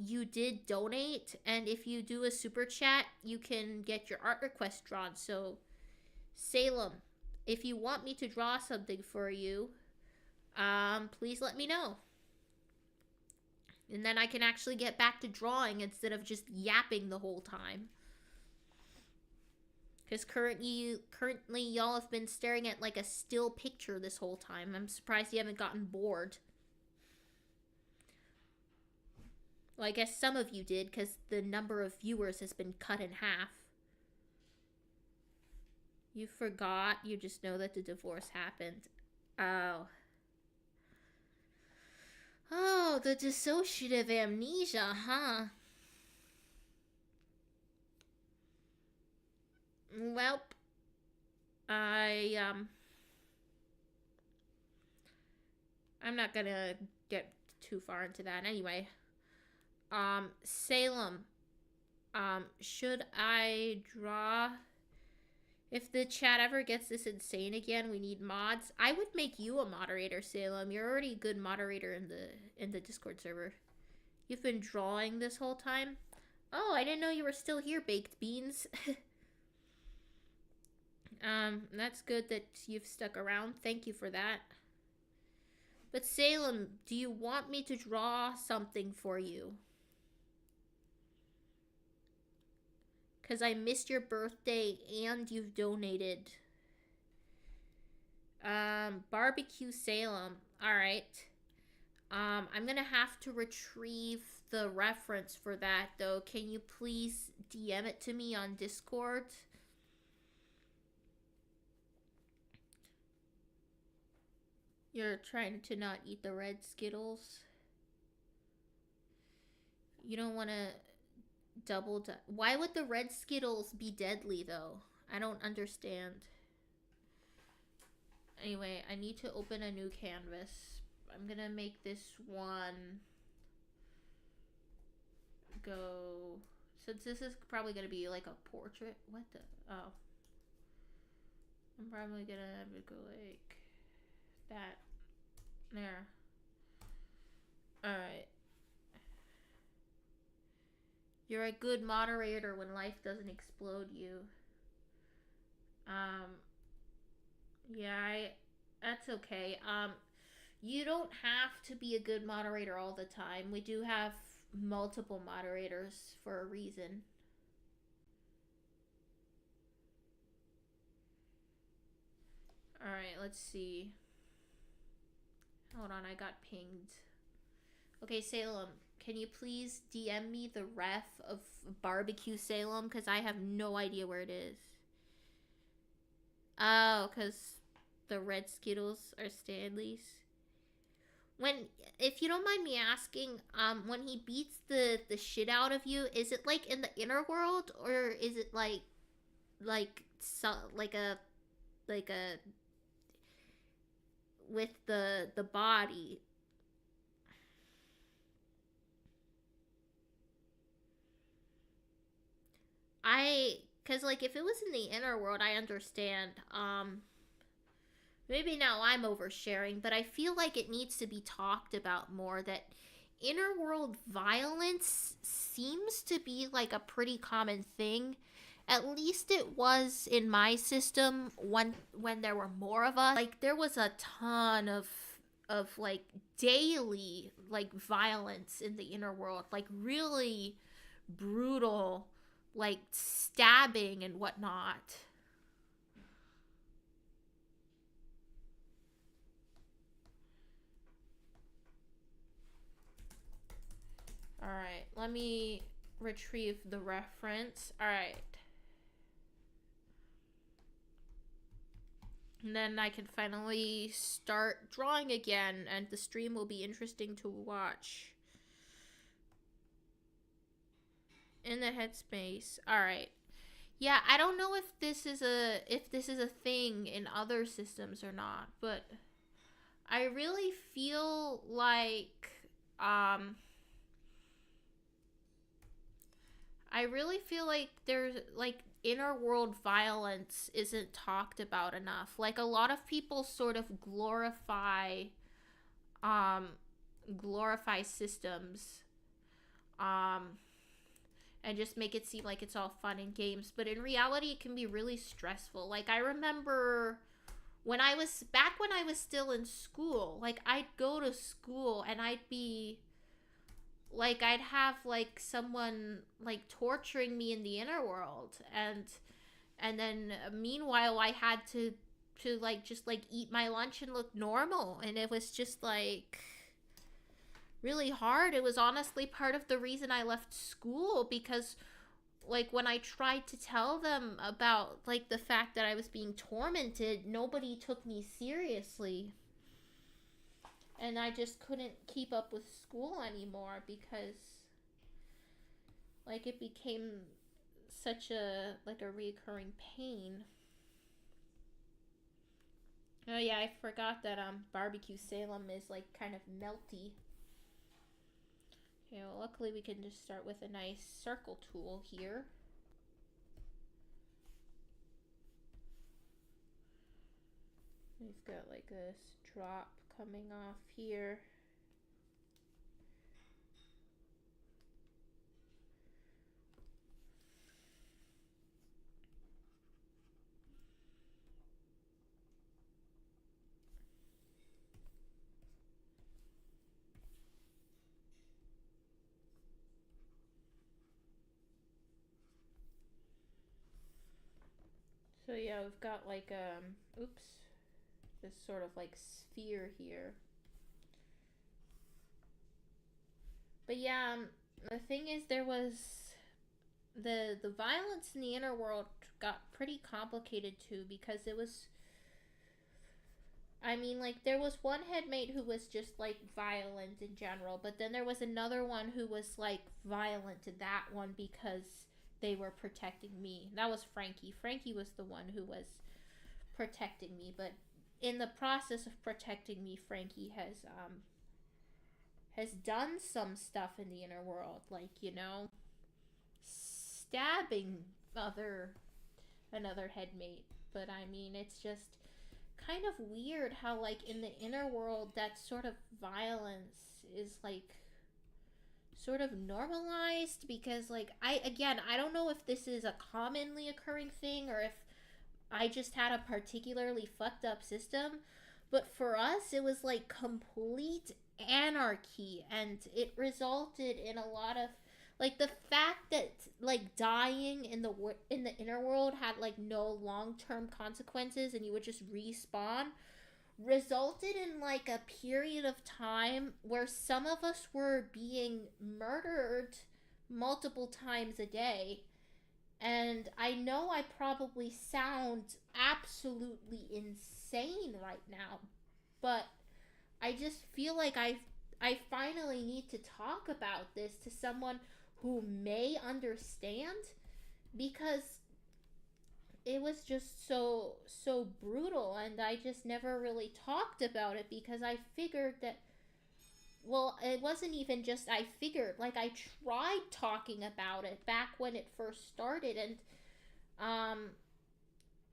you did donate. And if you do a super chat, you can get your art request drawn. So, Salem, if you want me to draw something for you, please let me know. And then I can actually get back to drawing instead of just yapping the whole time. Because currently y'all have been staring at like a still picture this whole time. I'm surprised you haven't gotten bored. Well, I guess some of you did, because the number of viewers has been cut in half. You forgot? You just know that the divorce happened. Oh. Oh, the dissociative amnesia, huh? Welp. I'm not gonna get too far into that anyway. Salem. Should I draw? If the chat ever gets this insane again, we need mods. I would make you a moderator, Salem. You're already a good moderator in the Discord server. You've been drawing this whole time? Oh, I didn't know you were still here, Baked Beans. That's good that you've stuck around. Thank you for that. But Salem, do you want me to draw something for you? Because I missed your birthday and you've donated. Barbecue Salem. Alright. I'm gonna have to retrieve the reference for that, though. Can you please DM it to me on Discord? You're trying to not eat the red Skittles. You don't want to why would the red Skittles be deadly, though? I don't understand. Anyway, I need to open a new canvas. I'm gonna make this one go... Since this is probably gonna be like a portrait. What the... Oh. I'm probably gonna have it go like... that. There. Alright. You're a good moderator when life doesn't explode you. Yeah, that's okay. You don't have to be a good moderator all the time. We do have multiple moderators for a reason. Alright, let's see. Hold on, I got pinged. Okay, Salem, can you please DM me the ref of Barbecue Salem? Because I have no idea where it is. Oh, because the red Skittles are Stanley's. If you don't mind me asking, when he beats the shit out of you, is it like in the inner world, or is it like a with the body? Cause like if it was in the inner world, I understand. Maybe now I'm oversharing, but I feel like it needs to be talked about more, that inner world violence seems to be like a pretty common thing. At least it was in my system when there were more of us. Like there was a ton of like daily like violence in the inner world, like really brutal, like stabbing and whatnot. Alright, let me retrieve the reference. Alright. And then I can finally start drawing again, and the stream will be interesting to watch. In the headspace. Alright. Yeah, I don't know if this is a thing in other systems or not, but I really feel like there's like inner world violence isn't talked about enough. Like a lot of people sort of glorify systems and just make it seem like it's all fun and games, but in reality it can be really stressful. Like I remember when I was still in school, like I'd go to school and I'd have like someone like torturing me in the inner world, and then meanwhile I had to like just like eat my lunch and look normal, and it was just like really hard. It was honestly part of the reason I left school, because like when I tried to tell them about like the fact that I was being tormented, nobody took me seriously. And I just couldn't keep up with school anymore because like it became such a like a recurring pain. Oh yeah, I forgot that Barbecue Salem is like kind of melty. Okay, well, luckily we can just start with a nice circle tool here. We've got like a drop coming off here. So yeah, we've got like this sort of like sphere here. But yeah, the thing is, there was the violence in the inner world got pretty complicated too, because it was, I mean, like there was one headmate who was just like violent in general, but then there was another one who was like violent to that one because they were protecting me. That was Frankie. Frankie was the one who was protecting me, but in the process of protecting me, Frankie has done some stuff in the inner world, like, you know, stabbing another headmate. But I mean, it's just kind of weird how like in the inner world that sort of violence is like sort of normalized, because like I don't know if this is a commonly occurring thing or if I just had a particularly fucked up system, But for us, it was like complete anarchy, and it resulted in a lot of like the fact that like dying in the inner world had like no long-term consequences and you would just respawn resulted in like a period of time where some of us were being murdered multiple times a day. And I know I probably sound absolutely insane right now, but I just feel like I finally need to talk about this to someone who may understand, because it was just so brutal, and I just never really talked about it because I figured that, well, it wasn't even just I figured, like I tried talking about it back when it first started, and um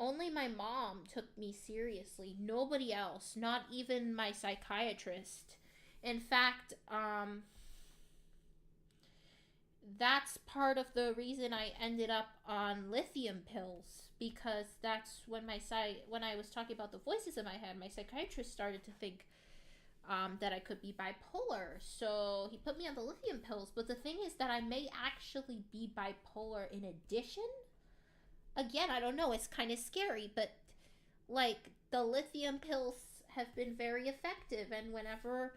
only my mom took me seriously. Nobody else, not even my psychiatrist. In fact, that's part of the reason I ended up on lithium pills, because that's when when I was talking about the voices in my head, my psychiatrist started to think that I could be bipolar. So he put me on the lithium pills. But the thing is that I may actually be bipolar in addition. Again, I don't know. It's kind of scary, but like the lithium pills have been very effective, and whenever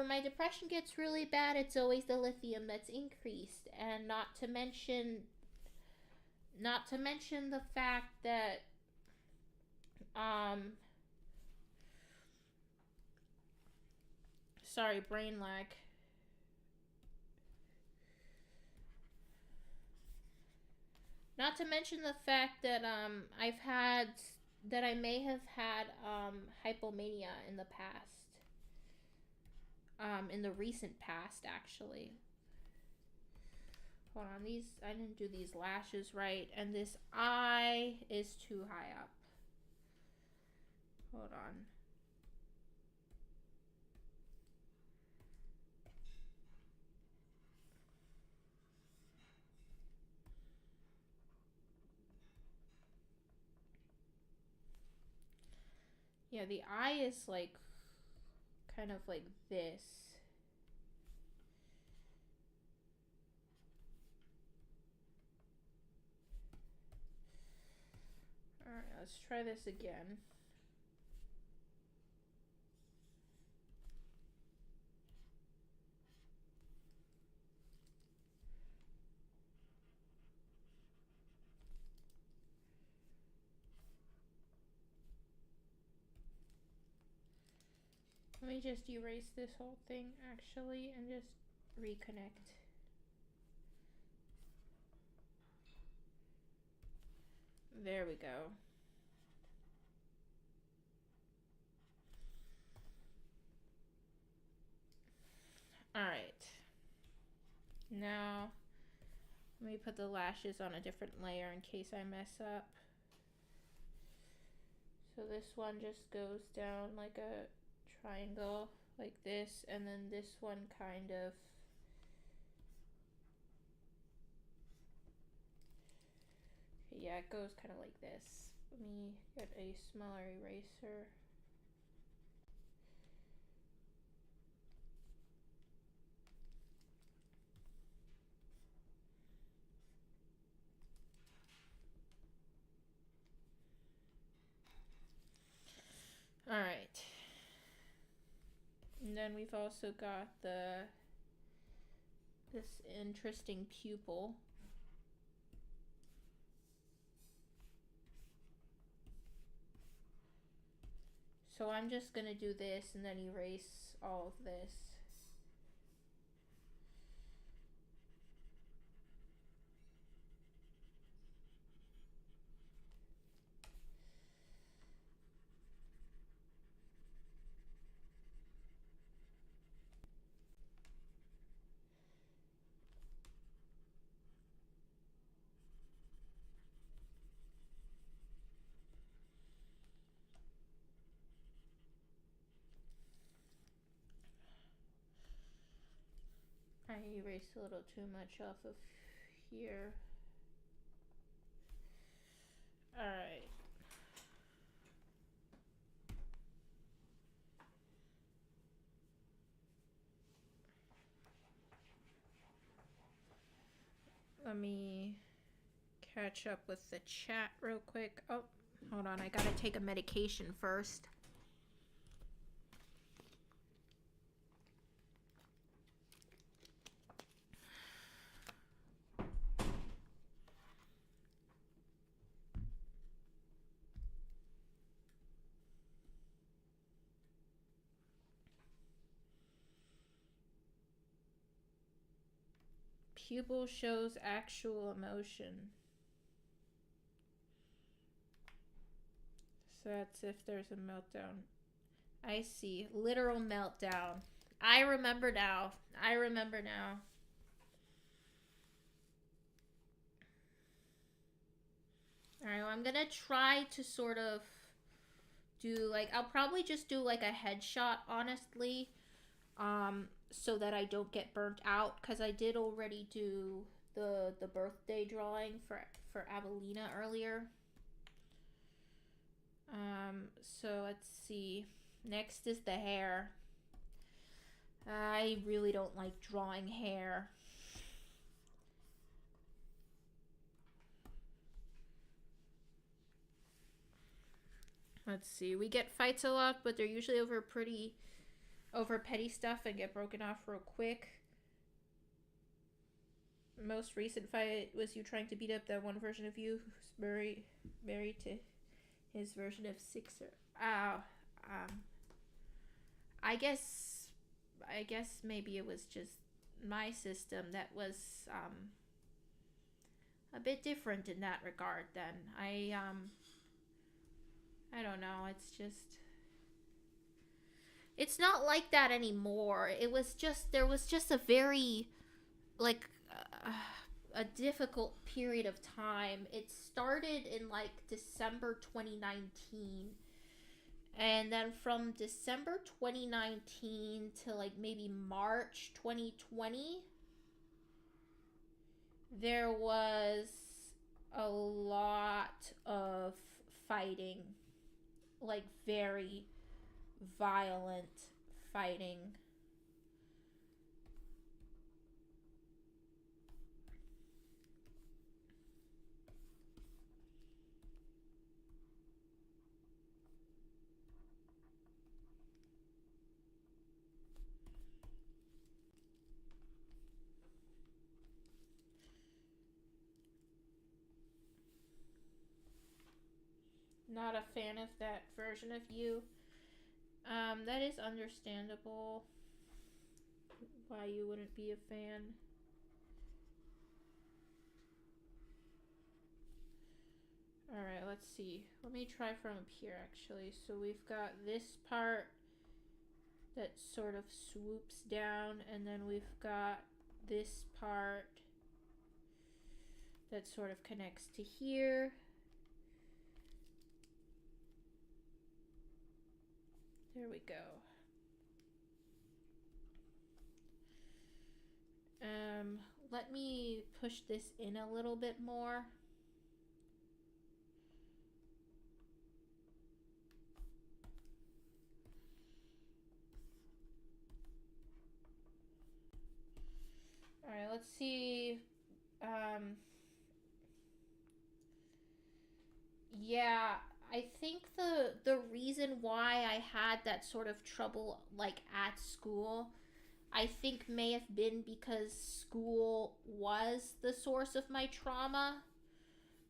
my depression gets really bad, it's always the lithium that's increased. And not to mention the fact that um sorry, brain lag. Not to mention the fact that I may have had hypomania in the past. In the recent past, actually. Hold on, I didn't do these lashes right, and this eye is too high up. Hold on. Yeah, the eye is like kind of like this. Alright, let's try this again. Let me just erase this whole thing actually and just reconnect. There we go. Alright. Now, let me put the lashes on a different layer in case I mess up. So this one just goes down like a triangle, like this, and then this one kind of yeah, it goes kind of like this. Let me get a smaller eraser. All right. And then we've also got this interesting pupil. So I'm just gonna do this and then erase all of this. I erased a little too much off of here. Alright. Let me catch up with the chat real quick. Oh, hold on. I gotta take a medication first. Pupil shows actual emotion. So that's if there's a meltdown. I see. Literal meltdown. I remember now. I remember now. Alright, well, I'm gonna try to sort of do, like, I'll probably just do, like, a headshot, honestly. So that I don't get burnt out. Because I did already do the birthday drawing for Avelina earlier. So let's see. Next is the hair. I really don't like drawing hair. Let's see. We get fights a lot, but they're usually over petty stuff and get broken off real quick. Most recent fight was you trying to beat up that one version of you who's married to his version of Sixer. I guess maybe it was just my system that was a bit different in that regard. Then I don't know. It's not like that anymore. It was just there was just a very like a difficult period of time. It started in like December 2019. And then from December 2019 to like maybe March 2020, there was a lot of fighting. Like very violent fighting. Not a fan of that version of you. That is understandable why you wouldn't be a fan. Alright, let's see. Let me try from up here, actually. So we've got this part that sort of swoops down, and then we've got this part that sort of connects to here. There we go. Let me push this in a little bit more. Alright, let's see. Yeah, I think the reason why I had that sort of trouble like at school, I think may have been because school was the source of my trauma.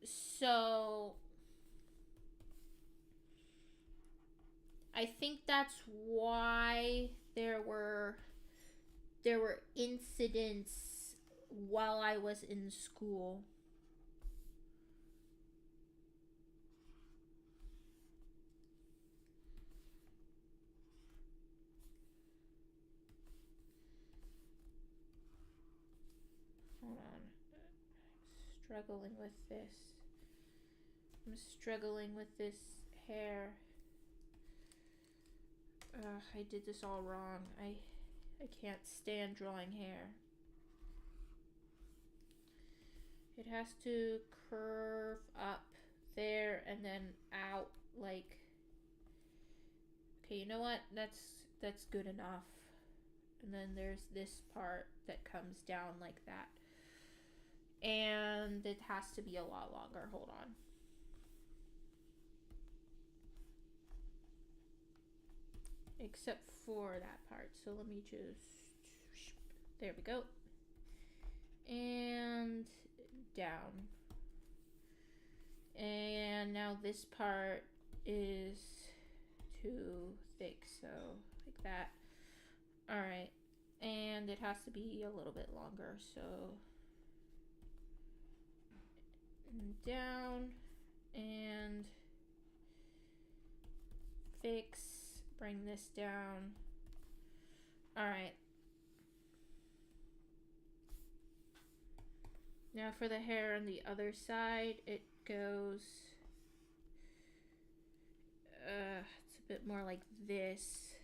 So I think that's why there were incidents while I was in school. Hold on. Struggling with this. I'm struggling with this hair. I did this all wrong. I can't stand drawing hair. It has to curve up there and then out like. Okay, you know what? That's good enough. And then there's this part that comes down like that. and it has to be a lot longer. Hold on. Except for that part. So let me just, there we go. And down. And now this part is too thick, so like that. Alright, and it has to be a little bit longer, so down and fix, bring this down. Alright. Now for the hair on the other side, it goes, it's a bit more like this.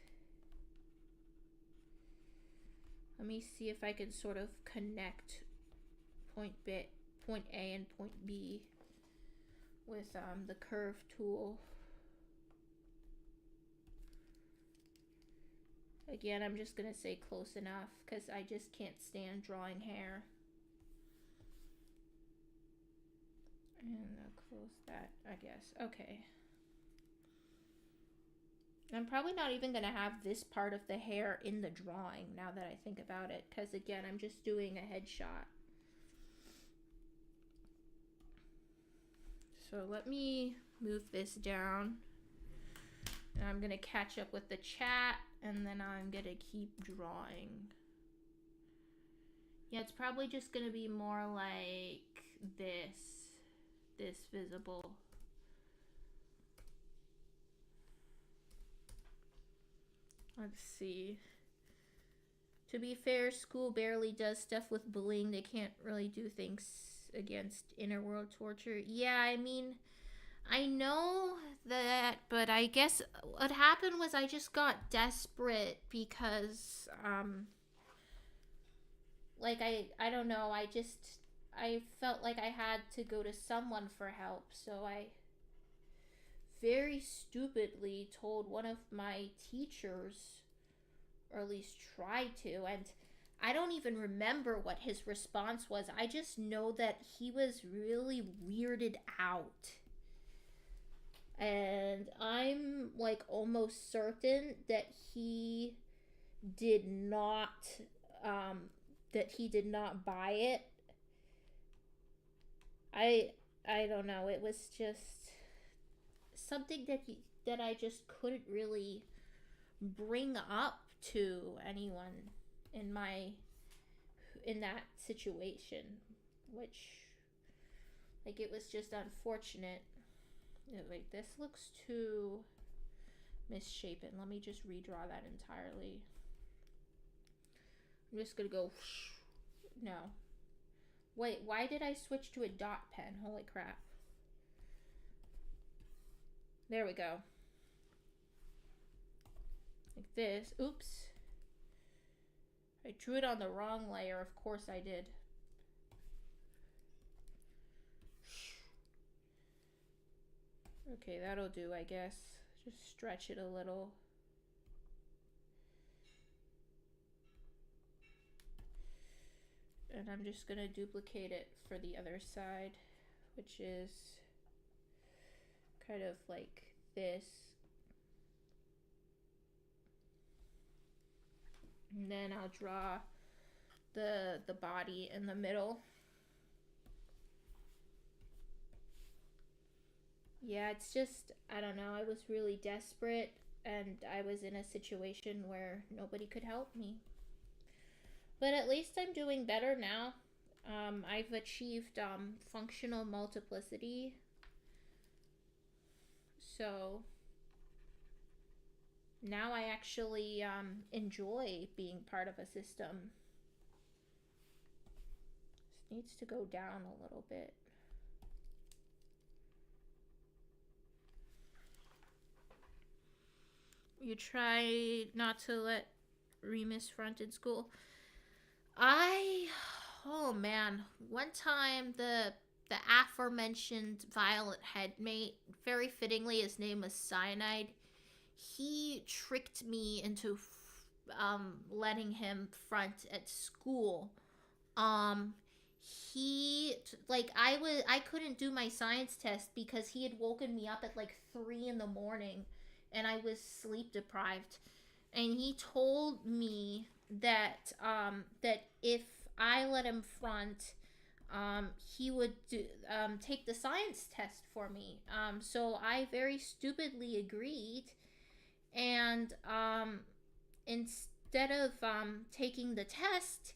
Let me see if I can sort of connect point A and point B with the curve tool. Again, I'm just gonna say close enough because I just can't stand drawing hair. And I'll close that, I guess. Okay. I'm probably not even going to have this part of the hair in the drawing now that I think about it. Because again, I'm just doing a headshot. So let me move this down. And I'm going to catch up with the chat. And then I'm going to keep drawing. Yeah, it's probably just going to be more like this visible. Let's see. To be fair, school barely does stuff with bullying. They can't really do things against inner world torture. Yeah, I mean, I know that, but I guess what happened was I just got desperate because, like, I don't know, I felt like I had to go to someone for help, so I very stupidly told one of my teachers, or at least tried to, and I don't even remember what his response was. I just know that he was really weirded out. And I'm like almost certain that he did not buy it. I don't know. It was just something that I just couldn't really bring up to anyone in that situation, which, like, it was just unfortunate. Wait, this looks too misshapen. Let me just redraw that entirely. I'm just gonna go, no. Wait, why did I switch to a dot pen? Holy crap. There we go. Like this. Oops. I drew it on the wrong layer. Of course I did. Okay, that'll do, I guess. Just stretch it a little. And I'm just gonna duplicate it for the other side, which is kind of like this. And then I'll draw the body in the middle. Yeah, it's just, I don't know, I was really desperate and I was in a situation where nobody could help me. But at least I'm doing better now. I've achieved functional multiplicity. So now I actually enjoy being part of a system. This needs to go down a little bit. You try not to let Remus front in school. Oh man, one time the aforementioned Violet headmate, very fittingly his name was Cyanide, he tricked me into letting him front at school. I couldn't do my science test because he had woken me up at like 3 in the morning and I was sleep deprived. And he told me that if I let him front, he would take the science test for me. So I very stupidly agreed, and instead of taking the test,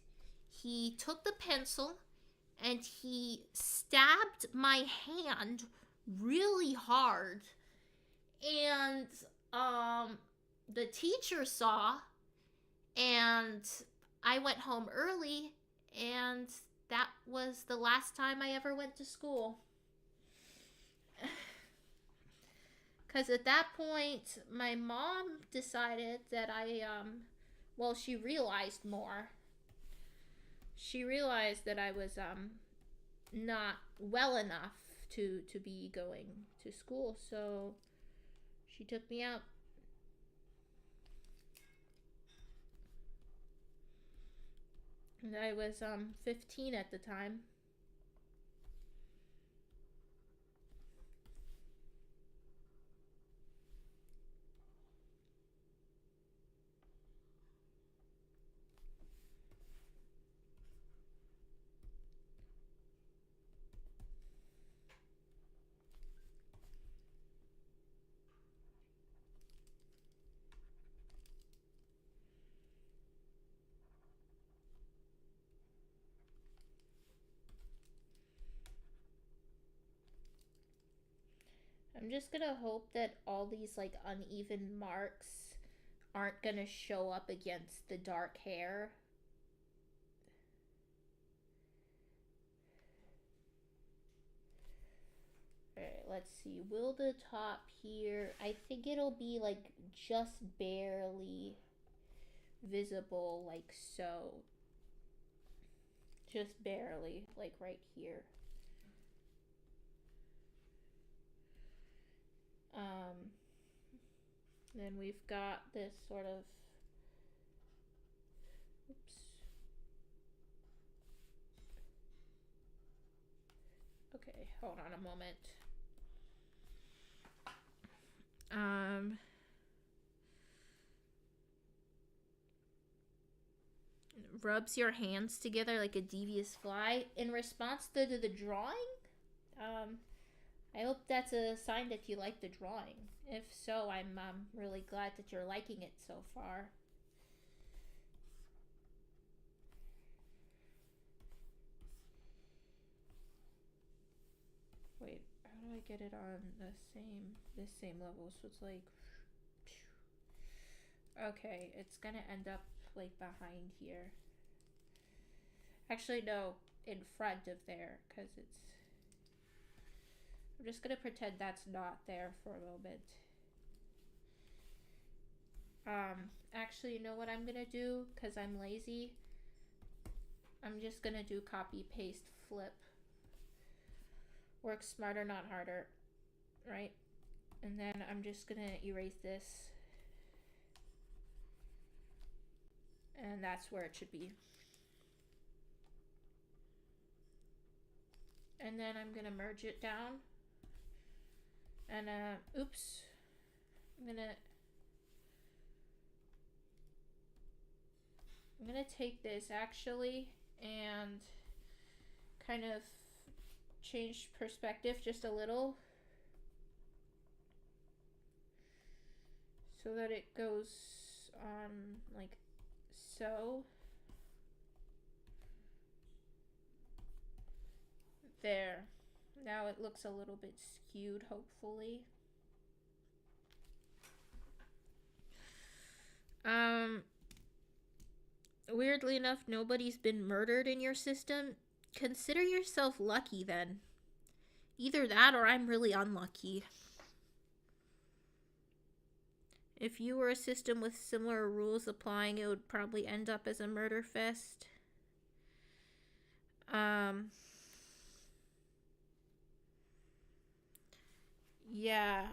he took the pencil and he stabbed my hand really hard. And the teacher saw, and I went home early, and that was the last time I ever went to school. Because at that point, my mom decided that she realized more. She realized that I was not well enough to be going to school, so she took me out. And I was 15 at the time. I'm just gonna hope that all these like uneven marks aren't gonna show up against the dark hair. Alright, let's see. Will the top here, I think it'll be like just barely visible, like so. Just barely, like right here. Then we've got this sort of, oops. Okay, hold on a moment. Rubs your hands together like a devious fly in response to the drawing. I hope that's a sign that you like the drawing. If so, I'm really glad that you're liking it so far. Wait, how do I get it on this same level? So it's like, okay, it's gonna end up like behind here. Actually, no, in front of there, because it's, I'm just gonna pretend that's not there for a moment. Actually, you know what I'm gonna do? Because I'm lazy. I'm just gonna do copy, paste, flip. Work smarter, not harder. Right? And then I'm just gonna erase this. And that's where it should be. And then I'm gonna merge it down. And oops. I'm gonna take this actually and kind of change perspective just a little so that it goes on like so. There. Now it looks a little bit skewed, hopefully. Weirdly enough, nobody's been murdered in your system. Consider yourself lucky then. Either that or I'm really unlucky. If you were a system with similar rules applying, it would probably end up as a murder fest. Yeah.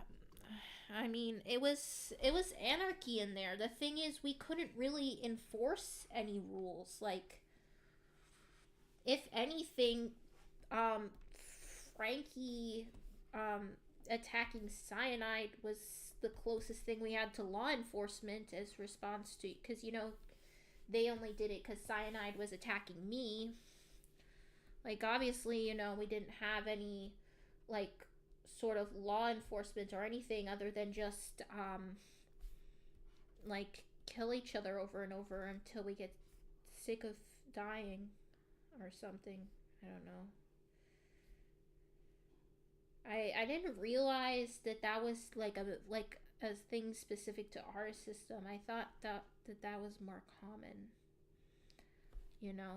I mean, it was anarchy in there. The thing is, we couldn't really enforce any rules. Like, if anything, um, Frankie um, attacking Cyanide was the closest thing we had to law enforcement as response to, because they only did it because Cyanide was attacking me. Like, obviously, we didn't have any, like, sort of law enforcement or anything other than just, like, kill each other over and over until we get sick of dying or something. I don't know. I didn't realize that was like a thing specific to our system. I thought that was more common.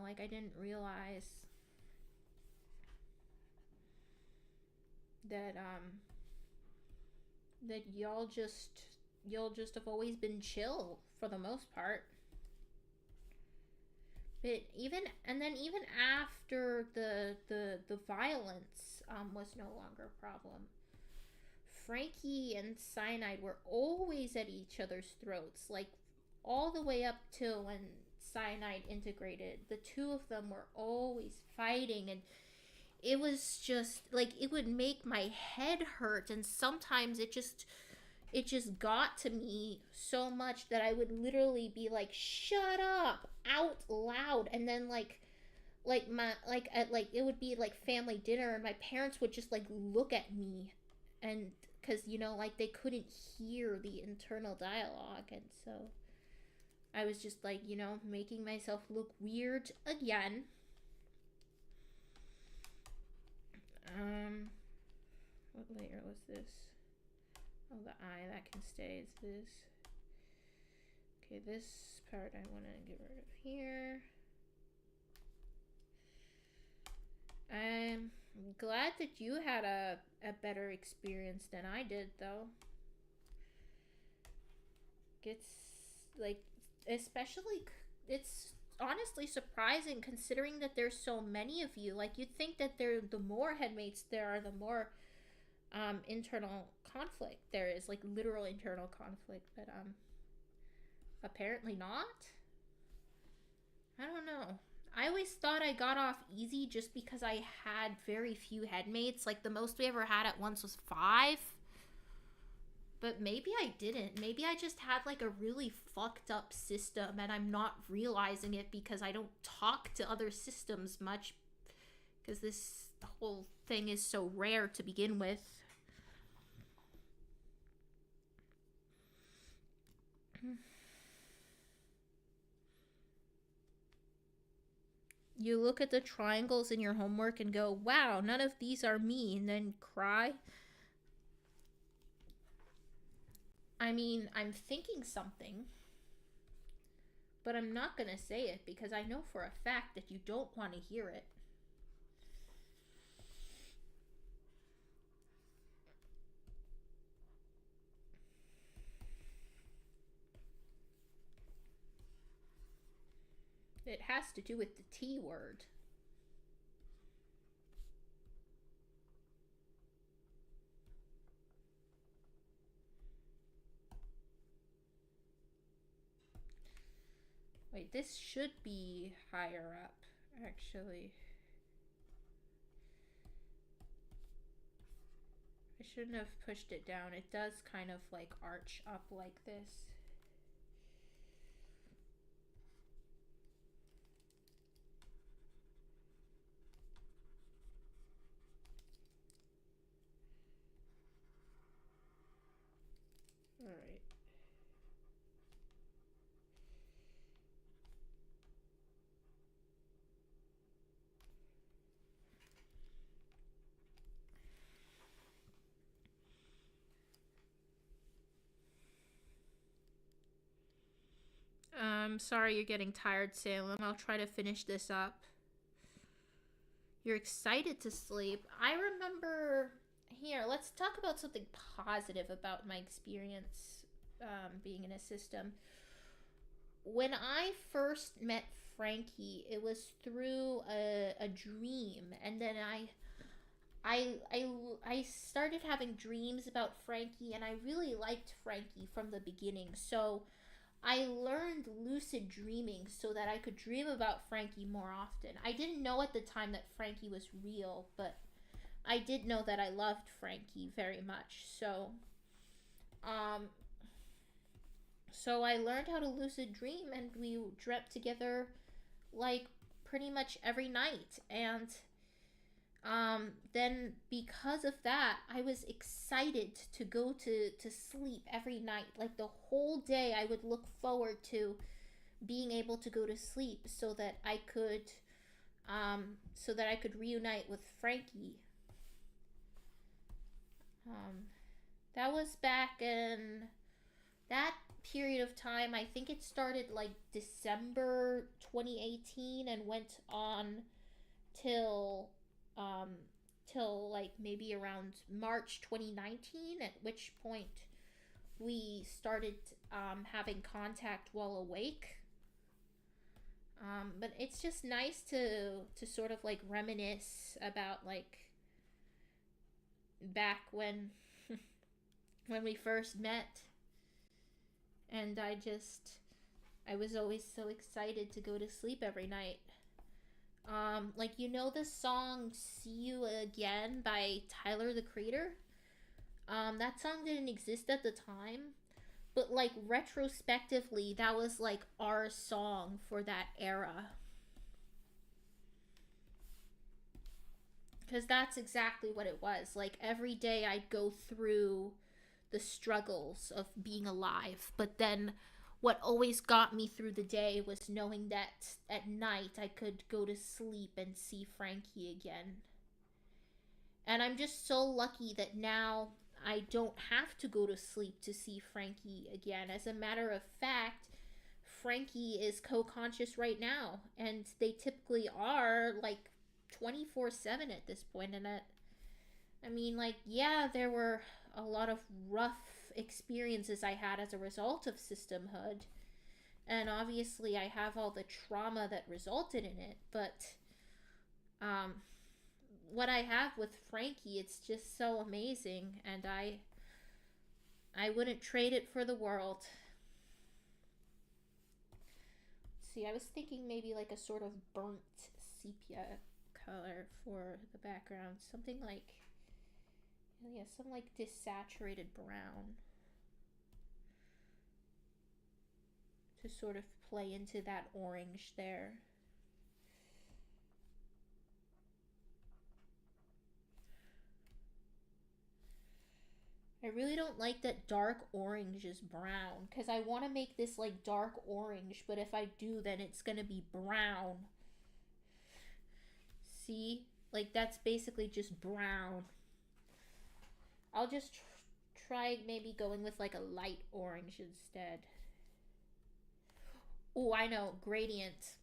Like, I didn't realize that that y'all just have always been chill for the most part. But even after the violence was no longer a problem, Frankie and Cyanide were always at each other's throats, like all the way up till when Cyanide integrated. The two of them were always fighting, and it was just like it would make my head hurt, and sometimes it just got to me so much that I would literally be like, shut up, out loud. And then it would be like family dinner, and my parents would just like look at me, and because like they couldn't hear the internal dialogue, and so I was just like making myself look weird again. What layer was this? Oh, the eye, that can stay. Is this? Okay, this part I want to get rid of here. I'm glad that you had a better experience than I did, though. It's like, especially, it's honestly surprising considering that there's so many of you. Like, you'd think that the more headmates there are, the more internal conflict there is, like literal internal conflict, but apparently not. I don't know. I always thought I got off easy just because I had very few headmates. Like, the most we ever had at once was 5. But maybe I didn't. Maybe I just had like a really fucked up system and I'm not realizing it because I don't talk to other systems much, because this whole thing is so rare to begin with. You look at the triangles in your homework and go, wow, none of these are me, and then cry. I mean, I'm thinking something, but I'm not gonna say it because I know for a fact that you don't want to hear it. It has to do with the T word. Wait, this should be higher up, actually. I shouldn't have pushed it down. It does kind of like arch up like this. Alright. Sorry you're getting tired, Salem. I'll try to finish this up. You're excited to sleep. I remember... Here, let's talk about something positive about my experience being in a system. When I first met Frankie, it was through a dream, and then I started having dreams about Frankie, and I really liked Frankie from the beginning. So I learned lucid dreaming so that I could dream about Frankie more often. I didn't know at the time that Frankie was real, but I did know that I loved Frankie very much. Um, so I learned how to lucid dream, and we dreamt together like pretty much every night. And then because of that, I was excited to go to sleep every night. Like the whole day, I would look forward to being able to go to sleep so that I could reunite with Frankie. That was back in that period of time. I think it started like December 2018 and went on till till like maybe around March 2019, at which point we started having contact while awake. But it's just nice to sort of like reminisce about like back when when we first met, and I was always so excited to go to sleep every night. Like, you know the song "See You Again" by Tyler the Creator? That song didn't exist at the time, but like retrospectively, that was like our song for that era. Because that's exactly what it was. Like, every day I'd go through the struggles of being alive, but then what always got me through the day was knowing that at night I could go to sleep and see Frankie again. And I'm just so lucky that now I don't have to go to sleep to see Frankie again. As a matter of fact, Frankie is co-conscious right now, and they typically are like 24/7 at this point. And I mean, like, yeah, there were a lot of rough experiences I had as a result of systemhood, and obviously I have all the trauma that resulted in it, but um what I have with Frankie, it's just so amazing, and I wouldn't trade it for the world. See, I was thinking maybe like a sort of burnt sepia color for the background, something like, yeah, some like desaturated brown to sort of play into that orange there. I really don't like that dark orange is brown, because I want to make this like dark orange, but if I do, then it's gonna be brown. See? Like, that's basically just brown. I'll just try maybe going with like a light orange instead. Oh, I know. Gradient.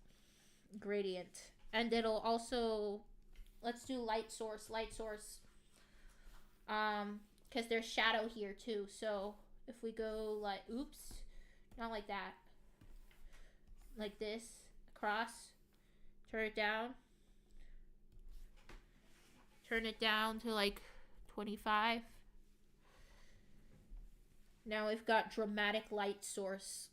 Gradient. And it'll also... Let's do light source. Light source. Because there's shadow here too. So if we go like... Oops. Not like that. Like this. Across. Turn it down. Turn it down to like 25. Now we've got dramatic light source.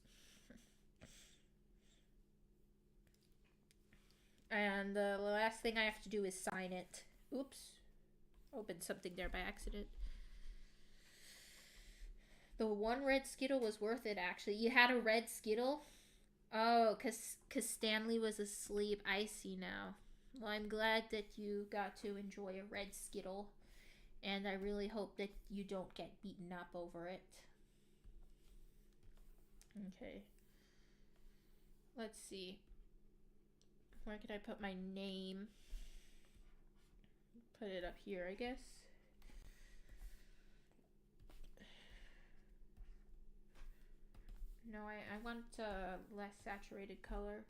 And the last thing I have to do is sign it. Oops. Opened something there by accident. The one red Skittle was worth it, actually. You had a red Skittle? Oh, because Stanley was asleep. I see now. Well, I'm glad that you got to enjoy a red Skittle. And I really hope that you don't get beaten up over it. Okay. Let's see. Where could I put my name? Put it up here, I guess. No, I want a less saturated color.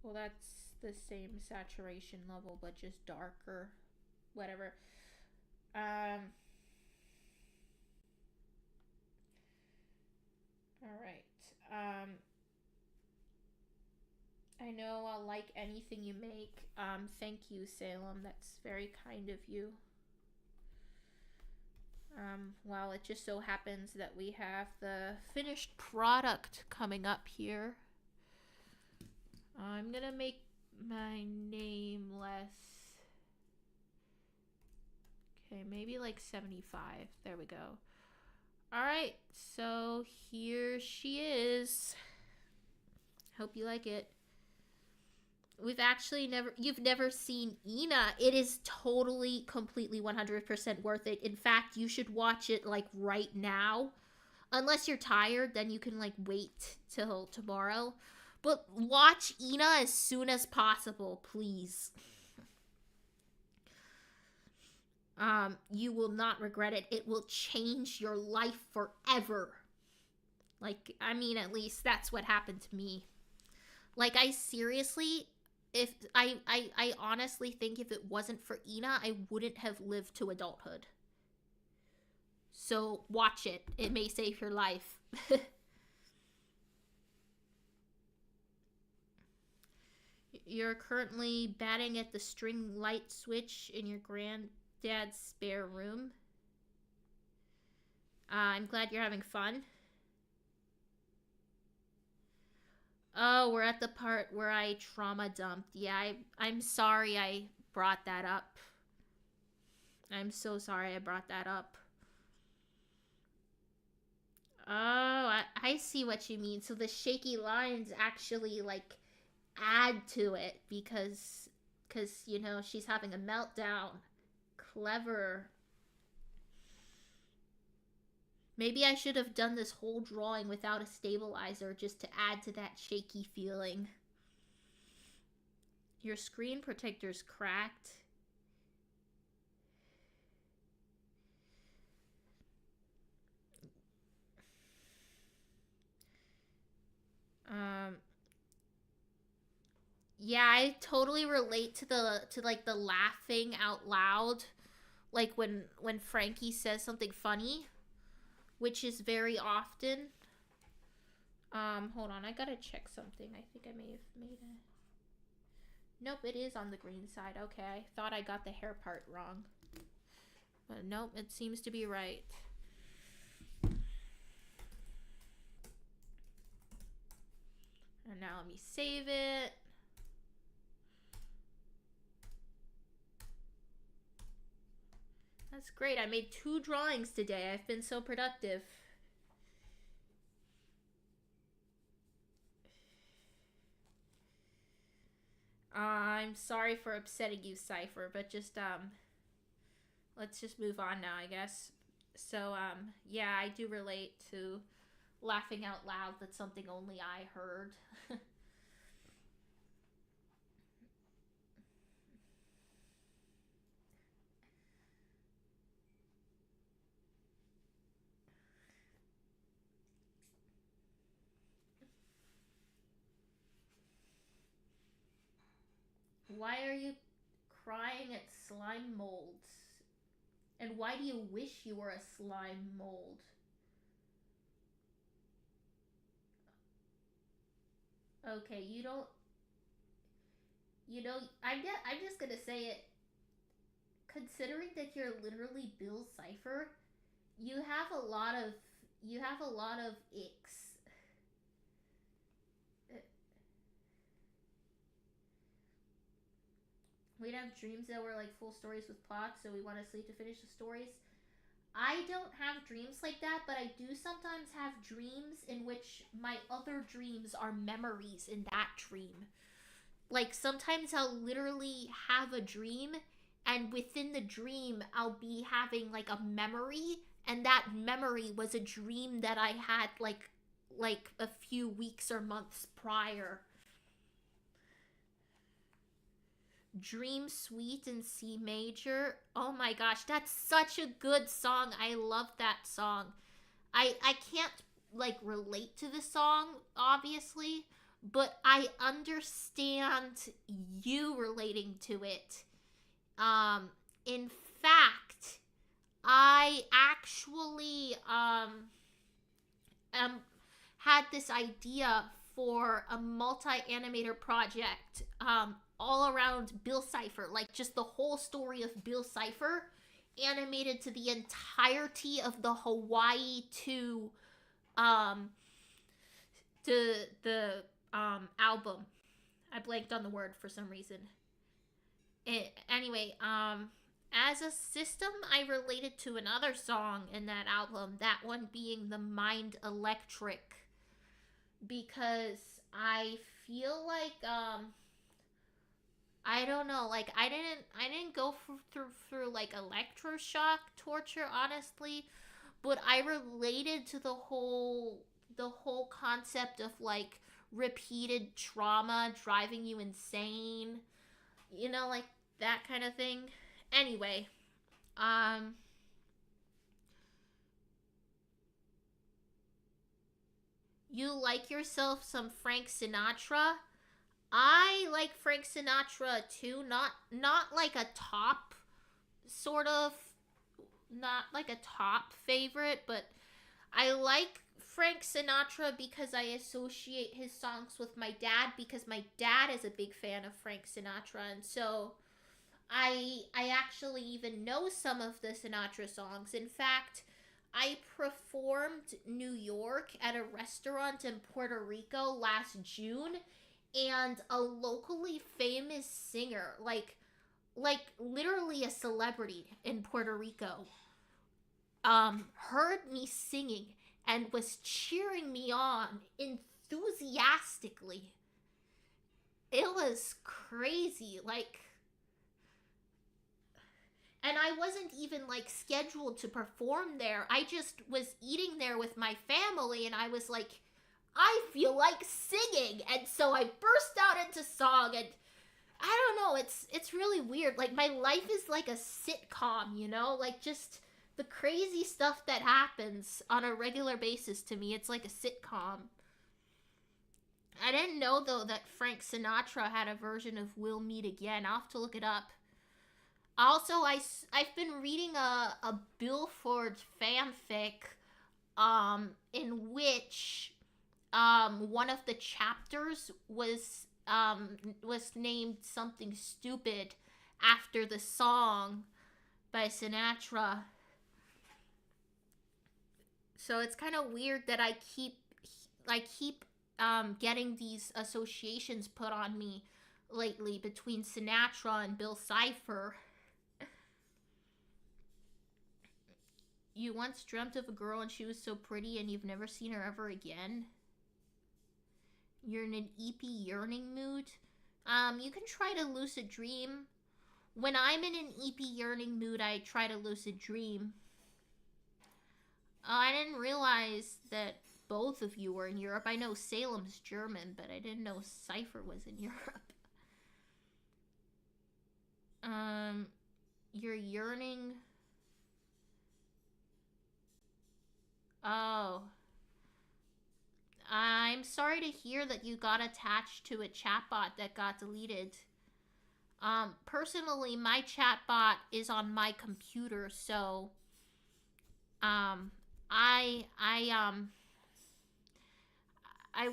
Well, that's the same saturation level, but just darker. Whatever. Alright. I know I'll like anything you make. Thank you, Salem. That's very kind of you. Well, it just so happens that we have the finished product coming up here. I'm gonna make my name less. Okay, maybe like 75. There we go. Alright, so here she is. Hope you like it. You've never seen Ina. It is totally, completely 100% worth it. In fact, you should watch it like right now. Unless you're tired, then you can like wait till tomorrow. But watch Ina as soon as possible, please. You will not regret it. It will change your life forever. Like, I mean, at least that's what happened to me. Like, I seriously, if I honestly think if it wasn't for Ina, I wouldn't have lived to adulthood. So watch it. It may save your life. You're currently batting at the string light switch in your granddad's spare room. I'm glad you're having fun. Oh, we're at the part where I trauma dumped. Yeah, I'm sorry I brought that up. I'm so sorry I brought that up. Oh, I see what you mean. So the shaky lines actually, like, add to it because, you know, she's having a meltdown. Clever. Maybe I should have done this whole drawing without a stabilizer just to add to that shaky feeling. Your screen protector's cracked. Yeah, I totally relate to the laughing out loud, like when Frankie says something funny, which is very often. Hold on, I gotta check something. I think I may have made a. Nope, it is on the green side. Okay, I thought I got the hair part wrong, but nope, it seems to be right. And now let me save it. That's great. I made 2 drawings today. I've been so productive. I'm sorry for upsetting you, Cypher, but just let's just move on now, I guess. So yeah, I do relate to laughing out loud. That's something only I heard. Why are you crying at slime molds? And why do you wish you were a slime mold? Okay, you don't. You know, I'm just gonna say it. Considering that you're literally Bill Cipher, you have a lot of icks. We'd have dreams that were like full stories with plots, so we want to sleep to finish the stories. I don't have dreams like that, but I do sometimes have dreams in which my other dreams are memories in that dream. Like sometimes I'll literally have a dream, and within the dream I'll be having like a memory, and that memory was a dream that I had like a few weeks or months prior. Dream Suite in C major. Oh my gosh, that's such a good song. I love that song. I can't like relate to the song obviously, but I understand you relating to it. In fact, I actually had this idea for a multi-animator project all around Bill Cipher, like just the whole story of Bill Cipher animated to the entirety of the Hawaii 2 um the album. I blanked on the word for some reason. Anyway, as a system, I related to another song in that album, that one being the Mind Electric, because I feel like I don't know, like I didn't go through like electroshock torture, honestly, but I related to the whole concept of like repeated trauma driving you insane, like that kind of thing. Anyway, um you like yourself some Frank Sinatra? I like Frank Sinatra too, not like a top sort of, not like a top favorite, but I like Frank Sinatra because I associate his songs with my dad, because my dad is a big fan of Frank Sinatra, and so I actually even know some of the Sinatra songs. In fact, I performed New York at a restaurant in Puerto Rico last June, and a locally famous singer, like literally a celebrity in Puerto Rico, heard me singing and was cheering me on enthusiastically. It was crazy, like, and I wasn't even like scheduled to perform there. I just was eating there with my family, and I was like, I feel like singing, and so I burst out into song. And I don't know, it's really weird. Like, my life is like a sitcom, like just the crazy stuff that happens on a regular basis to me. It's like a sitcom. I didn't know though that Frank Sinatra had a version of We'll Meet Again. I'll have to look it up. Also, I've been reading a Bill Ford fanfic, in which one of the chapters was named something stupid after the song by Sinatra. So it's kind of weird that I keep getting these associations put on me lately between Sinatra and Bill Cipher. You once dreamt of a girl and she was so pretty and you've never seen her ever again? You're in an EP yearning mood? You can try to lucid dream. When I'm in an EP yearning mood, I try to lucid dream. I didn't realize that both of you were in Europe. I know Salem's German, but I didn't know Cipher was in Europe. You're yearning. Oh. I'm sorry to hear that you got attached to a chatbot that got deleted. Personally, my chatbot is on my computer, so I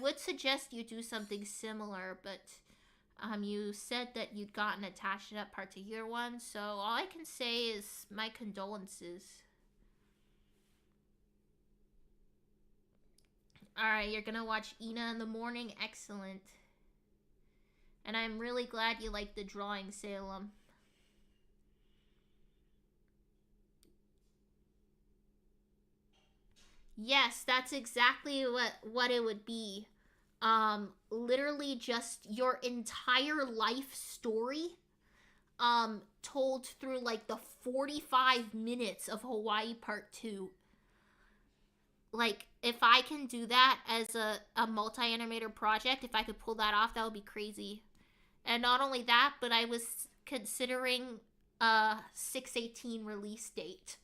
would suggest you do something similar, but you said that you'd gotten attached to that particular one, so all I can say is my condolences. Alright, you're gonna watch Ina in the morning? Excellent. And I'm really glad you like the drawing, Salem. Yes, that's exactly what it would be. Literally just your entire life story, told through like the 45 minutes of Hawaii Part 2. Like, if I can do that as a multi-animator project, if I could pull that off, that would be crazy. And not only that, but I was considering a 6/18 release date.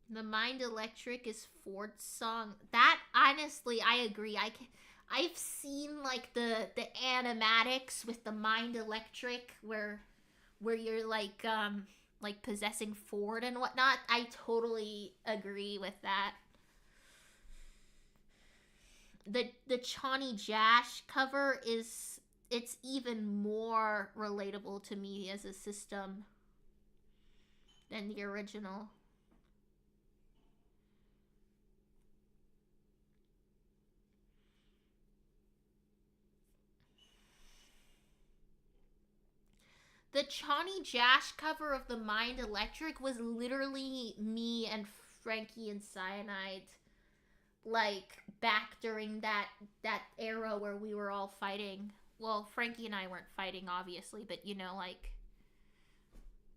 The Mind Electric is Ford's song. That, honestly, I agree. I've seen like the animatics with the Mind Electric where you're like possessing Ford and whatnot. I totally agree with that. The Chani Jash cover is it's even more relatable to me as a system than the original. The Johnny Jash cover of the Mind Electric was literally me and Frankie and Cyanide, like back during that era where we were all fighting. Well, Frankie and I weren't fighting, obviously, but you know, like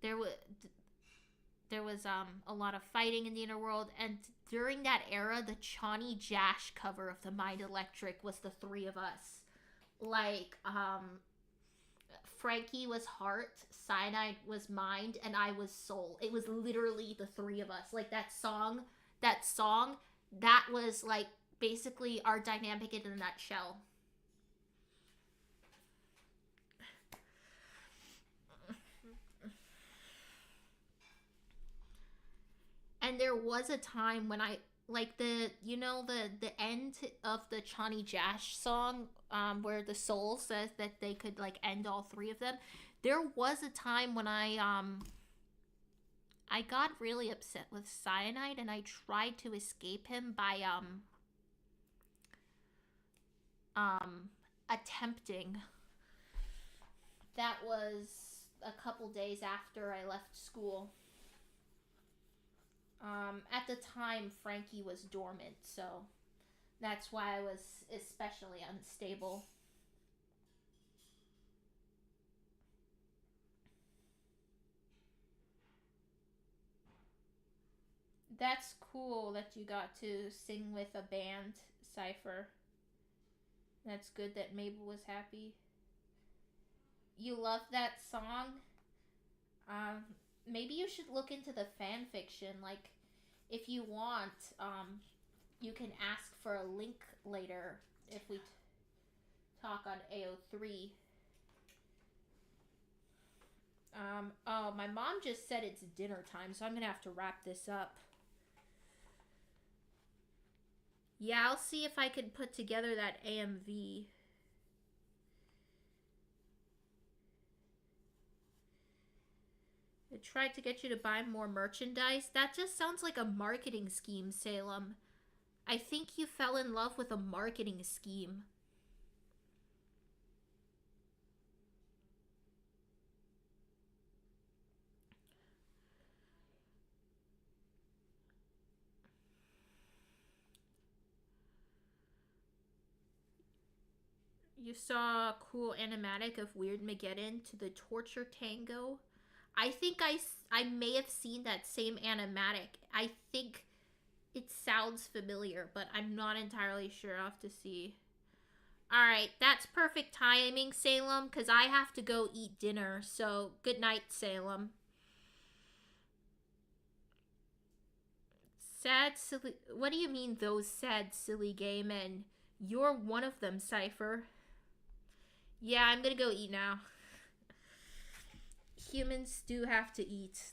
there was a lot of fighting in the inner world, and during that era, the Johnny Jash cover of the Mind Electric was the three of us. Like Frankie was Heart, Cyanide was Mind, and I was Soul. It was literally the three of us. Like that song, that was like basically our dynamic in a nutshell. And there was a time when I like the end of the Johnny Jash song, where the soul says that they could like end all three of them. There was a time when I got really upset with Cyanide, and I tried to escape him by attempting. That was a couple days after I left school. At the time, Frankie was dormant, so that's why I was especially unstable. That's cool that you got to sing with a band, Cypher. That's good that Mabel was happy. You love that song? Um, Maybe you should look into the fan fiction. Like, if you want, you can ask for a link later if we talk on AO3. Oh, my mom just said it's dinner time, so I'm gonna have to wrap this up. Yeah, I'll see if I can put together that AMV. I tried to get you to buy more merchandise. That just sounds like a marketing scheme, Salem. I think you fell in love with a marketing scheme. You saw a cool animatic of Weird Mageddon to the Torture Tango. I think I may have seen that same animatic. I think it sounds familiar, but I'm not entirely sure. I'll have to see. Alright, that's perfect timing, Salem, because I have to go eat dinner. So, good night, Salem. Sad, silly. What do you mean, those sad, silly gay men? You're one of them, Cypher. Yeah, I'm gonna go eat now. Humans do have to eat.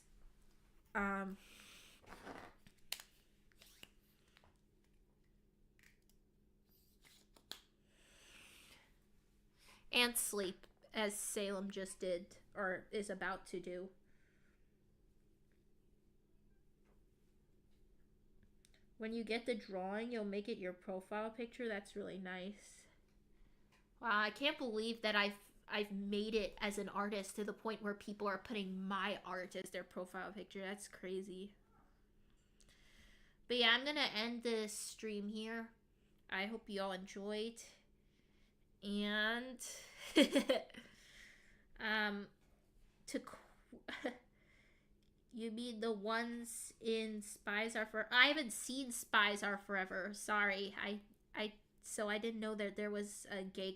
And sleep, as Salem just did, or is about to do. When you get the drawing, you'll make it your profile picture. That's really nice. Wow, I can't believe that I've made it as an artist to the point where people are putting my art as their profile picture. That's crazy. But yeah, I'm gonna end this stream here. I hope you all enjoyed. And to you mean the ones in Spies Are For? I haven't seen Spies Are Forever. Sorry, I so I didn't know that there was a gay